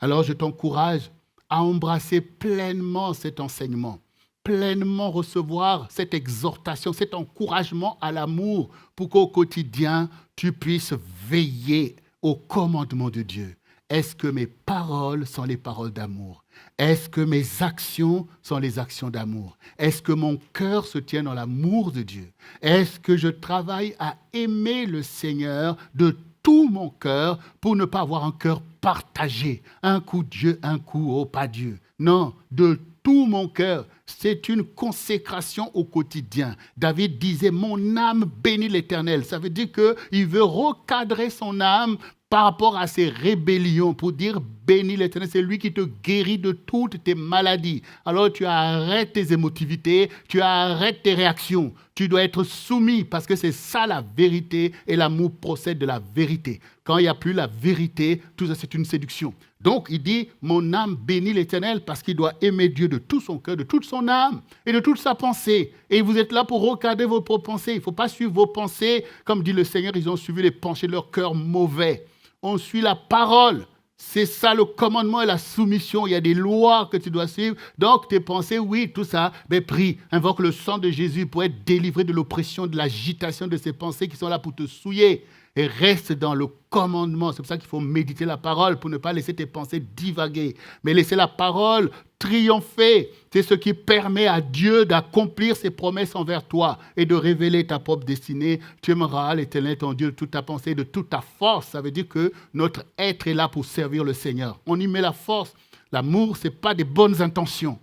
Alors, je t'encourage à embrasser pleinement cet enseignement, pleinement recevoir cette exhortation, cet encouragement à l'amour pour qu'au quotidien, tu puisses veiller au commandement de Dieu. Est-ce que mes paroles sont les paroles d'amour? Est-ce que mes actions sont les actions d'amour? Est-ce que mon cœur se tient dans l'amour de Dieu? Est-ce que je travaille à aimer le Seigneur de tout mon cœur pour ne pas avoir un cœur partagé? Un coup Dieu, un coup, oh, pas Dieu. Non, de tout mon cœur. C'est une consécration au quotidien. David disait, mon âme bénit l'Éternel. Ça veut dire qu'il veut recadrer son âme par rapport à ses rébellions, pour dire bénis l'Éternel, c'est lui qui te guérit de toutes tes maladies. Alors tu arrêtes tes émotivités, tu arrêtes tes réactions. Tu dois être soumis parce que c'est ça la vérité et l'amour procède de la vérité. Quand il n'y a plus la vérité, tout ça c'est une séduction. Donc il dit, mon âme bénit l'Éternel parce qu'il doit aimer Dieu de tout son cœur, de toute son âme et de toute sa pensée. Et vous êtes là pour recadrer vos propres pensées. Il ne faut pas suivre vos pensées. Comme dit le Seigneur, ils ont suivi les pensées de leur cœur mauvais. On suit la parole. C'est ça le commandement et la soumission. Il y a des lois que tu dois suivre. Donc tes pensées, oui, tout ça, mais prie, invoque le sang de Jésus pour être délivré de l'oppression, de l'agitation de ces pensées qui sont là pour te souiller. et reste dans le commandement. C'est pour ça qu'il faut méditer la parole pour ne pas laisser tes pensées divaguer, mais laisser la parole triompher. C'est ce qui permet à Dieu d'accomplir ses promesses envers toi et de révéler ta propre destinée. Tu aimeras l'Éternel ton Dieu de toute ta pensée, de toute ta force. Ça veut dire que notre être est là pour servir le Seigneur. On y met la force. L'amour, ce n'est pas des bonnes intentions.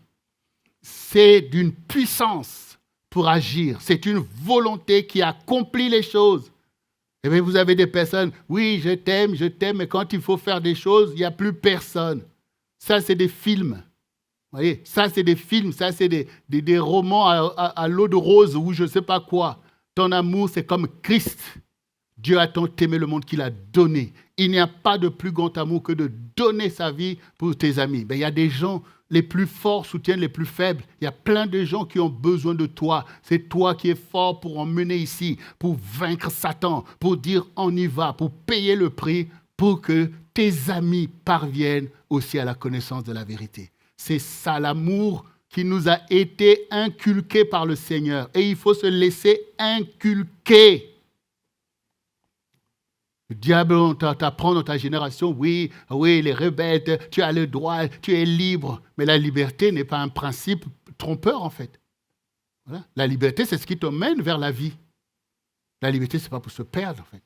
C'est d'une puissance pour agir. C'est une volonté qui accomplit les choses. Et bien, vous avez des personnes, oui, je t'aime, mais quand il faut faire des choses, il n'y a plus personne. Ça, c'est des films. Vous voyez, ça, c'est des films, ça, c'est des romans à l'eau de rose ou je ne sais pas quoi. Ton amour, c'est comme Christ. Dieu a tant aimé le monde qu'il a donné. Il n'y a pas de plus grand amour que de donner sa vie pour tes amis. Ben, il y a des gens, les plus forts soutiennent les plus faibles. Il y a plein de gens qui ont besoin de toi. C'est toi qui es fort pour emmener ici, pour vaincre Satan, pour dire on y va, pour payer le prix, pour que tes amis parviennent aussi à la connaissance de la vérité. C'est ça l'amour qui nous a été inculqué par le Seigneur. Et il faut se laisser inculquer. Le diable t'apprend dans ta génération, oui, les rebelles, tu as le droit, tu es libre. Mais la liberté n'est pas un principe trompeur, en fait. Voilà. La liberté, c'est ce qui te mène vers la vie. La liberté, ce n'est pas pour se perdre, en fait.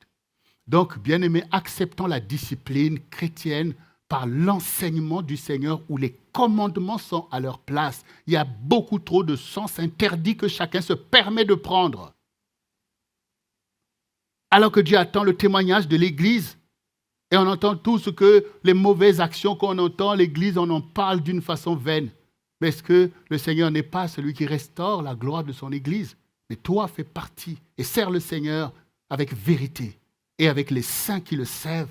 Donc, bien-aimés, acceptons la discipline chrétienne par l'enseignement du Seigneur où les commandements sont à leur place. Il y a beaucoup trop de sens interdits que chacun se permet de prendre. Alors que Dieu attend le témoignage de l'Église. Et on entend tout ce que les mauvaises actions qu'on entend, l'Église, on en parle d'une façon vaine. Mais est-ce que le Seigneur n'est pas celui qui restaure la gloire de son Église? Mais toi, fais partie et sers le Seigneur avec vérité et avec les saints qui le servent.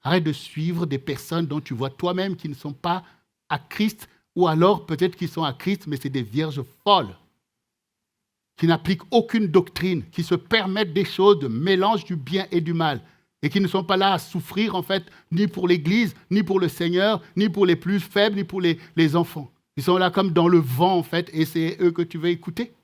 Arrête de suivre des personnes dont tu vois toi-même qui ne sont pas à Christ, ou alors peut-être qu'ils sont à Christ, mais c'est des vierges folles, qui n'appliquent aucune doctrine, qui se permettent des choses de mélange du bien et du mal, et qui ne sont pas là à souffrir, en fait, ni pour l'Église, ni pour le Seigneur, ni pour les plus faibles, ni pour les enfants. Ils sont là comme dans le vent, en fait, et c'est eux que tu veux écouter.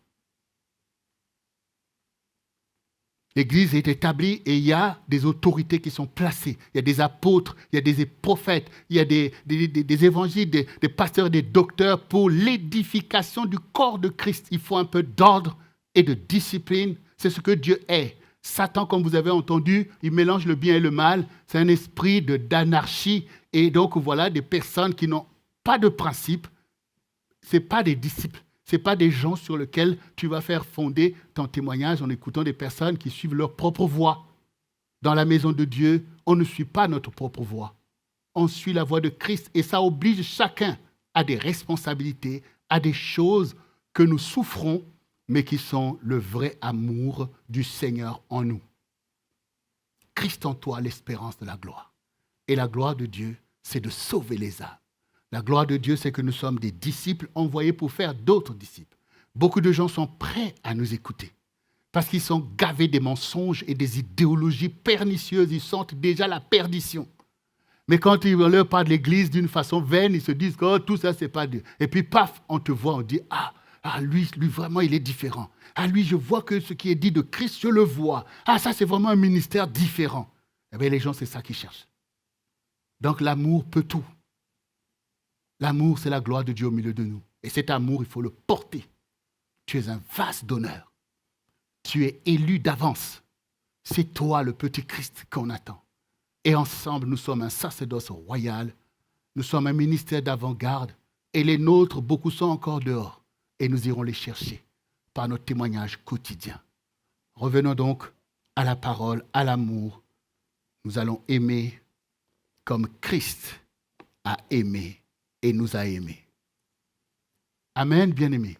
L'Église est établie et il y a des autorités qui sont placées. Il y a des apôtres, il y a des prophètes, il y a des évangiles, des pasteurs, des docteurs pour l'édification du corps de Christ. Il faut un peu d'ordre et de discipline. C'est ce que Dieu est. Satan, comme vous avez entendu, il mélange le bien et le mal. C'est un esprit d'anarchie. Et donc, voilà, des personnes qui n'ont pas de principe. Ce n'est pas des disciples. Ce n'est pas des gens sur lesquels tu vas faire fonder ton témoignage en écoutant des personnes qui suivent leur propre voie. Dans la maison de Dieu, on ne suit pas notre propre voie. On suit la voie de Christ et ça oblige chacun à des responsabilités, à des choses que nous souffrons, mais qui sont le vrai amour du Seigneur en nous. Christ en toi, l'espérance de la gloire. Et la gloire de Dieu, c'est de sauver les âmes. La gloire de Dieu, c'est que nous sommes des disciples envoyés pour faire d'autres disciples. Beaucoup de gens sont prêts à nous écouter parce qu'ils sont gavés des mensonges et des idéologies pernicieuses. Ils sentent déjà la perdition. Mais quand ils leur parlent de l'Église d'une façon vaine, ils se disent que tout ça, c'est pas Dieu. Et puis, paf, on te voit, on dit, lui, vraiment, il est différent. Lui, je vois que ce qui est dit de Christ, je le vois. Ça, c'est vraiment un ministère différent. Eh bien, les gens, c'est ça qu'ils cherchent. Donc, l'amour peut tout. L'amour, c'est la gloire de Dieu au milieu de nous. Et cet amour, il faut le porter. Tu es un vase d'honneur. Tu es élu d'avance. C'est toi, le petit Christ, qu'on attend. Et ensemble, nous sommes un sacerdoce royal. Nous sommes un ministère d'avant-garde. Et les nôtres, beaucoup sont encore dehors. Et nous irons les chercher par notre témoignage quotidien. Revenons donc à la parole, à l'amour. Nous allons aimer comme Christ a aimé et nous a aimés. Amen, bien-aimés.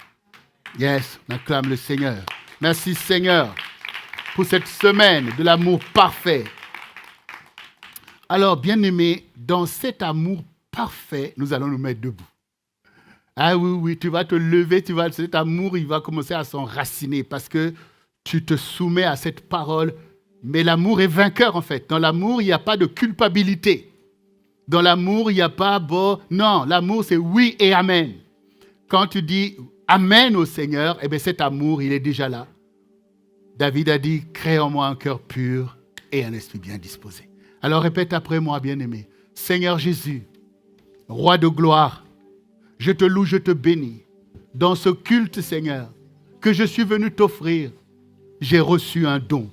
Yes, on acclame le Seigneur. Merci Seigneur pour cette semaine de l'amour parfait. Alors, bien-aimés, dans cet amour parfait, nous allons nous mettre debout. Oui, tu vas te lever, cet amour, il va commencer à s'enraciner parce que tu te soumets à cette parole. Mais l'amour est vainqueur, en fait. Dans l'amour, il n'y a pas de culpabilité. Dans l'amour, il n'y a pas non, l'amour, c'est oui et amen. Quand tu dis amen au Seigneur, eh bien cet amour, il est déjà là. David a dit, crée en moi un cœur pur et un esprit bien disposé. Alors répète après moi, bien-aimé. Seigneur Jésus, Roi de gloire, je te loue, je te bénis. Dans ce culte, Seigneur, que je suis venu t'offrir, j'ai reçu un don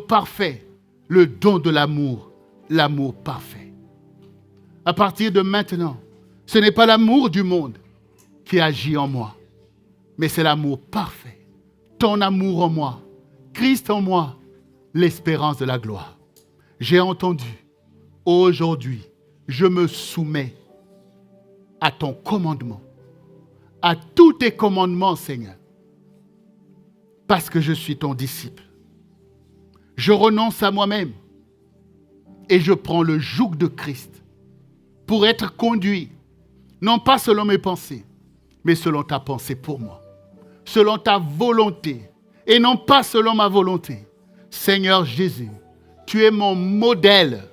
parfait, le don de l'amour parfait. À partir de maintenant, ce n'est pas l'amour du monde qui agit en moi, mais c'est l'amour parfait. Ton amour en moi, Christ en moi, l'espérance de la gloire. J'ai entendu, aujourd'hui, je me soumets à ton commandement, à tous tes commandements, Seigneur, parce que je suis ton disciple. Je renonce à moi-même et je prends le joug de Christ pour être conduit, non pas selon mes pensées, mais selon ta pensée pour moi, selon ta volonté et non pas selon ma volonté. Seigneur Jésus, tu es mon modèle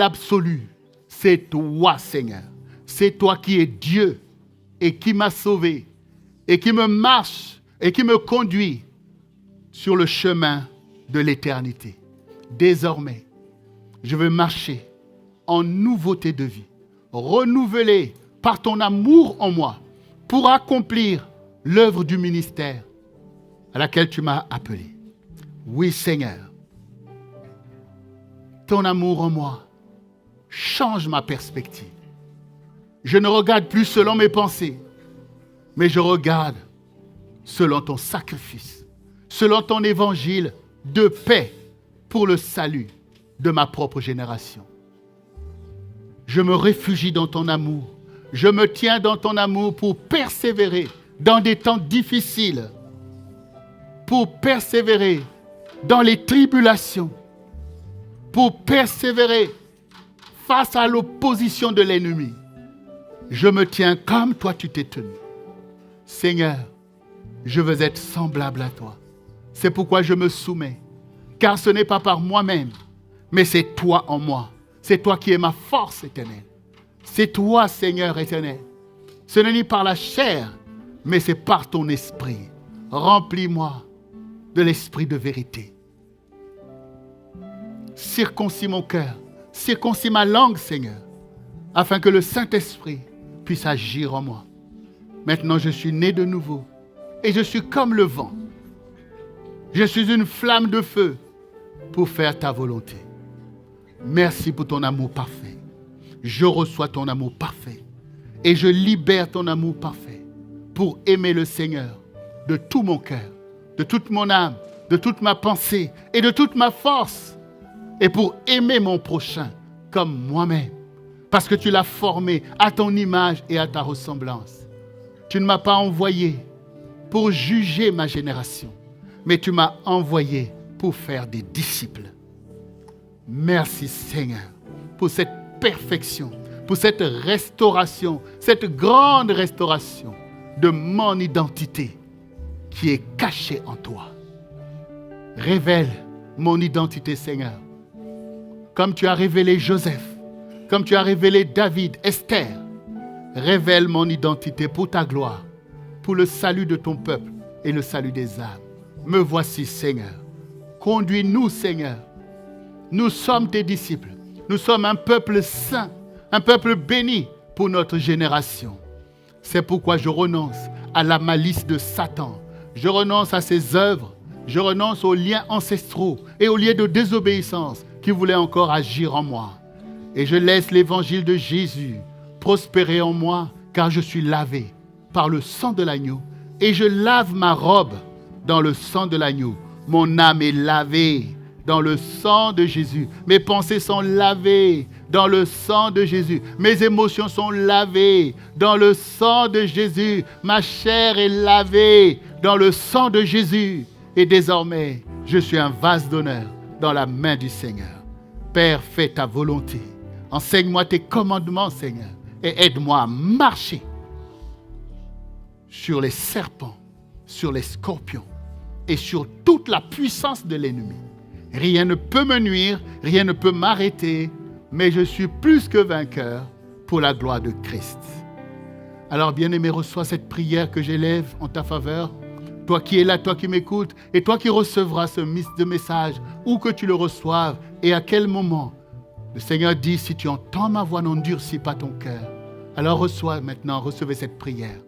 absolu. C'est toi, Seigneur. C'est toi qui es Dieu et qui m'a sauvé et qui me marche et qui me conduit sur le chemin de l'éternité. Désormais, je veux marcher en nouveauté de vie, renouvelé par ton amour en moi pour accomplir l'œuvre du ministère à laquelle tu m'as appelé. Oui, Seigneur, ton amour en moi change ma perspective. Je ne regarde plus selon mes pensées, mais je regarde selon ton sacrifice, selon ton évangile de paix pour le salut de ma propre génération. Je me réfugie dans ton amour. Je me tiens dans ton amour pour persévérer dans des temps difficiles, pour persévérer dans les tribulations, pour persévérer face à l'opposition de l'ennemi. Je me tiens comme toi tu t'es tenu. Seigneur, je veux être semblable à toi. C'est pourquoi je me soumets. Car ce n'est pas par moi-même, mais c'est toi en moi. C'est toi qui es ma force éternelle. C'est toi, Seigneur éternel. Ce n'est ni par la chair, mais c'est par ton esprit. Remplis-moi de l'esprit de vérité. Circoncis mon cœur, circoncis ma langue, Seigneur, afin que le Saint-Esprit puisse agir en moi. Maintenant, je suis né de nouveau et je suis comme le vent. Je suis une flamme de feu pour faire ta volonté. Merci pour ton amour parfait. Je reçois ton amour parfait et je libère ton amour parfait pour aimer le Seigneur de tout mon cœur, de toute mon âme, de toute ma pensée et de toute ma force, et pour aimer mon prochain comme moi-même, parce que tu l'as formé à ton image et à ta ressemblance. Tu ne m'as pas envoyé pour juger ma génération, mais tu m'as envoyé pour faire des disciples. Merci Seigneur pour cette perfection, pour cette restauration, cette grande restauration de mon identité qui est cachée en toi. Révèle mon identité, Seigneur, comme tu as révélé Joseph, comme tu as révélé David, Esther. Révèle mon identité pour ta gloire, pour le salut de ton peuple et le salut des âmes. Me voici, Seigneur. Conduis-nous, Seigneur. Nous sommes tes disciples. Nous sommes un peuple saint, un peuple béni pour notre génération. C'est pourquoi je renonce à la malice de Satan. Je renonce à ses œuvres. Je renonce aux liens ancestraux et aux liens de désobéissance qui voulaient encore agir en moi. Et je laisse l'évangile de Jésus prospérer en moi, car je suis lavé par le sang de l'agneau. Et je lave ma robe dans le sang de l'agneau. Mon âme est lavée dans le sang de Jésus. Mes pensées sont lavées dans le sang de Jésus. Mes émotions sont lavées dans le sang de Jésus. Ma chair est lavée dans le sang de Jésus. Et désormais, je suis un vase d'honneur dans la main du Seigneur. Père, fais ta volonté. Enseigne-moi tes commandements, Seigneur, et aide-moi à marcher sur les serpents, sur les scorpions et sur toute la puissance de l'ennemi. Rien ne peut me nuire, rien ne peut m'arrêter, mais je suis plus que vainqueur pour la gloire de Christ. Alors, bien-aimé, reçois cette prière que j'élève en ta faveur. Toi qui es là, toi qui m'écoutes, et toi qui recevras ce message, où que tu le reçoives, et à quel moment. Le Seigneur dit, si tu entends ma voix, n'endurcis pas ton cœur. Alors reçois maintenant, recevez cette prière.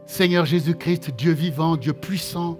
Seigneur Jésus-Christ, Dieu vivant, Dieu puissant,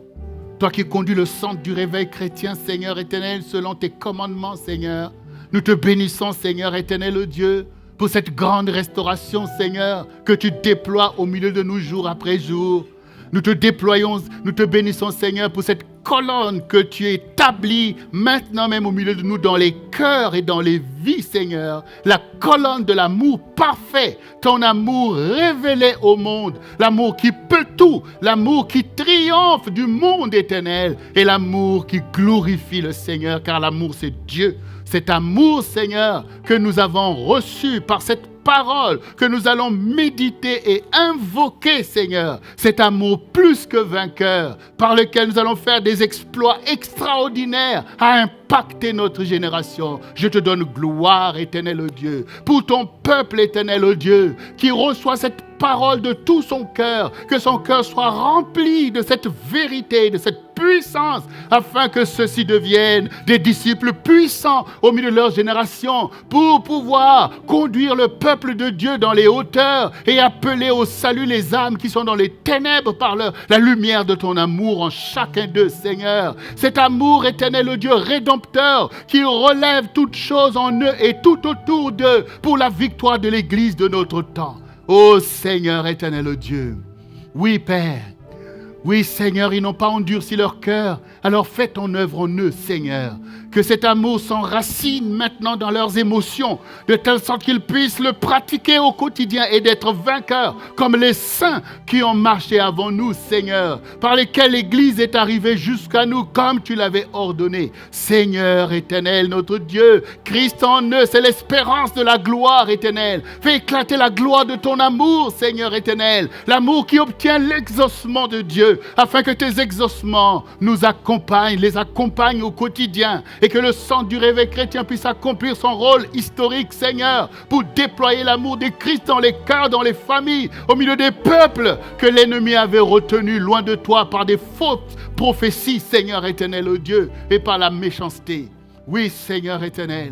toi qui conduis le centre du réveil chrétien, Seigneur éternel, selon tes commandements, Seigneur. Nous te bénissons, Seigneur éternel, Dieu, pour cette grande restauration, Seigneur, que tu déploies au milieu de nous jour après jour. Nous te déployons, nous te bénissons, Seigneur, pour cette colonne que tu établis maintenant même au milieu de nous, dans les cœurs et dans les vies, Seigneur. La colonne de l'amour parfait, ton amour révélé au monde, l'amour qui peut tout, l'amour qui triomphe du monde éternel et l'amour qui glorifie le Seigneur, car l'amour c'est Dieu. Cet amour, Seigneur, que nous avons reçu par cette parole que nous allons méditer et invoquer, Seigneur, cet amour plus que vainqueur, par lequel nous allons faire des exploits extraordinaires à impacter notre génération. Je te donne gloire, éternel Dieu, pour ton peuple, éternel Dieu, qui reçoit cette parole de tout son cœur, que son cœur soit rempli de cette vérité, de cette puissance, afin que ceux-ci deviennent des disciples puissants au milieu de leur génération, pour pouvoir conduire le peuple de Dieu dans les hauteurs et appeler au salut les âmes qui sont dans les ténèbres par la lumière de ton amour en chacun d'eux, Seigneur. Cet amour éternel, Dieu rédempteur, qui relève toutes choses en eux et tout autour d'eux pour la victoire de l'Église de notre temps. Ô Seigneur éternel Dieu, oui Père, oui Seigneur, ils n'ont pas endurci leur cœur, alors fais ton œuvre en eux, Seigneur. Que cet amour s'enracine maintenant dans leurs émotions, de telle sorte qu'ils puissent le pratiquer au quotidien et d'être vainqueurs, comme les saints qui ont marché avant nous, Seigneur, par lesquels l'Église est arrivée jusqu'à nous, comme tu l'avais ordonné. Seigneur éternel, notre Dieu, Christ en eux, c'est l'espérance de la gloire éternelle. Fais éclater la gloire de ton amour, Seigneur éternel, l'amour qui obtient l'exaucement de Dieu, afin que tes exaucements nous accompagnent, les accompagnent au quotidien, et que le sang du réveil chrétien puisse accomplir son rôle historique, Seigneur, pour déployer l'amour de Christ dans les cœurs, dans les familles, au milieu des peuples que l'ennemi avait retenus loin de toi par des fausses prophéties, Seigneur éternel, oh Dieu, et par la méchanceté. Oui, Seigneur éternel,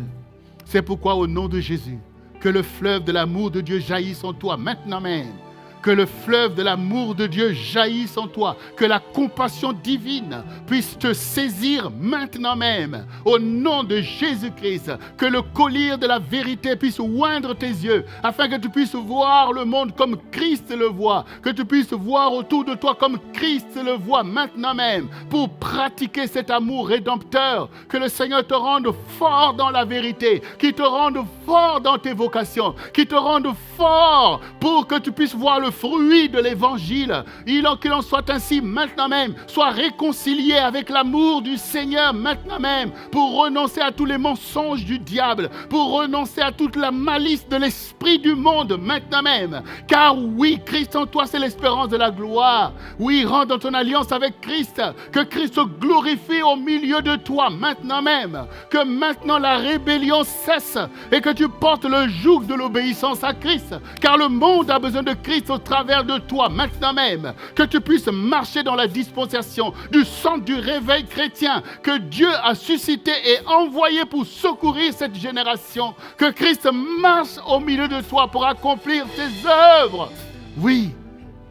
c'est pourquoi au nom de Jésus, que le fleuve de l'amour de Dieu jaillisse en toi maintenant même. Que le fleuve de l'amour de Dieu jaillisse en toi. Que la compassion divine puisse te saisir maintenant même. Au nom de Jésus-Christ. Que le collier de la vérité puisse oindre tes yeux. Afin que tu puisses voir le monde comme Christ le voit. Que tu puisses voir autour de toi comme Christ le voit maintenant même. Pour pratiquer cet amour rédempteur. Que le Seigneur te rende fort dans la vérité. Qu'il te rende fort dans tes vocations. Qu'il te rende fort pour que tu puisses voir le fruit de l'évangile. Qu'il en soit ainsi maintenant même. Sois réconcilié avec l'amour du Seigneur maintenant même, pour renoncer à tous les mensonges du diable, pour renoncer à toute la malice de l'esprit du monde maintenant même. Car oui, Christ en toi, c'est l'espérance de la gloire. Oui, rentre dans ton alliance avec Christ, que Christ se glorifie au milieu de toi maintenant même, que maintenant la rébellion cesse et que tu portes le joug de l'obéissance à Christ, car le monde a besoin de Christ au travers de toi maintenant même, que tu puisses marcher dans la dispensation du centre du réveil chrétien que Dieu a suscité et envoyé pour secourir cette génération, que Christ marche au milieu de toi pour accomplir tes œuvres. Oui,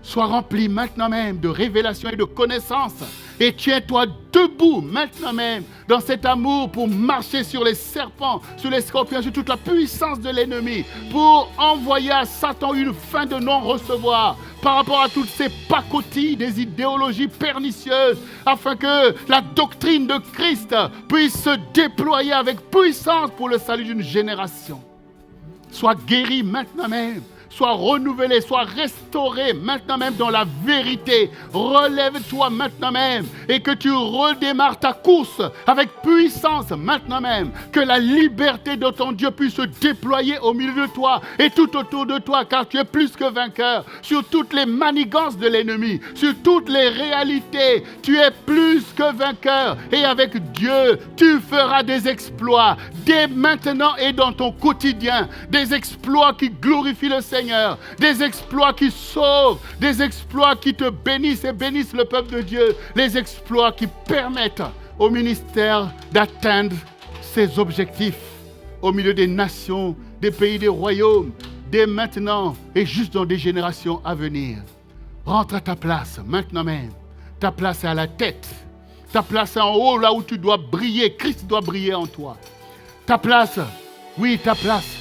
sois rempli maintenant même de révélation et de connaissance, et tiens-toi debout maintenant même dans cet amour pour marcher sur les serpents, sur les scorpions, sur toute la puissance de l'ennemi, pour envoyer à Satan une fin de non-recevoir par rapport à toutes ces pacotilles des idéologies pernicieuses, afin que la doctrine de Christ puisse se déployer avec puissance pour le salut d'une génération. Sois guéri maintenant même. Sois renouvelé, sois restauré maintenant même dans la vérité. Relève-toi maintenant même et que tu redémarres ta course avec puissance maintenant même. Que la liberté de ton Dieu puisse se déployer au milieu de toi et tout autour de toi, car tu es plus que vainqueur sur toutes les manigances de l'ennemi, sur toutes les réalités. Tu es plus que vainqueur et avec Dieu, tu feras des exploits dès maintenant et dans ton quotidien. Des exploits qui glorifient le Seigneur. Seigneur, des exploits qui sauvent, des exploits qui te bénissent et bénissent le peuple de Dieu, les exploits qui permettent au ministère d'atteindre ses objectifs au milieu des nations, des pays, des royaumes, dès maintenant et juste dans des générations à venir. Rentre à ta place maintenant même. Ta place est à la tête. Ta place est en haut, là où tu dois briller. Christ doit briller en toi. Ta place, oui, ta place,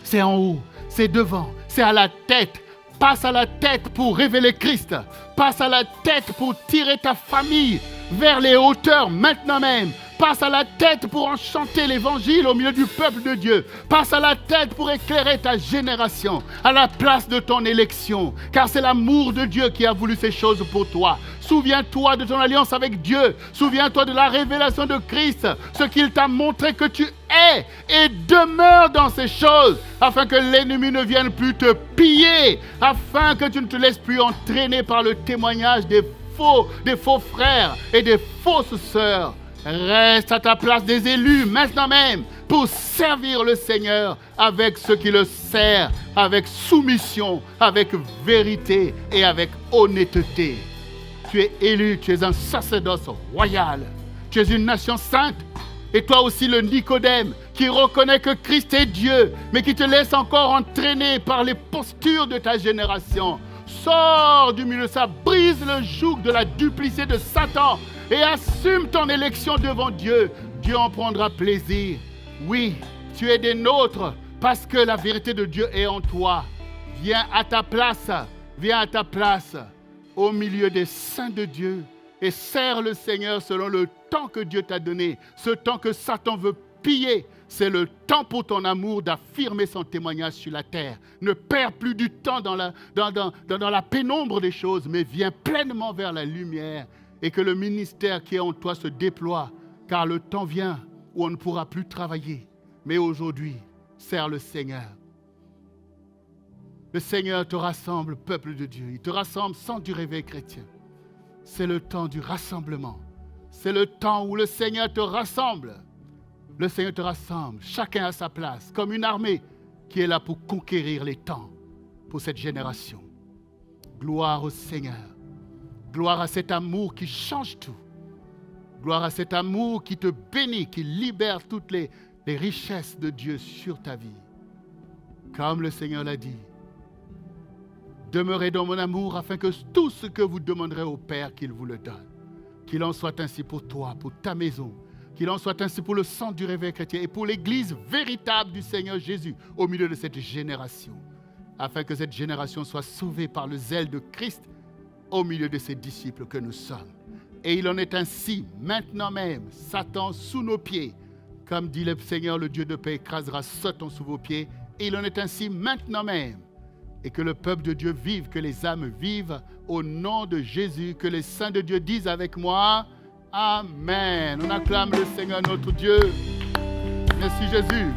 c'est en haut, c'est devant, c'est à la tête. Passe à la tête pour révéler Christ. Passe à la tête pour tirer ta famille vers les hauteurs maintenant même. Passe à la tête pour enchanter l'évangile au milieu du peuple de Dieu. Passe à la tête pour éclairer ta génération à la place de ton élection. Car c'est l'amour de Dieu qui a voulu ces choses pour toi. Souviens-toi de ton alliance avec Dieu. Souviens-toi de la révélation de Christ. Ce qu'il t'a montré que tu es. Et demeure dans ces choses afin que l'ennemi ne vienne plus te piller. Afin que tu ne te laisses plus entraîner par le témoignage des faux frères et des fausses sœurs. Reste à ta place des élus maintenant même pour servir le Seigneur avec ce qui le sert, avec soumission, avec vérité et avec honnêteté. Tu es élu, tu es un sacerdoce royal, tu es une nation sainte et toi aussi le Nicodème qui reconnaît que Christ est Dieu mais qui te laisse encore entraîner par les postures de ta génération. Sors du milieu de ça, brise le joug de la duplicité de Satan et assume ton élection devant Dieu. Dieu en prendra plaisir. Oui, tu es des nôtres parce que la vérité de Dieu est en toi. Viens à ta place au milieu des saints de Dieu et sers le Seigneur selon le temps que Dieu t'a donné. Ce temps que Satan veut piller, c'est le temps pour ton amour d'affirmer son témoignage sur la terre. Ne perds plus du temps dans la pénombre des choses, mais viens pleinement vers la lumière et que le ministère qui est en toi se déploie, car le temps vient où on ne pourra plus travailler. Mais aujourd'hui, sers le Seigneur. Le Seigneur te rassemble, peuple de Dieu. Il te rassemble sans du réveil chrétien. C'est le temps du rassemblement. C'est le temps où le Seigneur te rassemble. Le Seigneur te rassemble, chacun à sa place, comme une armée qui est là pour conquérir les temps pour cette génération. Gloire au Seigneur. Gloire à cet amour qui change tout. Gloire à cet amour qui te bénit, qui libère toutes les richesses de Dieu sur ta vie. Comme le Seigneur l'a dit, demeurez dans mon amour afin que tout ce que vous demanderez au Père, qu'il vous le donne. Qu'il en soit ainsi pour toi, pour ta maison. Qu'il en soit ainsi pour le sang du réveil chrétien et pour l'Église véritable du Seigneur Jésus au milieu de cette génération. Afin que cette génération soit sauvée par le zèle de Christ au milieu de ses disciples que nous sommes. Et il en est ainsi maintenant même, Satan sous nos pieds. Comme dit le Seigneur, le Dieu de paix écrasera Satan sous vos pieds. Et il en est ainsi maintenant même. Et que le peuple de Dieu vive, que les âmes vivent au nom de Jésus. Que les saints de Dieu disent avec moi, Amen. On acclame le Seigneur notre Dieu. Merci Jésus.